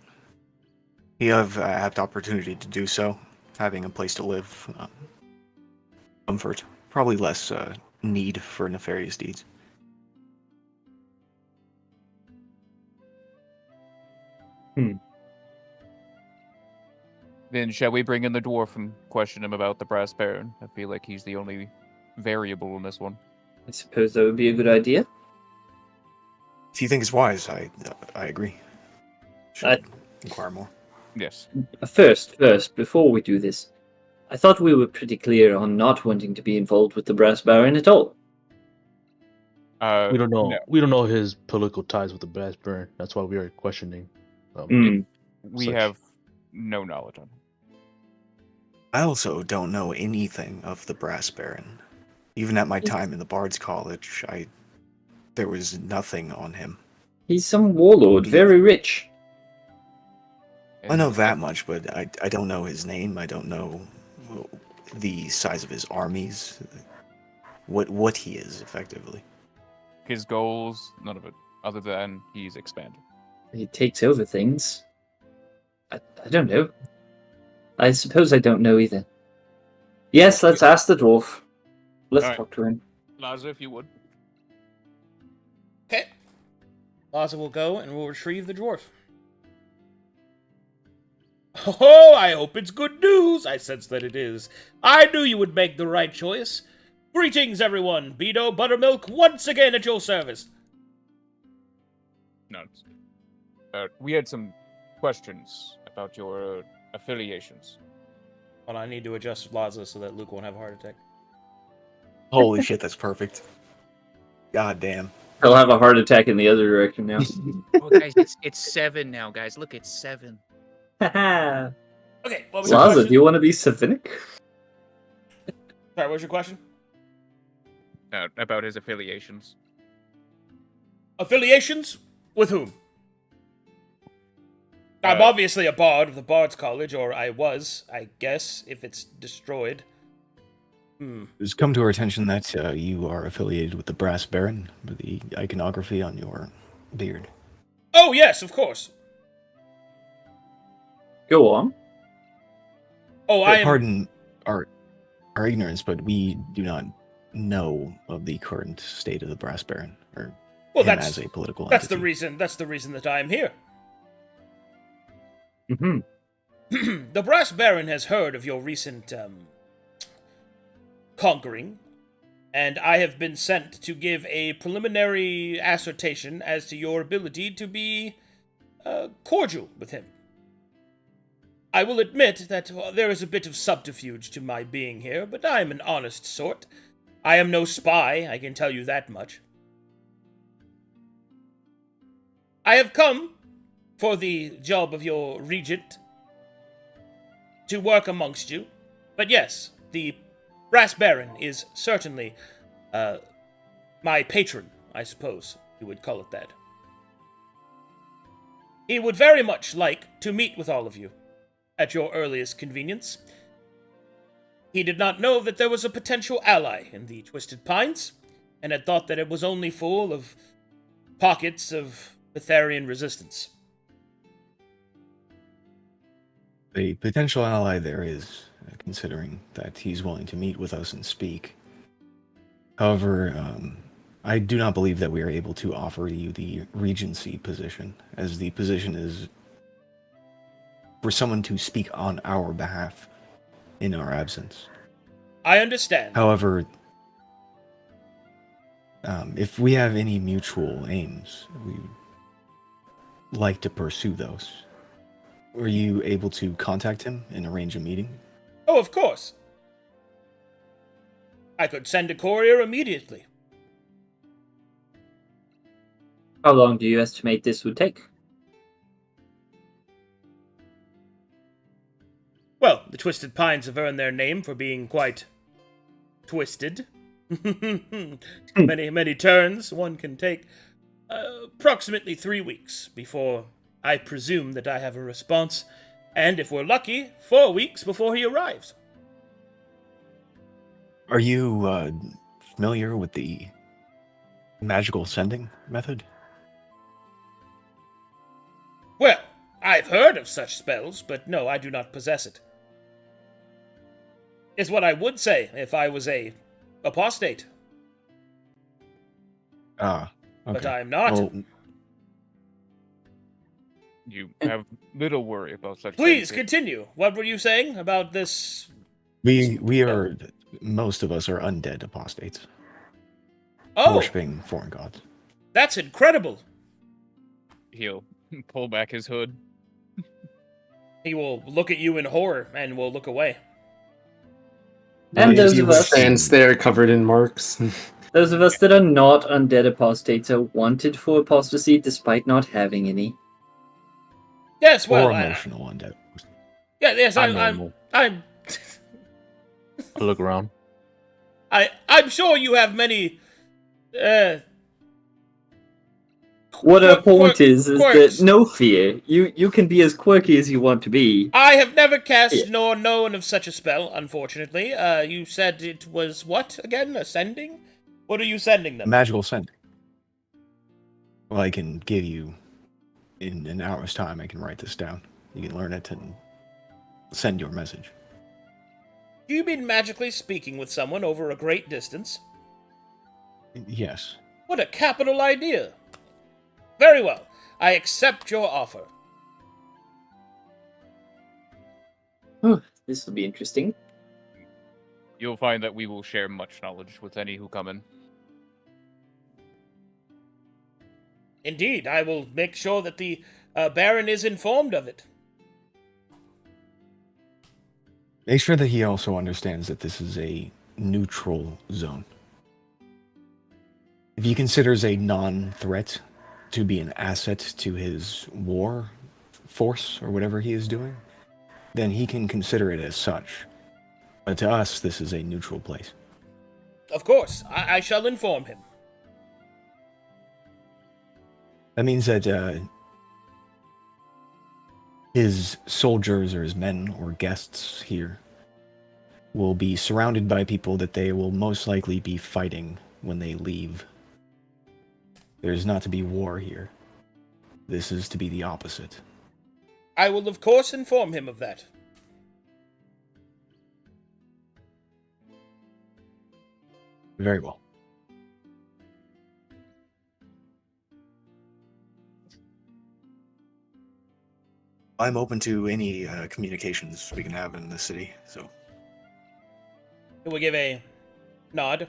He have apt opportunity to do so, having a place to live, comfort, probably less need for nefarious deeds. Then shall we bring in the dwarf and question him about the brass baron? I feel like he's the only variable in this one. I suppose that would be a good idea. If you think it's wise, I agree. Should inquire more. Yes. First, before we do this, I thought we were pretty clear on not wanting to be involved with the Brass Baron at all. We don't know. No. We don't know his political ties with the brass baron. That's why we are questioning. We Such. have no knowledge on him. I also don't know anything of the Brass Baron. Even at my time in the Bard's College, there was nothing on him. He's some warlord, very rich. I know that much, but I don't know his name. I don't know the size of his armies. What he is, effectively. His goals, none of it, other than he's expanding. He takes over things. I don't know. I suppose I don't know either. Yes, let's ask the dwarf. Let's Alright. talk to him. Laza, if you would. Okay. Laza will go and will retrieve the dwarf. Oh, I hope it's good news. I sense that it is. I knew you would make the right choice. Greetings, everyone. Beto Buttermilk once again at your service. No. We had some questions about your affiliations. Well, I need to adjust Laza so that Luke won't have a heart attack. Holy shit, that's perfect. God damn. He'll have a heart attack in the other direction now. Oh, guys, it's 7 now, guys. Look, it's 7. Haha. Okay, what was your Laza, question? do you want to be Savinic? Sorry, what was your question? About his affiliations. Affiliations? With whom? I'm obviously a bard of the Bard's College, or I was, I guess, if it's destroyed. It's come to our attention that you are affiliated with the Brass Baron, with the iconography on your beard. Oh, yes, of course. Go on. Oh, I am... Pardon our ignorance, but we do not know of the current state of the Brass Baron, or Well, him that's as a political That's the entity. reason. That's the reason that I am here. Mm-hmm. The Brass Baron has heard of your recent conquering, and I have been sent to give a preliminary assertion as to your ability to be cordial with him. I will admit that there is a bit of subterfuge to my being here, but I am an honest sort. I am no spy, I can tell you that much. I have come for the job of your regent to work amongst you, but yes, the Brass Baron is certainly my patron, I suppose you would call it that. He would very much like to meet with all of you at your earliest convenience. He did not know that there was a potential ally in the Twisted Pines, and had thought that it was only full of pockets of Betharian resistance. The potential ally there is, considering that he's willing to meet with us and speak. However, I do not believe that we are able to offer you the regency position, as the position is for someone to speak on our behalf in our absence. I understand. However, if we have any mutual aims, we would like to pursue those. Were you able to contact him and arrange a meeting? Oh, of course. I could send a courier immediately. How long do you estimate this would take? Well, the Twisted Pines have earned their name for being quite twisted. many turns one can take. Approximately 3 weeks before I presume that I have a response, and if we're lucky, 4 weeks before he arrives. Are you familiar with the magical sending method? Well, I've heard of such spells, but no, I do not possess it. Is what I would say if I was a apostate, Okay. but I am not. Well, You have little worry about such Please things. continue. What were you saying about this? we are, most of us are undead apostates, Oh, worshipping foreign gods. that's incredible. He'll pull back his hood. He will look at you in horror and will look away. And If those you of us were- stands there covered in marks. Those of us that are not undead apostates are wanted for apostasy despite not having any. Yes, well, or emotional undead. yes, I'm I'm normal. I'm I look around. I'm sure you have many. What our point quirks. is that no fear. You can be as quirky as you want to be. I have never cast Yeah. nor known of such a spell, unfortunately. You said it was what again? Ascending? What are you sending them? Magical sending. Well, I can give you, in an hour's time, I can write this down. You can learn it and send your message. Do you mean magically speaking with someone over a great distance? Yes. What a capital idea! Very well. I accept your offer. This will be interesting. You'll find that we will share much knowledge with any who come in. Indeed, I will make sure that the Baron is informed of it. Make sure that he also understands that this is a neutral zone. If he considers a non-threat to be an asset to his war force or whatever he is doing, then he can consider it as such. But to us, this is a neutral place. Of course, I shall inform him. That means that his soldiers or his men or guests here will be surrounded by people that they will most likely be fighting when they leave. There's not to be war here. This is to be the opposite. I will, of course, inform him of that. Very well. I'm open to any communications we can have in the city, so. He will give a nod.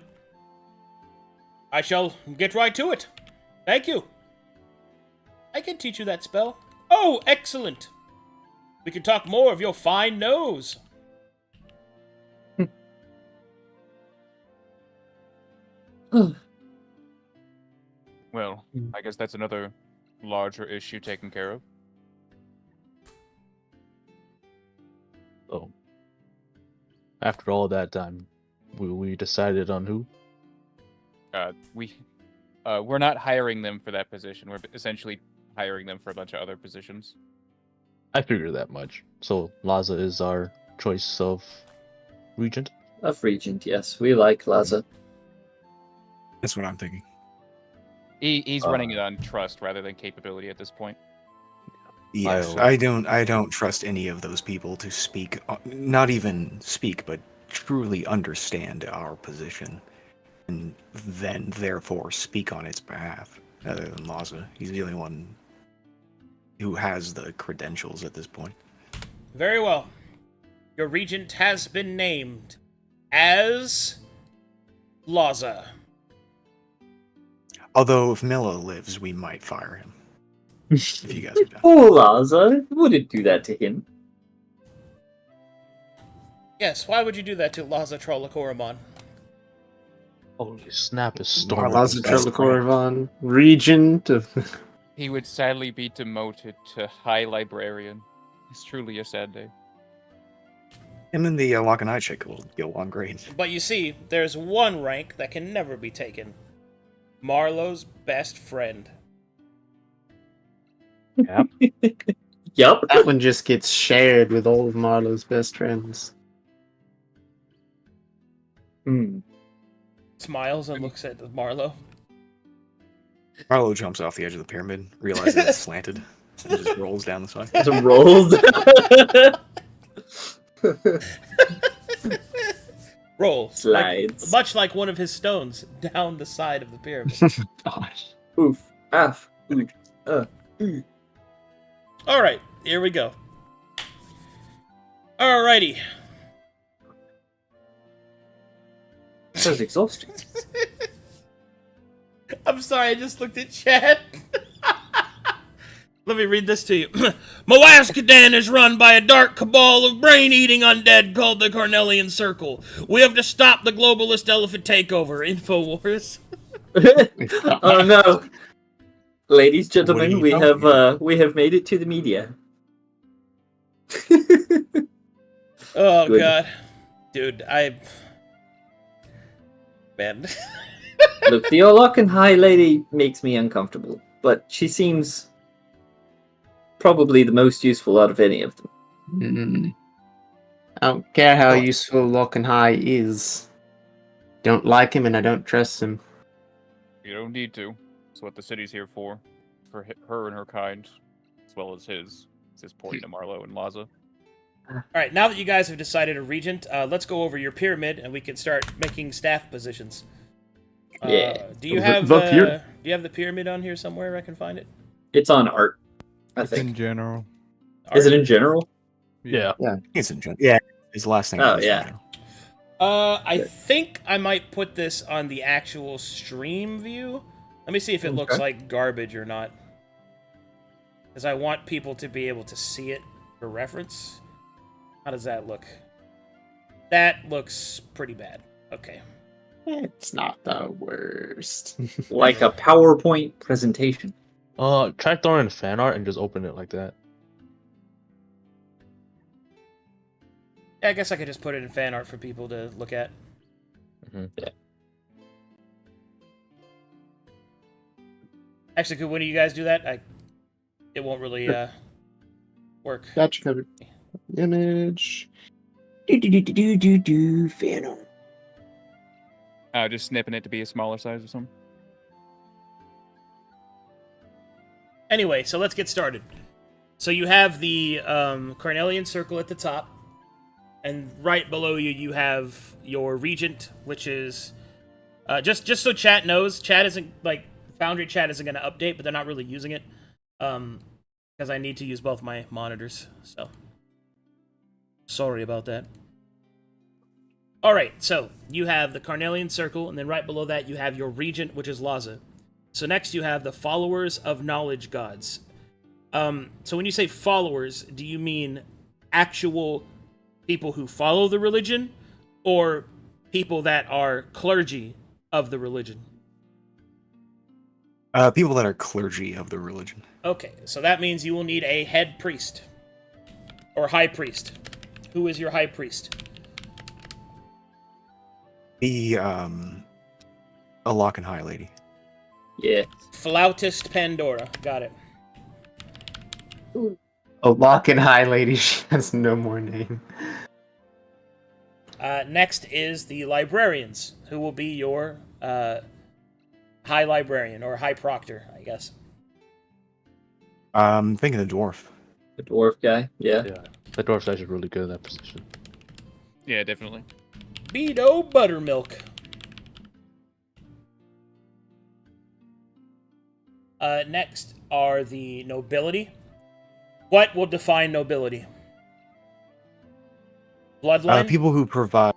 I shall get right to it. Thank you. I can teach you that spell. Oh, excellent. We can talk more of your fine nose. Well, I guess that's another larger issue taken care of. So, after all that time, we decided on who? We're not hiring them for that position. We're essentially hiring them for a bunch of other positions. I figured that much. So Laza is our choice of regent. Of regent, yes. We like Laza. That's what I'm thinking. He's running it on trust rather than capability at this point. Yes, I don't trust any of those people to speak, not even speak, but truly understand our position, and then therefore speak on its behalf, other than Laza. He's the only one who has the credentials at this point. Very well. Your regent has been named as Laza. Although if Milla lives, we might fire him. If you guys are done. Poor Laza. Wouldn't do that to him. Yes, why would you do that to Laza Trollacoramon? Holy snap! Is storm. Laza Trelacoravan, regent of. He would sadly be demoted to High Librarian. It's truly a sad day. Him and the Lock and Eye chick will get along great. But you see, there's one rank that can never be taken. Marlowe's best friend. Yep. Yup. That one just gets shared with all of Marlowe's best friends. Hmm. Smiles and looks at Marlowe. Marlowe jumps off the edge of the pyramid, realizes it's slanted, and just rolls down the side. Just rolls. Roll. Slides. Much like one of his stones down the side of the pyramid. Gosh. Oof. Af. Alright, here we go. Alrighty. That was exhausting. I'm sorry, I just looked at chat. Let me read this to you. Moaskadan is run by a dark cabal of brain-eating undead called the Carnelian Circle. We have to stop the globalist elephant takeover. InfoWars. Oh no. Ladies, What are gentlemen, you we have made it to the media. Oh, Good. God. Dude, Man. Look, the Orlock High Lady makes me uncomfortable, but she seems probably the most useful out of any of them. I don't care how Oh. useful Lock and High is. Don't like him and I don't trust him. You don't need to. It's what the city's here for her and her kind, as well as his. It's his point to Marlowe and Laza. Alright, now that you guys have decided a regent, let's go over your pyramid and we can start making staff positions. Yeah. Do you have Look here. do you have the pyramid on here somewhere I can find it? It's on art, I It's in think. general. Is it in general? Yeah. It's in general. Yeah, it's the last thing. Oh, it is in yeah. general. I think I might put this on the actual stream view. Let me see if it looks Okay. like garbage or not. Because I want people to be able to see it for reference. How does that look? That looks pretty bad. Okay. It's not the worst. Like a PowerPoint presentation. Try throwing fan art and just open it like that. Yeah, I guess I could just put it in fan art for people to look at. Mhm. Yeah. Actually, could one of you guys do that? It won't really work. Got you covered. Image. Do fan art. Just snipping it to be a smaller size or something. Anyway, so let's get started. So you have the Carnelian Circle at the top, and right below you, you have your regent, which is just so chat knows. Chat isn't Foundry chat isn't going to update, but they're not really using it because I need to use both my monitors. So sorry about that. All right, so you have the Carnelian Circle, and then right below that you have your regent, which is Laza. So next you have the followers of knowledge gods. So when you say followers, do you mean actual people who follow the religion, or people that are clergy of the religion? People that are clergy of the religion. Okay, so that means you will need a head priest. Or high priest. Who is your high priest? The a Lock and High Lady. Yeah. Flautist Pandora. Got it. A Lock and High Lady. She has no more name. Next is the librarians, who will be your high librarian, or high proctor, I guess. I'm thinking the dwarf. The dwarf guy. Yeah. Yeah. The dwarf's actually really good at that position. Yeah, definitely. Beto Buttermilk. Next are the nobility. What will define nobility? Bloodline? People who provide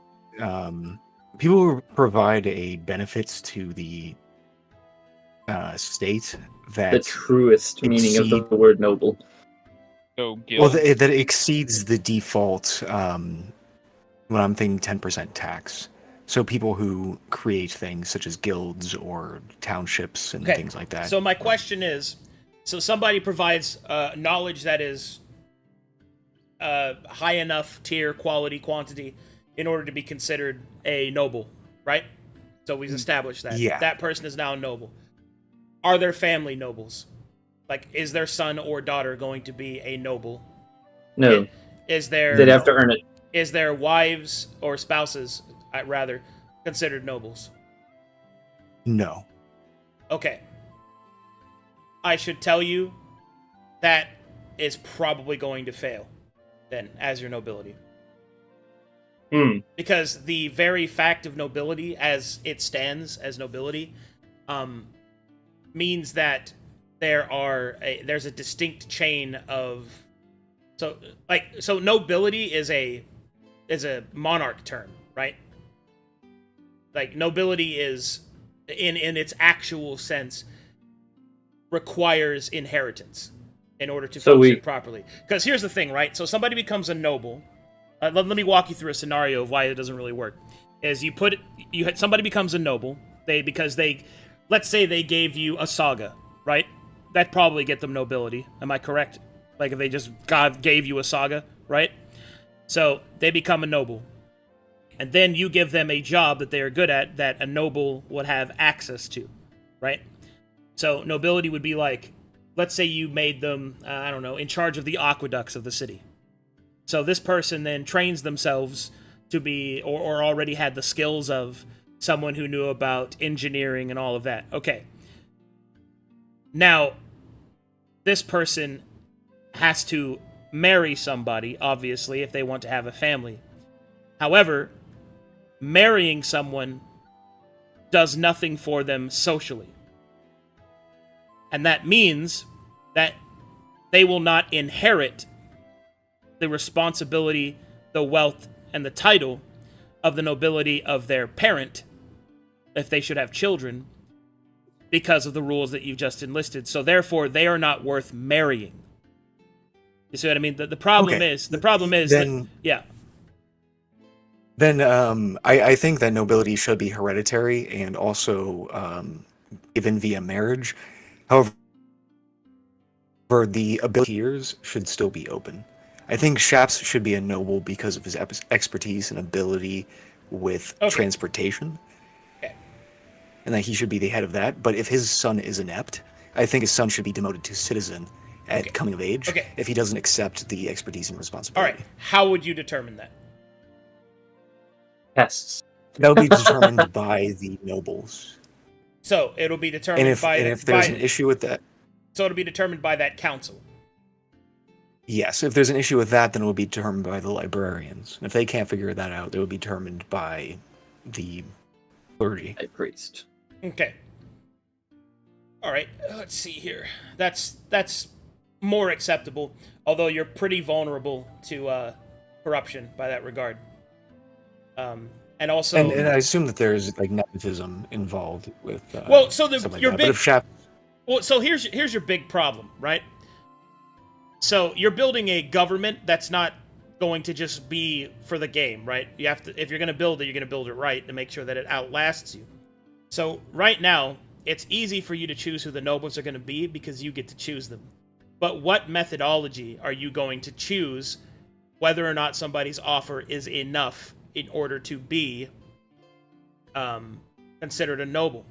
a benefits to the state that The truest meaning of the word noble. So well guild. that exceeds the default. When I'm thinking 10% tax. So people who create things such as guilds or townships and Okay, things like that. So my question is, so somebody provides knowledge that is high enough tier, quality, quantity in order to be considered a noble, right? So we've established that. Yeah. That person is now a noble. Are there family nobles? Like, is their son or daughter going to be a noble? No, Is there... they'd have to earn it. Is their wives or spouses, rather, considered nobles? No. Okay. I should tell you that is probably going to fail, then, as your nobility. Because the very fact of nobility, as it stands as nobility, means that there's a distinct chain of... So nobility is a monarch term, right? Like, nobility is, in its actual sense, requires inheritance in order to function properly. Because here's the thing, right? So somebody becomes a noble. Let me walk you through a scenario of why it doesn't really work. Is somebody becomes a noble, let's say they gave you a saga, right? That'd probably get them nobility. Am I correct? Like, if God gave you a saga, right? So they become a noble. And then you give them a job that they are good at that a noble would have access to, right? So nobility would be like, let's say you made them, in charge of the aqueducts of the city. So this person then trains themselves to be, or already had the skills of someone who knew about engineering and all of that. Okay. Now, this person has to marry somebody, obviously, if they want to have a family. However, marrying someone does nothing for them socially. And that means that they will not inherit the responsibility, the wealth, and the title of the nobility of their parent, if they should have children, because of the rules that you've just enlisted. So therefore, they are not worth marrying. You see what I mean? The problem is... Then I think that nobility should be hereditary and also given via marriage. However, the ability tiers should still be open. I think Shaps should be a noble because of his expertise and ability with transportation. Okay. And that he should be the head of that. But if his son is inept, I think his son should be demoted to citizen at coming of age if he doesn't accept the expertise and responsibility. All right. How would you determine that? Tests. That'll be determined by the nobles. So it'll be determined if there's an issue with that... So it'll be determined by that council. Yes, if there's an issue with that, then it will be determined by the librarians. And if they can't figure that out, it will be determined by the clergy. A priest. Okay. All right, let's see here. That's more acceptable, although you're pretty vulnerable to corruption by that regard. And also... And I assume that there's, like, nepotism involved with your big... so here's your big problem, right? So you're building a government that's not going to just be for the game, right? You have to, if you're going to build it, you're going to build it right to make sure that it outlasts you. So right now, it's easy for you to choose who the nobles are going to be because you get to choose them. But what methodology are you going to choose whether or not somebody's offer is enough in order to be considered a noble?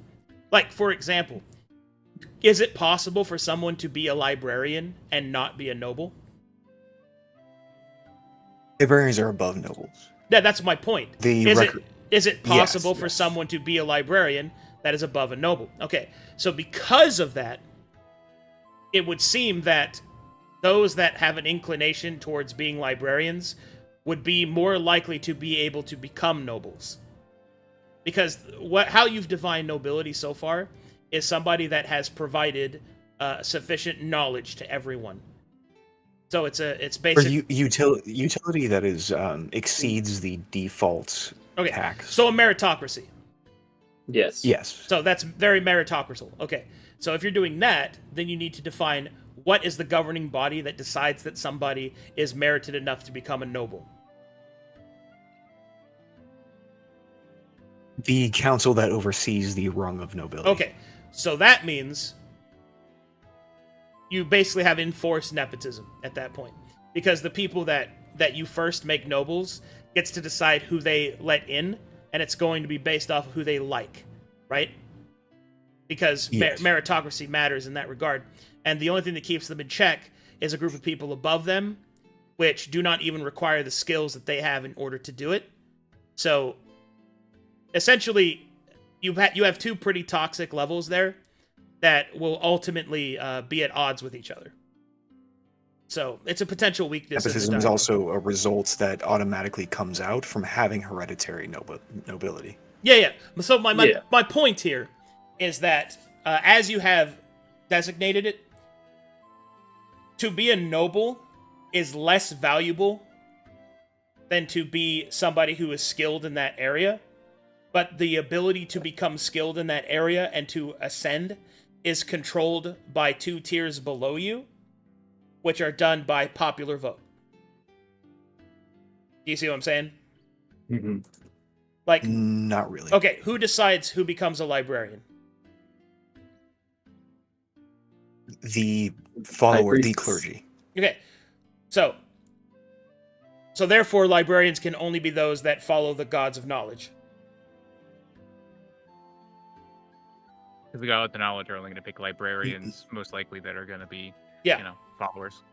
Like, for example, is it possible for someone to be a librarian and not be a noble? Librarians are above nobles. Yeah, that's my point. Is it possible for someone to be a librarian that is above a noble? Okay, so because of that, it would seem that those that have an inclination towards being librarians would be more likely to be able to become nobles. Because how you've defined nobility so far is somebody that has provided sufficient knowledge to everyone. So it's basically utility that is exceeds the default tax. So a meritocracy. Yes. Yes. So that's very meritocracy. Okay. So if you're doing that, then you need to define what is the governing body that decides that somebody is merited enough to become a noble. The council that oversees the rung of nobility. Okay. So that means you basically have enforced nepotism at that point. Because the people that that you first make nobles gets to decide who they let in, and it's going to be based off of who they like, right? Because Yes. meritocracy matters in that regard. And the only thing that keeps them in check is a group of people above them, which do not even require the skills that they have in order to do it. So, essentially, you have two pretty toxic levels there that will ultimately be at odds with each other. So, it's a potential weakness. Nepotism is also a result that automatically comes out from having hereditary nobility. Yeah. So my point here is that as you have designated it, to be a noble is less valuable than to be somebody who is skilled in that area. But the ability to become skilled in that area and to ascend is controlled by 2 tiers below you, which are done by popular vote. Do you see what I'm saying? Mm-hmm. Like, not really. Okay, who decides who becomes a librarian? The follower, the clergy. Okay, so therefore librarians can only be those that follow the gods of knowledge. Because the gods of the knowledge are only going to pick librarians, most likely, that are going to be, followers.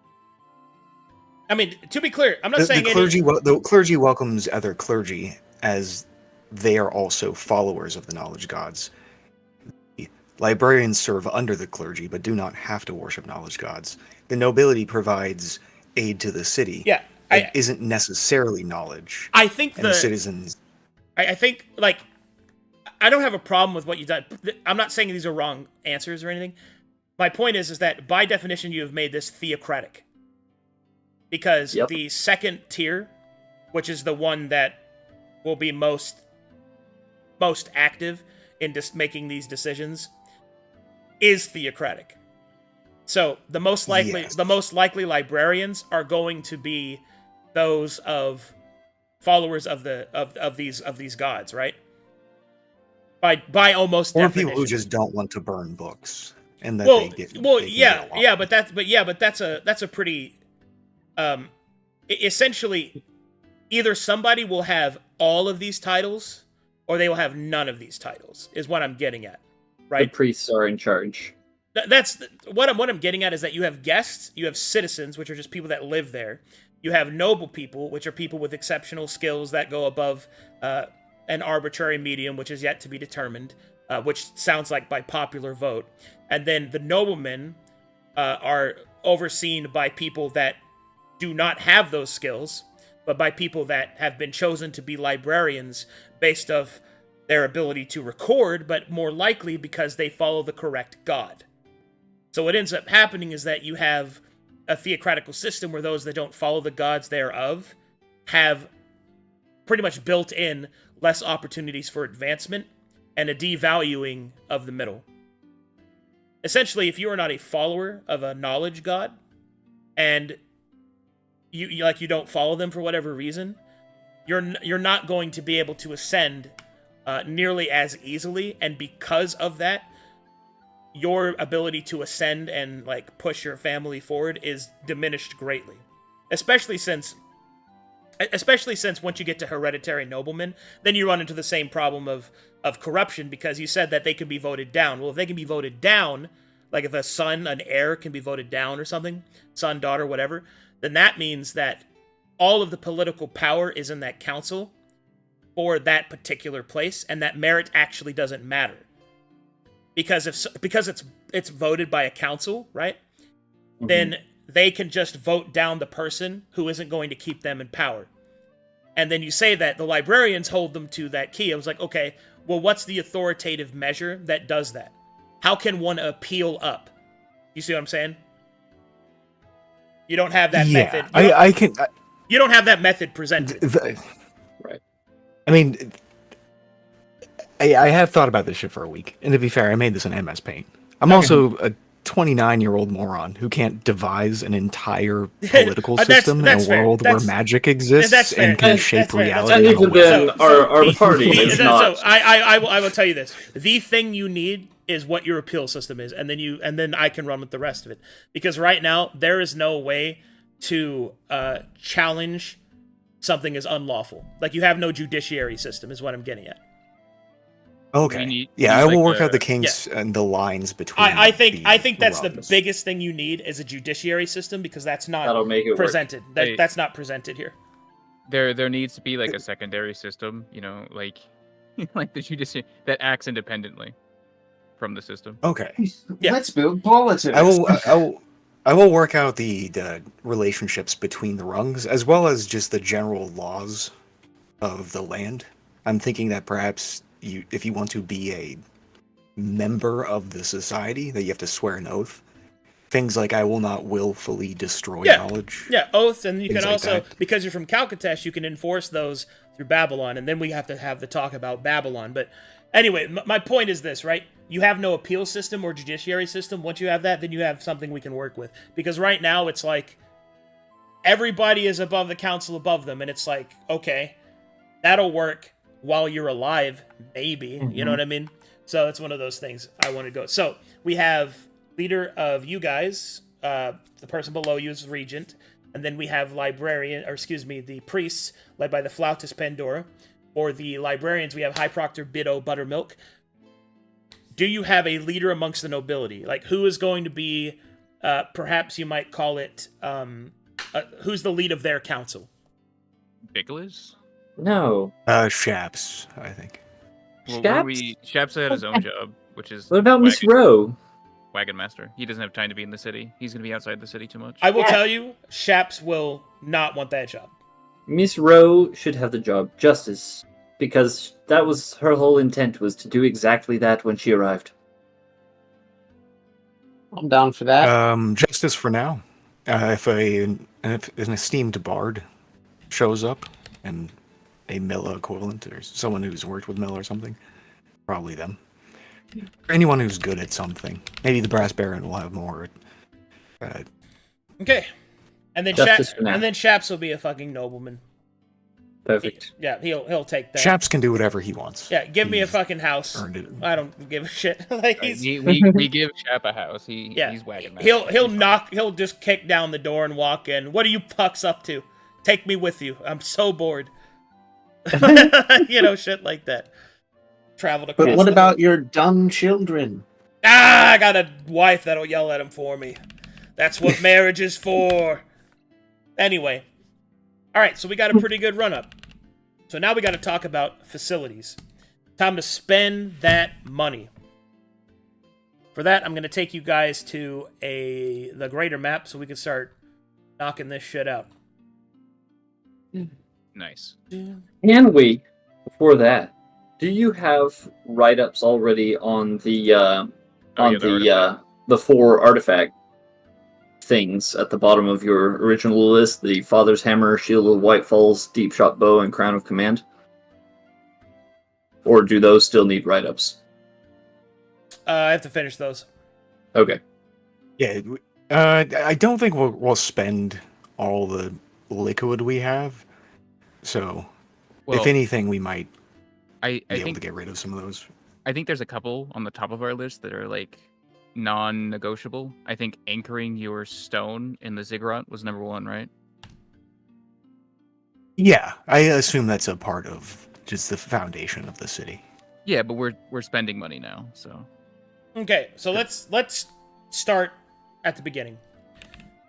I mean, to be clear, I'm not saying the clergy welcomes other clergy as they are also followers of the knowledge gods. The librarians serve under the clergy, but do not have to worship knowledge gods. The nobility provides aid to the city. Yeah, it isn't necessarily knowledge. I think the citizens. I think, like, I don't have a problem with what you've done. I'm not saying these are wrong answers or anything. My point is that by definition you have made this theocratic. Because the second tier, which is the one that will be most active in just making these decisions, is theocratic. So the most likely librarians are going to be those of followers of these gods, right? By almost or definition. People who just don't want to burn books and that they get but that's a pretty essentially either somebody will have all of these titles or they will have none of these titles is what I'm getting at, right? The priests are in charge. That's what I'm getting at is that you have guests, you have citizens, which are just people that live there. You have noble people, which are people with exceptional skills that go above an arbitrary medium, which is yet to be determined, which sounds like by popular vote. And then the noblemen are overseen by people that do not have those skills, but by people that have been chosen to be librarians based off their ability to record, but more likely because they follow the correct god. So what ends up happening is that you have a theocratical system where those that don't follow the gods thereof have pretty much built in less opportunities for advancement and a devaluing of the middle. Essentially, if you are not a follower of a knowledge god and you don't follow them for whatever reason, you're not going to be able to ascend nearly as easily, and because of that, your ability to ascend and like push your family forward is diminished greatly. Especially since once you get to hereditary noblemen, then you run into the same problem of corruption, because you said that they could be voted down. Well, if they can be voted down, like if a son, an heir can be voted down or something, son, daughter, whatever, then that means that all of the political power is in that council for that particular place, and that merit actually doesn't matter. Because it's voted by a council, right? Mm-hmm. Then they can just vote down the person who isn't going to keep them in power. And then you say that the librarians hold them to that key. I was like, okay, well, what's the authoritative measure that does that? How can one appeal up? You see what I'm saying? You don't have that method. You don't have that method presented. Right. I mean, I have thought about this shit for a week, and to be fair, I made this in MS Paint. I'm also a 29-year-old moron who can't devise an entire political system in a world where magic exists and can shape reality. Our party is not. So I will tell you this: the thing you need is what your appeal system is, and then I can run with the rest of it. Because right now there is no way to challenge something as unlawful. Like, you have no judiciary system, is what I'm getting at. Okay. We I need will like work out the a- kinks and the lines between. I think that's the rungs. biggest thing you need is a judiciary system, because that's not That'll make it work. presented. Hey. That's not presented here. There needs to be like a secondary system, like like the judiciary that acts independently from the system. Okay. Yeah. Let's build politics. I will work out the relationships between the rungs, as well as just the general laws of the land. I'm thinking that perhaps if you want to be a member of the society, that you have to swear an oath. Things like I will not willfully destroy knowledge. Yeah, oaths, and you Things can like also, that. because you're from Calcatesh, you can enforce those through Babylon, and then we have to have the talk about Babylon. But anyway, my point is this, right? You have no appeal system or judiciary system. Once you have that, then you have something we can work with. Because right now, it's like, everybody is above the council above them, and it's like, okay, that'll work while you're alive, maybe. You know what I mean? So it's one of those things I want to go. So we have leader of you guys, the person below you is regent, and then we have the priests led by the flautist Pandora. For the librarians, we have High Proctor Biddo Buttermilk. Do you have a leader amongst the nobility? Like, who is going to be, perhaps you might call it, who's the lead of their council? Nicholas? No. Shaps, I think. Well, Shaps? Shaps had his own job, which is What about Miss Rowe? Wagon Master. He doesn't have time to be in the city. He's going to be outside the city too much. I will tell you, Shaps will not want that job. Miss Rowe should have the job, Justice, because that was her whole intent, was to do exactly that when she arrived. I'm down for that. Justice for now. If an esteemed bard shows up, and a Milla equivalent, or someone who's worked with Milla or something, probably them. Or anyone who's good at something. Maybe the Brass Baron will have more. Okay. And then Justice for now. Shaps will be a fucking nobleman. Perfect. Yeah, he'll take that. Shaps can do whatever he wants. Yeah, give me a He's fucking house. earned it. I don't give a shit. Like, he's, we give Shap a house. He's Wagon Master. He'll just kick down the door and walk in. What are you pucks up to? Take me with you. I'm so bored. Shit like that. Traveled across. But what about your dumb children? I got a wife that'll yell at him for me. That's what marriage is for. Anyway. Alright, so we got a pretty good run-up. So now we got to talk about facilities. Time to spend that money. For that, I'm going to take you guys to the greater map so we can start knocking this shit out. Nice. Can we, before that, do you have write-ups already on the the 4 artifact things at the bottom of your original list? The Father's Hammer, Shield of White Falls, Deep Shot Bow, and Crown of Command? Or do those still need write-ups? I have to finish those. Okay. Yeah, I don't think we'll spend all the liquid we have. So, Well, if anything, we might I be able think to get rid of some of those. I think there's a couple on the top of our list that are like non-negotiable. I think anchoring your stone in the ziggurat was number 1, right? Yeah, I assume that's a part of just the foundation of the city. Yeah, but we're spending money now, so. Okay, so let's start at the beginning.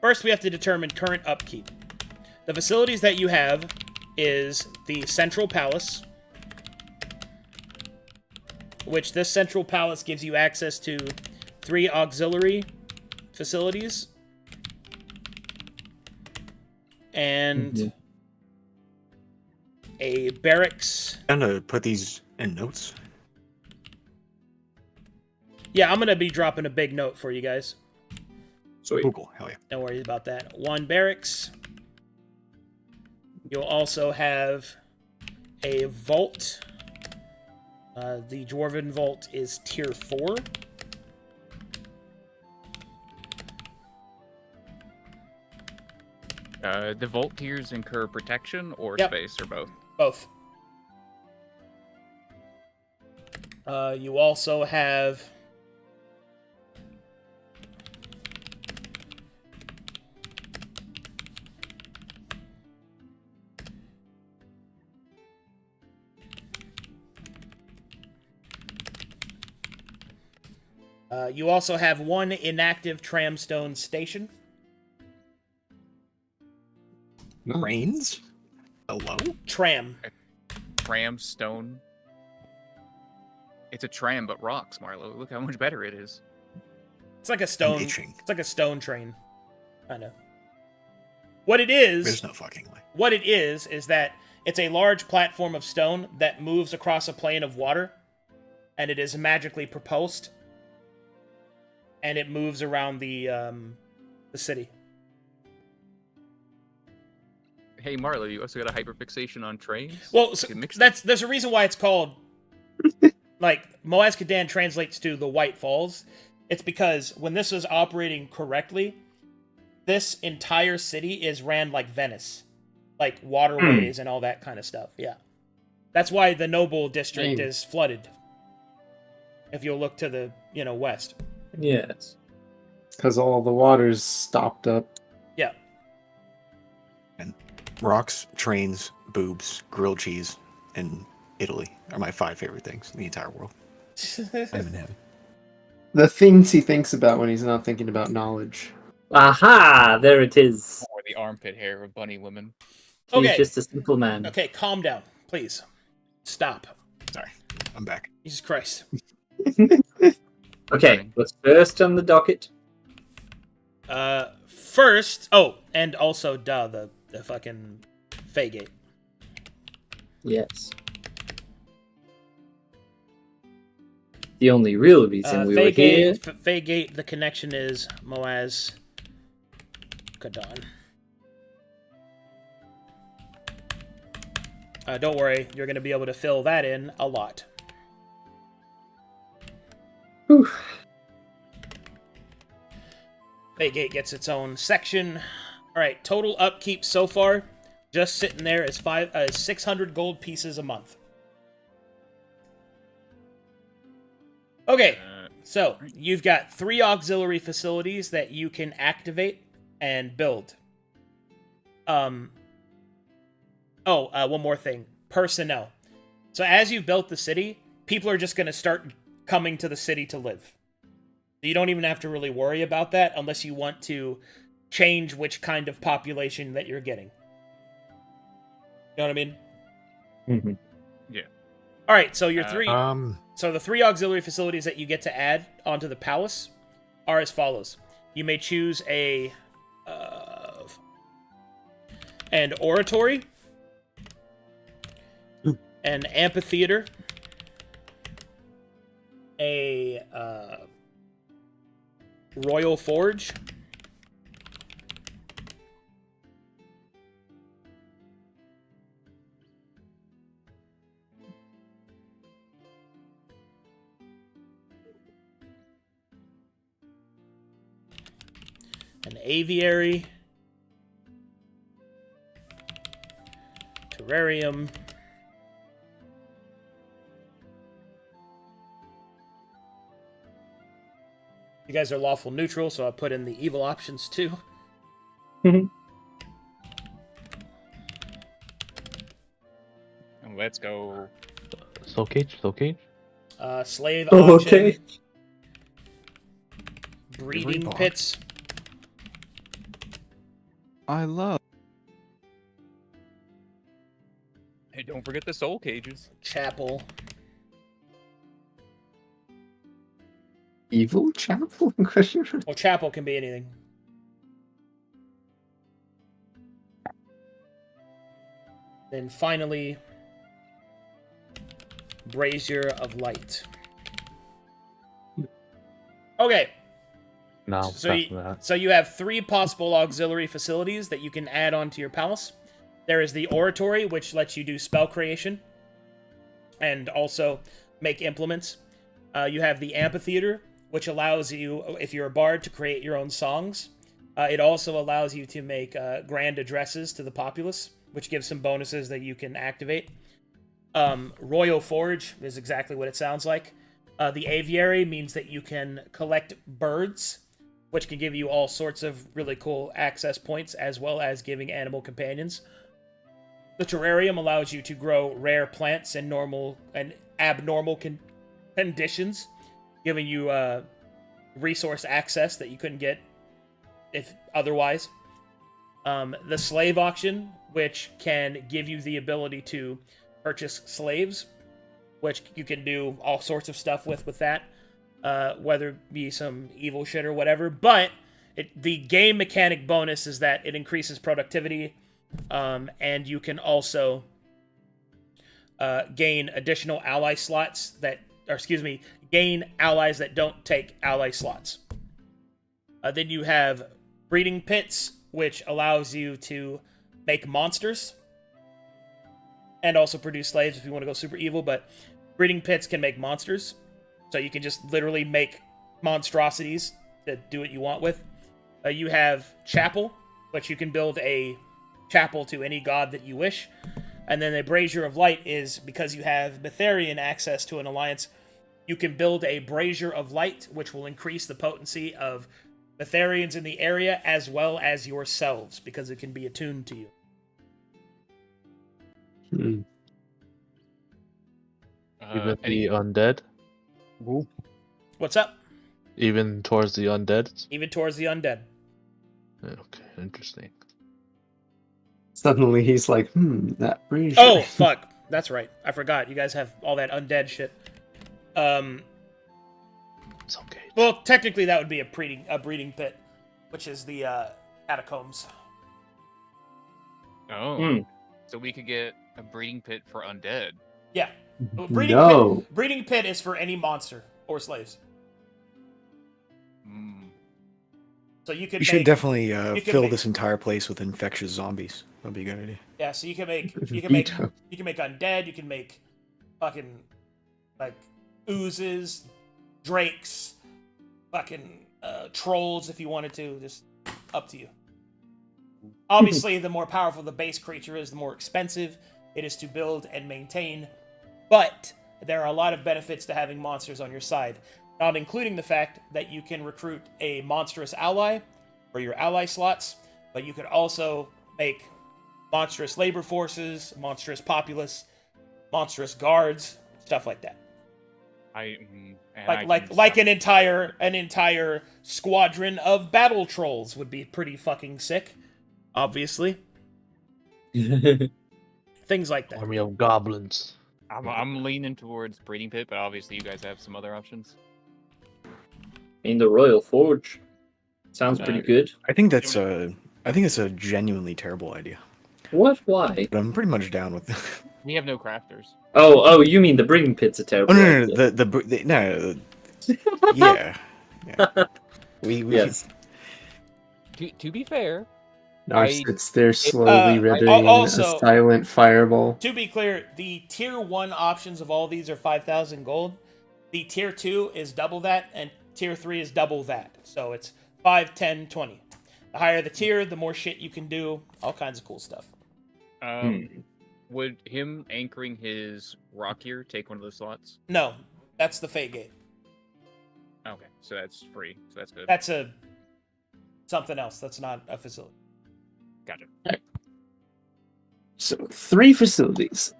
First, we have to determine current upkeep. The facilities that you have is the Central Palace, which this Central Palace gives you access to 3 auxiliary facilities and a barracks. I'm gonna put these in notes. Yeah, I'm gonna be dropping a big note for you guys. Sweet. Google, hell yeah. Don't worry about that. 1 barracks. You'll also have a vault. The Dwarven Vault is tier 4. The vault tiers incur protection or Yep. space or both. Both. You also have You also have one inactive tramstone station. Rains? Hello? Tram. Tram stone. It's a tram, but rocks, Marlo. Look how much better it is. It's like a I'm stone. itching. It's like a stone train. I know. What it is. There's no fucking way. What it is that it's a large platform of stone that moves across a plane of water, and it is magically propulsed, and it moves around the city. Hey, Marlo, you also got a hyperfixation on trains? Well, You so can mix there's a reason why it's called like Moaz Kadan translates to the White Falls. It's because when this was operating correctly, this entire city is ran like Venice, like waterways and all that kind of stuff. Yeah, that's why the Noble district is flooded. If you'll look to the west. Yes. Because all the water's stopped up. Yeah. And rocks, trains, boobs, grilled cheese, and Italy are my 5 favorite things in the entire world. I'm in heaven. The things he thinks about when he's not thinking about knowledge. Aha! There it is. Or the armpit hair of bunny women. He's Okay. just a simple man. Okay, calm down, please. Stop. Sorry, I'm back. Jesus Christ. Okay, what's first on the docket? First. Oh, and also, the fucking Faygate. Yes. The only real reason we were here. Faygate. The connection is Moaz Kadan. Don't worry, you're going to be able to fill that in a lot. Whew. Faygate gets its own section. All right, total upkeep so far, just sitting there is 600 gold pieces a month. Okay, so you've got 3 auxiliary facilities that you can activate and build. One more thing. Personnel. So as you've built the city, people are just going to start coming to the city to live. You don't even have to really worry about that unless you want to change which kind of population that you're getting. You know what I mean? Mm-hmm. Yeah. All right, so your 3... So the 3 auxiliary facilities that you get to add onto the palace are as follows. You may choose an oratory, an amphitheater, a royal forge, an aviary, terrarium, you guys are lawful neutral, so I put in the evil options too. Let's go. Soul Cage? Slave Oh, auction, okay. breeding Reebok. pits, I love. Hey, don't forget the soul cages. chapel, Evil chapel? well, chapel can be anything. Then finally, brazier of light. Okay, No, so you have 3 possible auxiliary facilities that you can add onto your palace. There is the oratory, which lets you do spell creation and also make implements. You have the amphitheater, which allows you, if you're a bard, to create your own songs. It also allows you to make grand addresses to the populace, which gives some bonuses that you can activate. Royal Forge is exactly what it sounds like. The aviary means that you can collect birds, which can give you all sorts of really cool access points, as well as giving animal companions. The terrarium allows you to grow rare plants in normal and abnormal conditions, giving you resource access that you couldn't get if otherwise. The slave auction, which can give you the ability to purchase slaves, which you can do all sorts of stuff with that, whether it be some evil shit or whatever. But the game mechanic bonus is that it increases productivity, and you can also gain additional ally slots gain allies that don't take ally slots. Then you have breeding pits, which allows you to make monsters and also produce slaves if you want to go super evil, but breeding pits can make monsters, so you can just literally make monstrosities that do what you want with. You have chapel, which you can build a chapel to any god that you wish. And then a brazier of light is, because you have Betharian access to an alliance, you can build a brazier of light, which will increase the potency of Betharians in the area as well as yourselves, because it can be attuned to you. Even the undead? What's up? Even towards the undead? Even towards the undead. Okay, interesting. Suddenly he's like, that brazier. Oh, fuck. That's right. I forgot. You guys have all that undead shit. It's okay. Well, technically that would be a breeding pit, which is the catacombs. Oh. So we could get a breeding pit for undead. Yeah. Breeding pit is for any monster or slaves. So you could. We should definitely fill this entire place with infectious zombies. That'd be a good idea. Yeah, so you can make undead. You can make fucking like oozes, drakes, fucking trolls if you wanted to. Just up to you. Obviously, the more powerful the base creature is, the more expensive it is to build and maintain. But there are a lot of benefits to having monsters on your side. Not including the fact that you can recruit a monstrous ally for your ally slots, but you could also make monstrous labor forces, monstrous populace, monstrous guards, stuff like that. Like an entire squadron of battle trolls would be pretty fucking sick. Obviously, things like that. Army of goblins. I'm leaning towards breeding pit, but obviously you guys have some other options. In the Royal Forge. Sounds pretty good. I think that's a genuinely terrible idea. What? Why? But I'm pretty much down with it. We have no crafters. Oh, you mean the breeding pit's a terrible idea. No. Yeah. We yes. To be fair, Narc sits there slowly rendering a silent fireball. To be clear, the tier 1 options of all these are 5,000 gold. The tier 2 is double that, and tier 3 is double that. So it's 5, 10, 20. The higher the tier, the more shit you can do. All kinds of cool stuff. Would him anchoring his rock here take one of those slots? No, that's the Fate Gate. Okay, so that's free. So that's good. That's something else. That's not a facility. Gotcha. Right. So 3 facilities.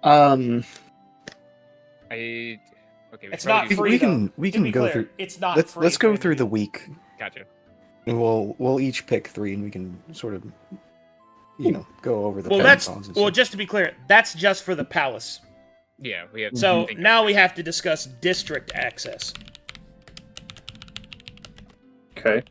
It's not free. We can go through. It's not free. Let's go through the week. Gotcha. We'll each pick 3, and we can sort of, go over the. Just to be clear, that's just for the palace. Yeah, we have. So now we have to discuss district access. Okay.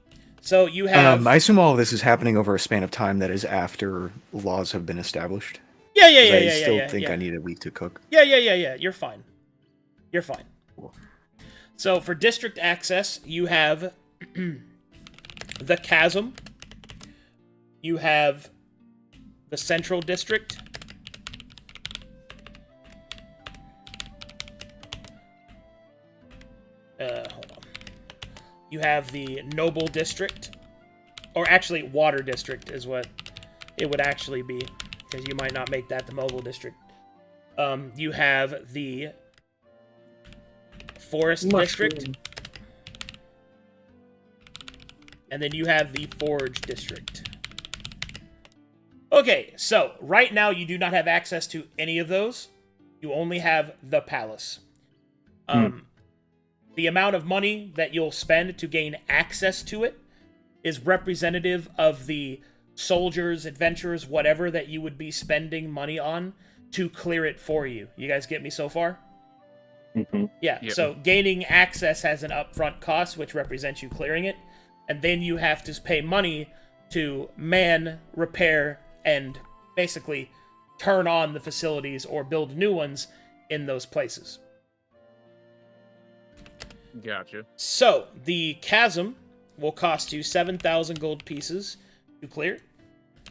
So you have. I assume all of this is happening over a span of time that is after laws have been established. Yeah. I still think I need a week to cook. Yeah. You're fine. You're fine. Cool. So for district access, you have the Chasm. You have the Central District. Hold on. You have the Noble District. Or actually, Water District is what it would actually be, because you might not make that the Mobile District. You have the Forest District. And then you have the Forge District. Okay, so right now you do not have access to any of those. You only have the palace. the amount of money that you'll spend to gain access to it is representative of the soldiers, adventurers, whatever that you would be spending money on to clear it for you. You guys get me so far? Mm-hmm. Yeah, Yep. so gaining access has an upfront cost, which represents you clearing it, and then you have to pay money to man, repair, and basically turn on the facilities or build new ones in those places. Gotcha. So, the chasm will cost you 7,000 gold pieces to clear.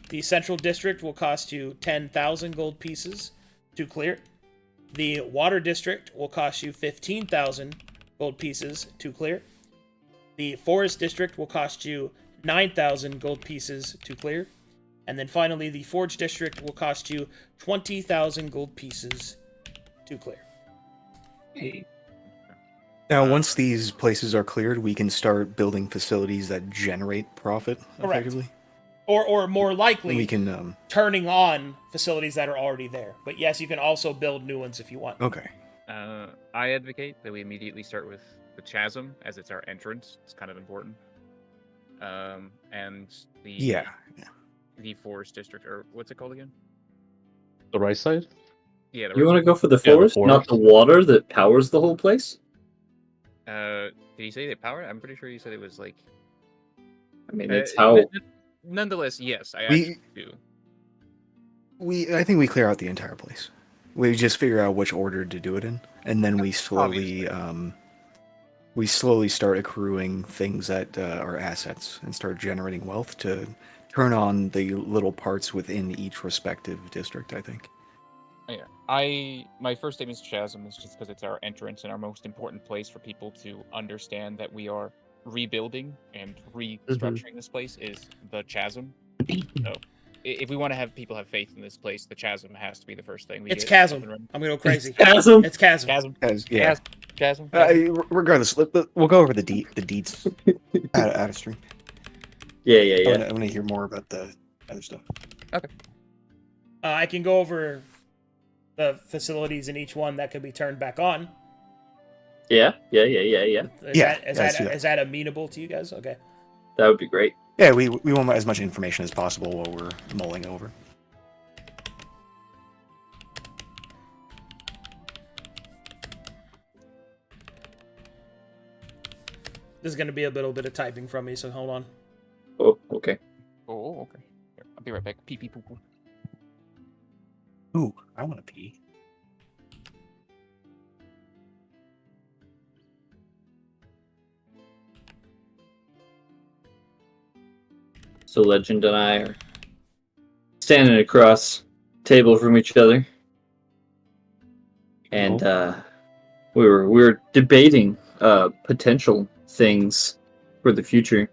The central district will cost you 10,000 gold pieces to clear. The water district will cost you 15,000 gold pieces to clear. The forest district will cost you 9,000 gold pieces to clear. And then finally, the forge district will cost you 20,000 gold pieces to clear. Now, once these places are cleared, we can start building facilities that generate profit Correct. effectively. Or more likely, We can. turning on facilities that are already there. But yes, you can also build new ones if you want. Okay. I advocate that we immediately start with the chasm, as it's our entrance. It's kind of important. And the the forest district, or what's it called again? The right side? Yeah. You want to go for the Yeah, the forest, not forest. the water that powers the whole place? Did he say they power? I'm pretty sure he said it was like. I mean, it's how. Nonetheless, yes, I We- actually do. I think we clear out the entire place. We just figure out which order to do it in, and then we slowly start accruing things that are assets and start generating wealth to turn on the little parts within each respective district. I think. Yeah, my first statement to chasm is just because it's our entrance and our most important place for people to understand that we are rebuilding and restructuring this place is the chasm. So, if we want to have people have faith in this place, the chasm has to be the first thing. It's get chasm. up and running. I'm gonna go crazy. Chasm? It's chasm. Chasm. Yeah. Chasm. Regardless, we'll go over the deeds out of stream. Yeah. I want to hear more about the other stuff. I can go over the facilities in each one that could be turned back on. Yeah. Is that amenable to you guys? Okay. That would be great. Yeah, we want as much information as possible while we're mulling over. This is going to be a little bit of typing from me, so hold on. Oh, okay. Oh, okay. Here, I'll be right back. Pee pee poo poo. Ooh, I want to pee. So Legend and I are standing across table from each other, and we were debating potential things for the future.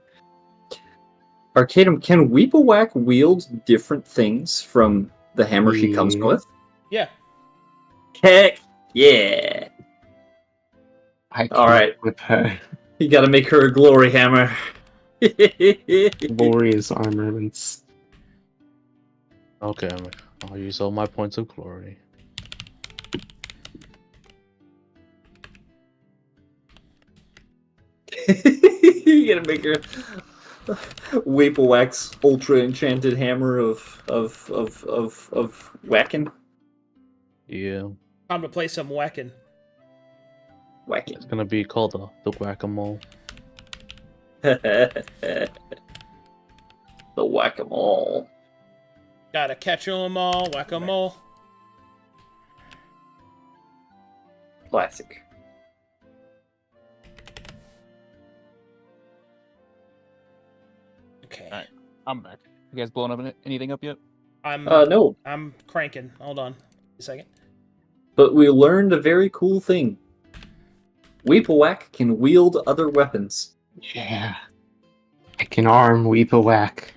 Arcadum, can Weepawack wield different things from the hammer she comes with? Yeah. Heck yeah! I All right. with her You gotta make her a glory hammer. glorious armaments. Okay, I'll use all my points of glory. You gotta make her Weepawack's ultra enchanted hammer of whacking. Yeah, Time to play some whacking. Whacking. it's gonna be called the whack-a-mole. The whack-a-mole. Gotta catch 'em all, whack 'em all. Classic. Okay. Alright. I'm back. You guys blowing up anything up yet? No, I'm cranking. Hold on a second. but we learned a very cool thing. Weepawack can wield other weapons. Yeah. I can arm Weepawack.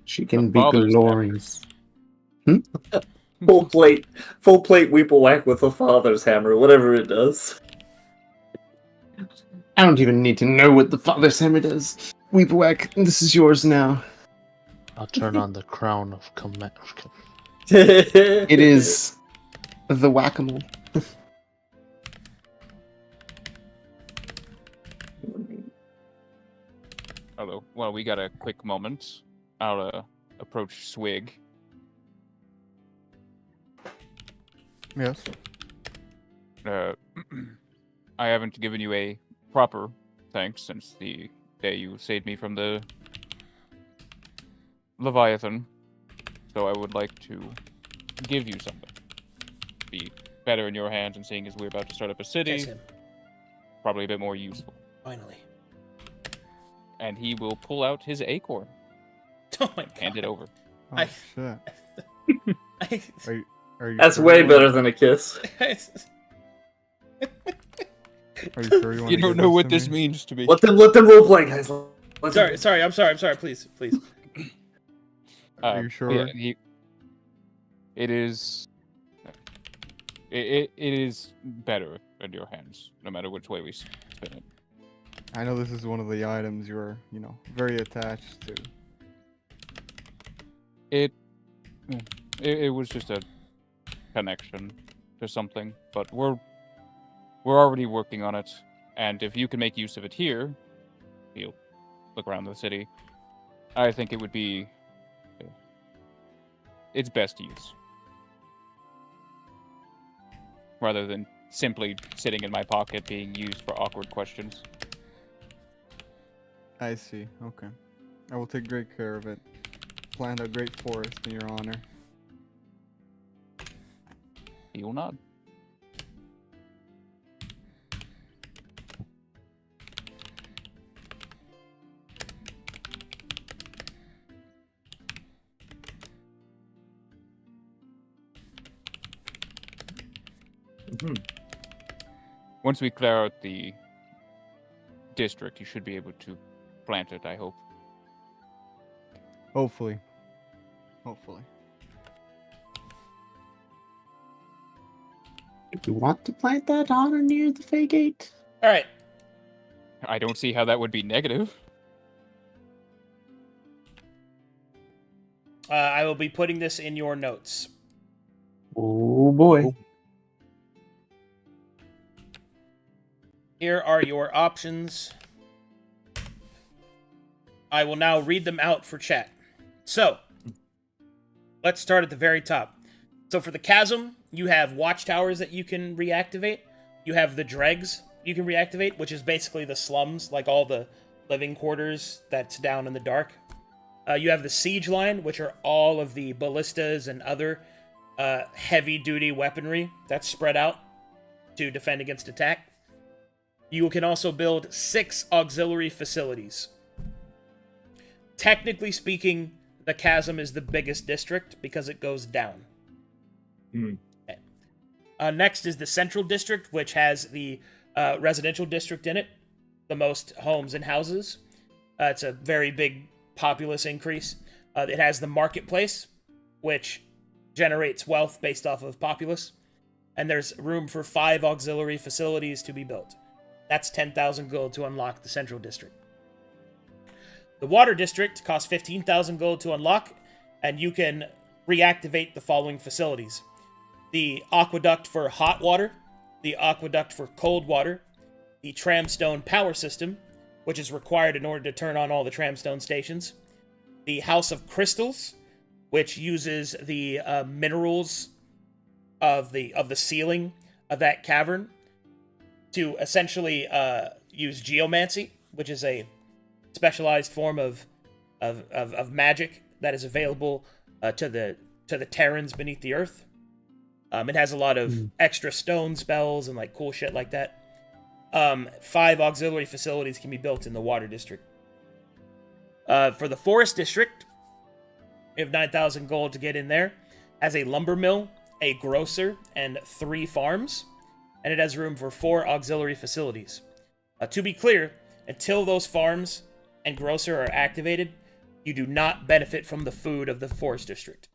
She can The be father's glorious. Full plate Weepawack with a father's hammer, whatever it does. I don't even need to know what the father's hammer does. Weepawack, this is yours now. I'll turn on the crown of command. It is the whack-a-mole. Although, well, we got a quick moment. I'll approach Swig. Yes. I haven't given you a proper thanks since the day you saved me from the Leviathan. So I would like to give you something. Be better in your hands, and seeing as we're about to start up a city, Kiss him. probably a bit more useful. Finally. And he will pull out his acorn, Oh my god. hand it over. Oh I- shit. I- Are you That's sure way you wanna- better than a kiss. Are you sure you want You don't know what this means to me. Let them roleplay, guys. Let them- sorry, I'm sorry, please. Are you sure? Yeah, it is. It is better in your hands, no matter which way we spin it. I know this is one of the items you're, very attached to. It was just a connection to something, but we're already working on it, and if you can make use of it here, you'll look around the city. I think it would be its best use, rather than simply sitting in my pocket being used for awkward questions. I see. Okay. I will take great care of it. Plant a great forest in your honor. He will nod. Mhm. Once we clear out the district, you should be able to plant it, I hope. Hopefully. Hopefully. You want to plant that on or near the Fey Gate? All right. I don't see how that would be negative. I will be putting this in your notes. Oh boy. Here are your options. I will now read them out for chat. So, let's start at the very top. So for the chasm, you have watchtowers that you can reactivate. You have the dregs you can reactivate, which is basically the slums, like all the living quarters that's down in the dark. You have the siege line, which are all of the ballistas and other heavy-duty weaponry that's spread out to defend against attack. You can also build 6 auxiliary facilities. Technically speaking, the chasm is the biggest district because it goes down. Okay. Next is the central district, which has the residential district in it, the most homes and houses. It's a very big populace increase. It has the marketplace, which generates wealth based off of populace. And there's room for 5 auxiliary facilities to be built. That's 10,000 gold to unlock the central district. The water district costs 15,000 gold to unlock, and you can reactivate the following facilities. The aqueduct for hot water, the aqueduct for cold water, the tramstone power system, which is required in order to turn on all the tramstone stations, the House of Crystals, which uses the minerals of the ceiling of that cavern to essentially use geomancy, which is a specialized form of magic that is available to the Terrans beneath the earth. It has a lot of extra stone spells and like cool shit like that. 5 auxiliary facilities can be built in the water district. For the forest district, you have 9,000 gold to get in there. Has a lumber mill, a grocer, and 3 farms. And it has room for 4 auxiliary facilities. To be clear, until those farms and grocer are activated, you do not benefit from the food of the forest district.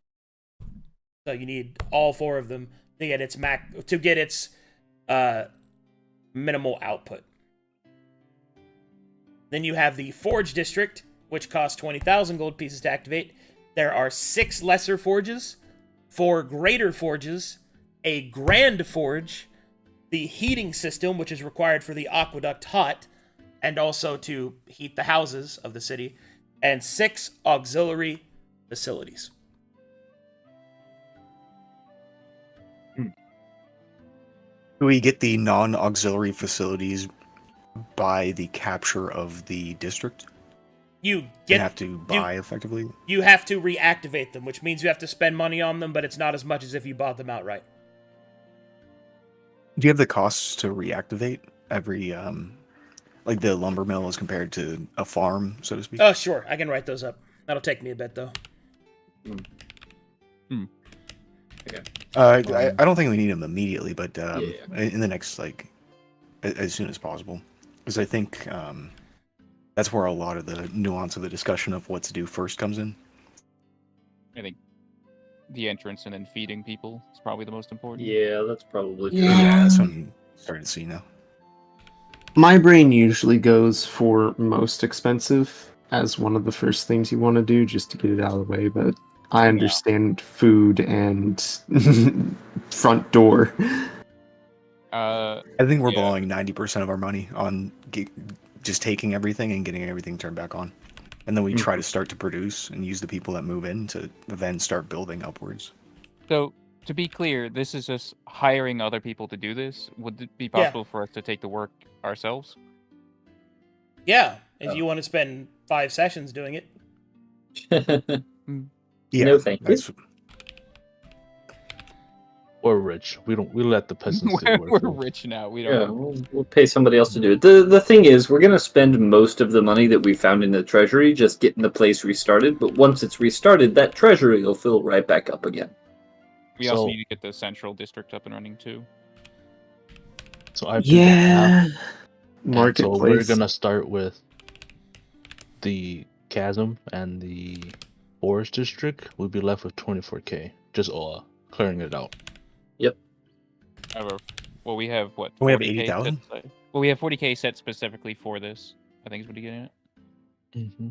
So you need all 4 of them to get its minimal output. Then you have the forge district, which costs 20,000 gold pieces to activate. There are 6 lesser forges, 4 greater forges, a grand forge, the heating system, which is required for the aqueduct hot, and also to heat the houses of the city, and 6 auxiliary facilities. Do we get the non-auxiliary facilities by the capture of the district? You Have to buy effectively? You have to reactivate them, which means you have to spend money on them, but it's not as much as if you bought them outright. Do you have the costs to reactivate every, like the lumber mill as compared to a farm, so to speak? Oh, sure. I can write those up. That'll take me a bit, though. I don't think we need them immediately, but in the next, like, as soon as possible. Because I think that's where a lot of the nuance of the discussion of what to do first comes in. I think the entrance and then feeding people is probably the most important. Yeah, that's probably true. Yeah, that's what I'm starting to see now. My brain usually goes for most expensive as one of the first things you want to do just to get it out of the way, but I understand food and front door. I think we're blowing 90% of our money on just taking everything and getting everything turned back on. And then we try to start to produce and use the people that move in to then start building upwards. So, to be clear, this is just hiring other people to do this. Would it be possible for us to take the work ourselves? Yeah, if you want to spend 5 sessions doing it. Yeah, no, thank you. We're rich. We let the peasants do work. We're rich now. We don't. Yeah, we'll pay somebody else to do it. The thing is, we're gonna spend most of the money that we found in the treasury just getting the place restarted. But once it's restarted, that treasury will fill right back up again. We also need to get the central district up and running too. So I so Marketplace. we're gonna start with the chasm and the forest district. We'll be left with 24K. Just clearing it out. Yep. Well, we have what? We have 40K 80,000. Well, we have 40K set specifically for this. I think is what you're getting at. Mm-hmm.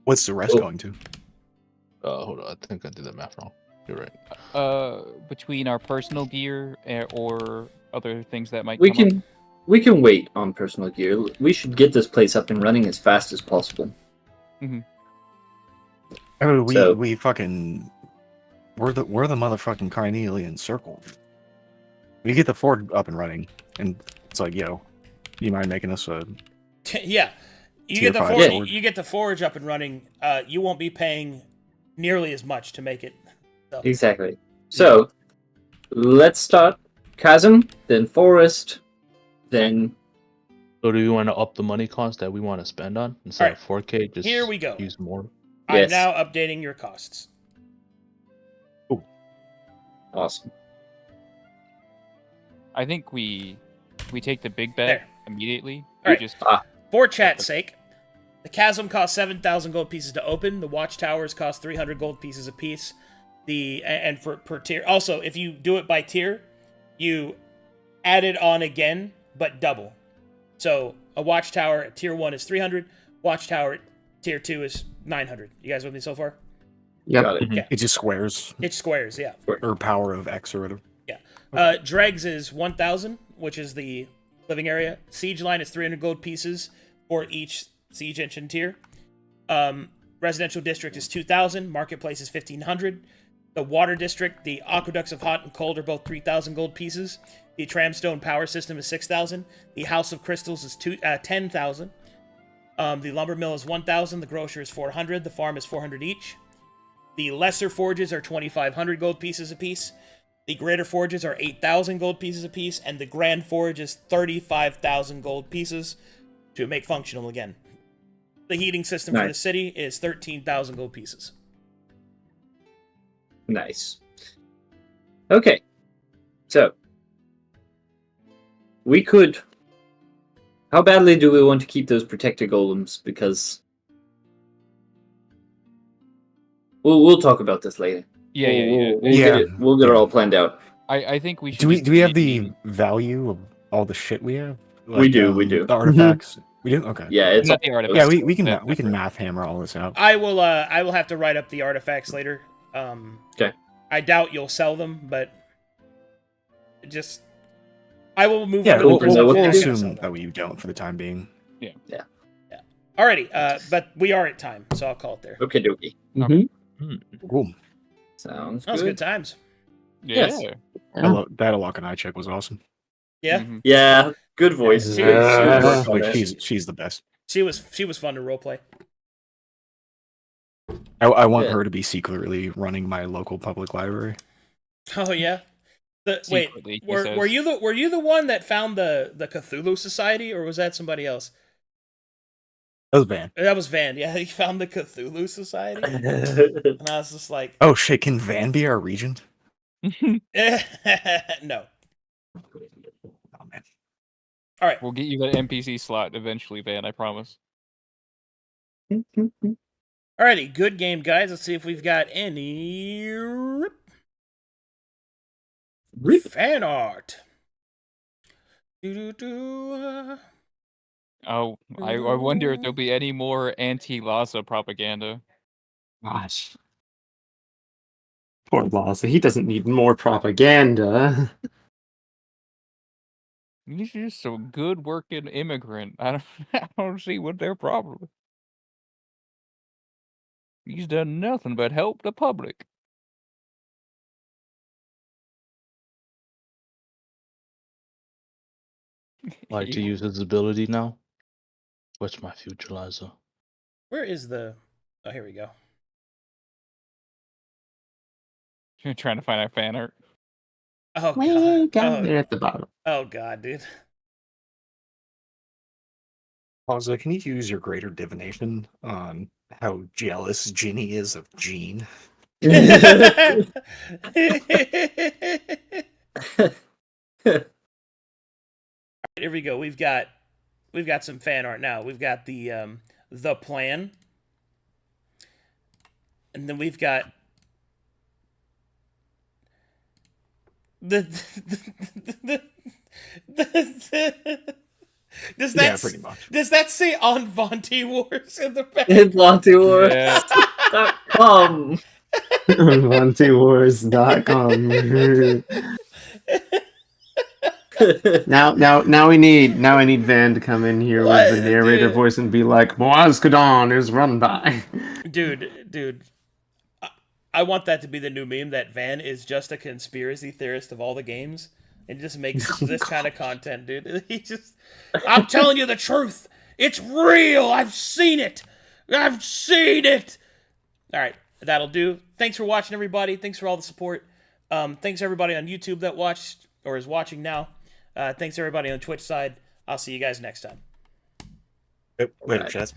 What's the rest going to? Hold on. I think I did the math wrong. You're right. Between our personal gear or other things that might We come can wait on personal gear. We should get this place up and running as fast as possible. Mm-hmm. I mean, we fucking we're the motherfucking Carnelian Circle. We get the fort up and running, and it's like, yo, you mind making us a Yeah, you Tier get the 5 forge. sword. You get the forge up and running. You won't be paying nearly as much to make it. So. Exactly. So let's start chasm, then forest, then. So do you want to up the money cost that we want to spend on instead of 4K? Just here we go. Use more. I'm now updating your costs. Ooh. Awesome. I think we take the big bet immediately. All right. For chat's sake, the chasm costs 7,000 gold pieces to open. The watchtowers cost 300 gold pieces apiece. And for per tier. Also, if you do it by tier, you add it on again, but double. So a watchtower at tier 1 is 300. Watchtower at tier 2 is 900. You guys with me so far? Yep. Got it. Yeah. It just squares. It squares, yeah. Or power of X or whatever. Yeah. Dregs is 1,000, which is the living area. Siege line is 300 gold pieces for each siege engine tier. Residential district is 2,000. Marketplace is 1,500. The water district, the aqueducts of hot and cold are both 3,000 gold pieces. The tramstone power system is 6,000. The house of crystals is 10,000. The lumber mill is 1,000. The grocer is 400. The farm is 400 each. The lesser forges are 2,500 gold pieces apiece. The greater forges are 8,000 gold pieces apiece, and the grand forge is 35,000 gold pieces to make functional again. The heating system for the city is 13,000 gold pieces. Nice. Okay. So, we could... How badly do we want to keep those protector golems? Because... We'll talk about this later. We'll get it all planned out. I think we should. Do we have the value of all the shit we have? Like, we do. The artifacts. We do. Okay. Yeah, it's not the artifacts. Yeah, we can math hammer all this out. I will have to write up the artifacts later. Okay. I doubt you'll sell them, but just I will move Yeah, on to we'll- the we'll- perception we'll check. assume that you don't for the time being. Alrighty, but we are at time, so I'll call it there. Okay, dokie. Okay. Cool. Sounds That was good. good times. Yes. Yeah. That Alok and I check was awesome. Yeah, Mhm. Yeah, good voices. She Good was- work on Like it. she's the best. she was fun to roleplay. I want Yeah. her to be secretly running my local public library. Oh yeah. Secretly, he Were says. you the one that found the Cthulhu Society, or was that somebody else? That was Van. That was Van. Yeah, he found the Cthulhu Society, and I was just like, Oh shit, can Van be our regent? no. Oh man. All right. We'll get you that NPC slot eventually, Van. I promise. Alrighty, good game, guys. Let's see if we've got any fan art. Doo-doo-doo. Oh, I wonder if there'll be any more anti-Laza propaganda. Gosh. Poor Laza, he doesn't need more propaganda. He's just a good working immigrant. I don't see what their problem is. He's done nothing but help the public. Like to use his ability now? What's my future, Liza? Where is the? Oh, here we go. You're trying to find our fan art. Oh Way god. down there at the bottom. Oh god, dude. Pazza, can you use your greater divination on how jealous Ginny is of Jean? Here we go. We've got some fan art now. We've got the plan, and then we've got does that Yeah, pretty much. does that say on Vonti Wars in the back? Yeah. Come. MontyWars.com. Now we need Van to come in here What, with the narrator dude? voice and be like, Moazkadon is run by. Dude, I want that to be the new meme, that Van is just a conspiracy theorist of all the games and just makes this kind of content, dude. I'm telling you the truth. It's real. I've seen it. All right, that'll do. Thanks for watching, everybody. Thanks for all the support. Thanks everybody on YouTube that watched or is watching now. Thanks everybody on the Twitch side. I'll see you guys next time. Later, Chess.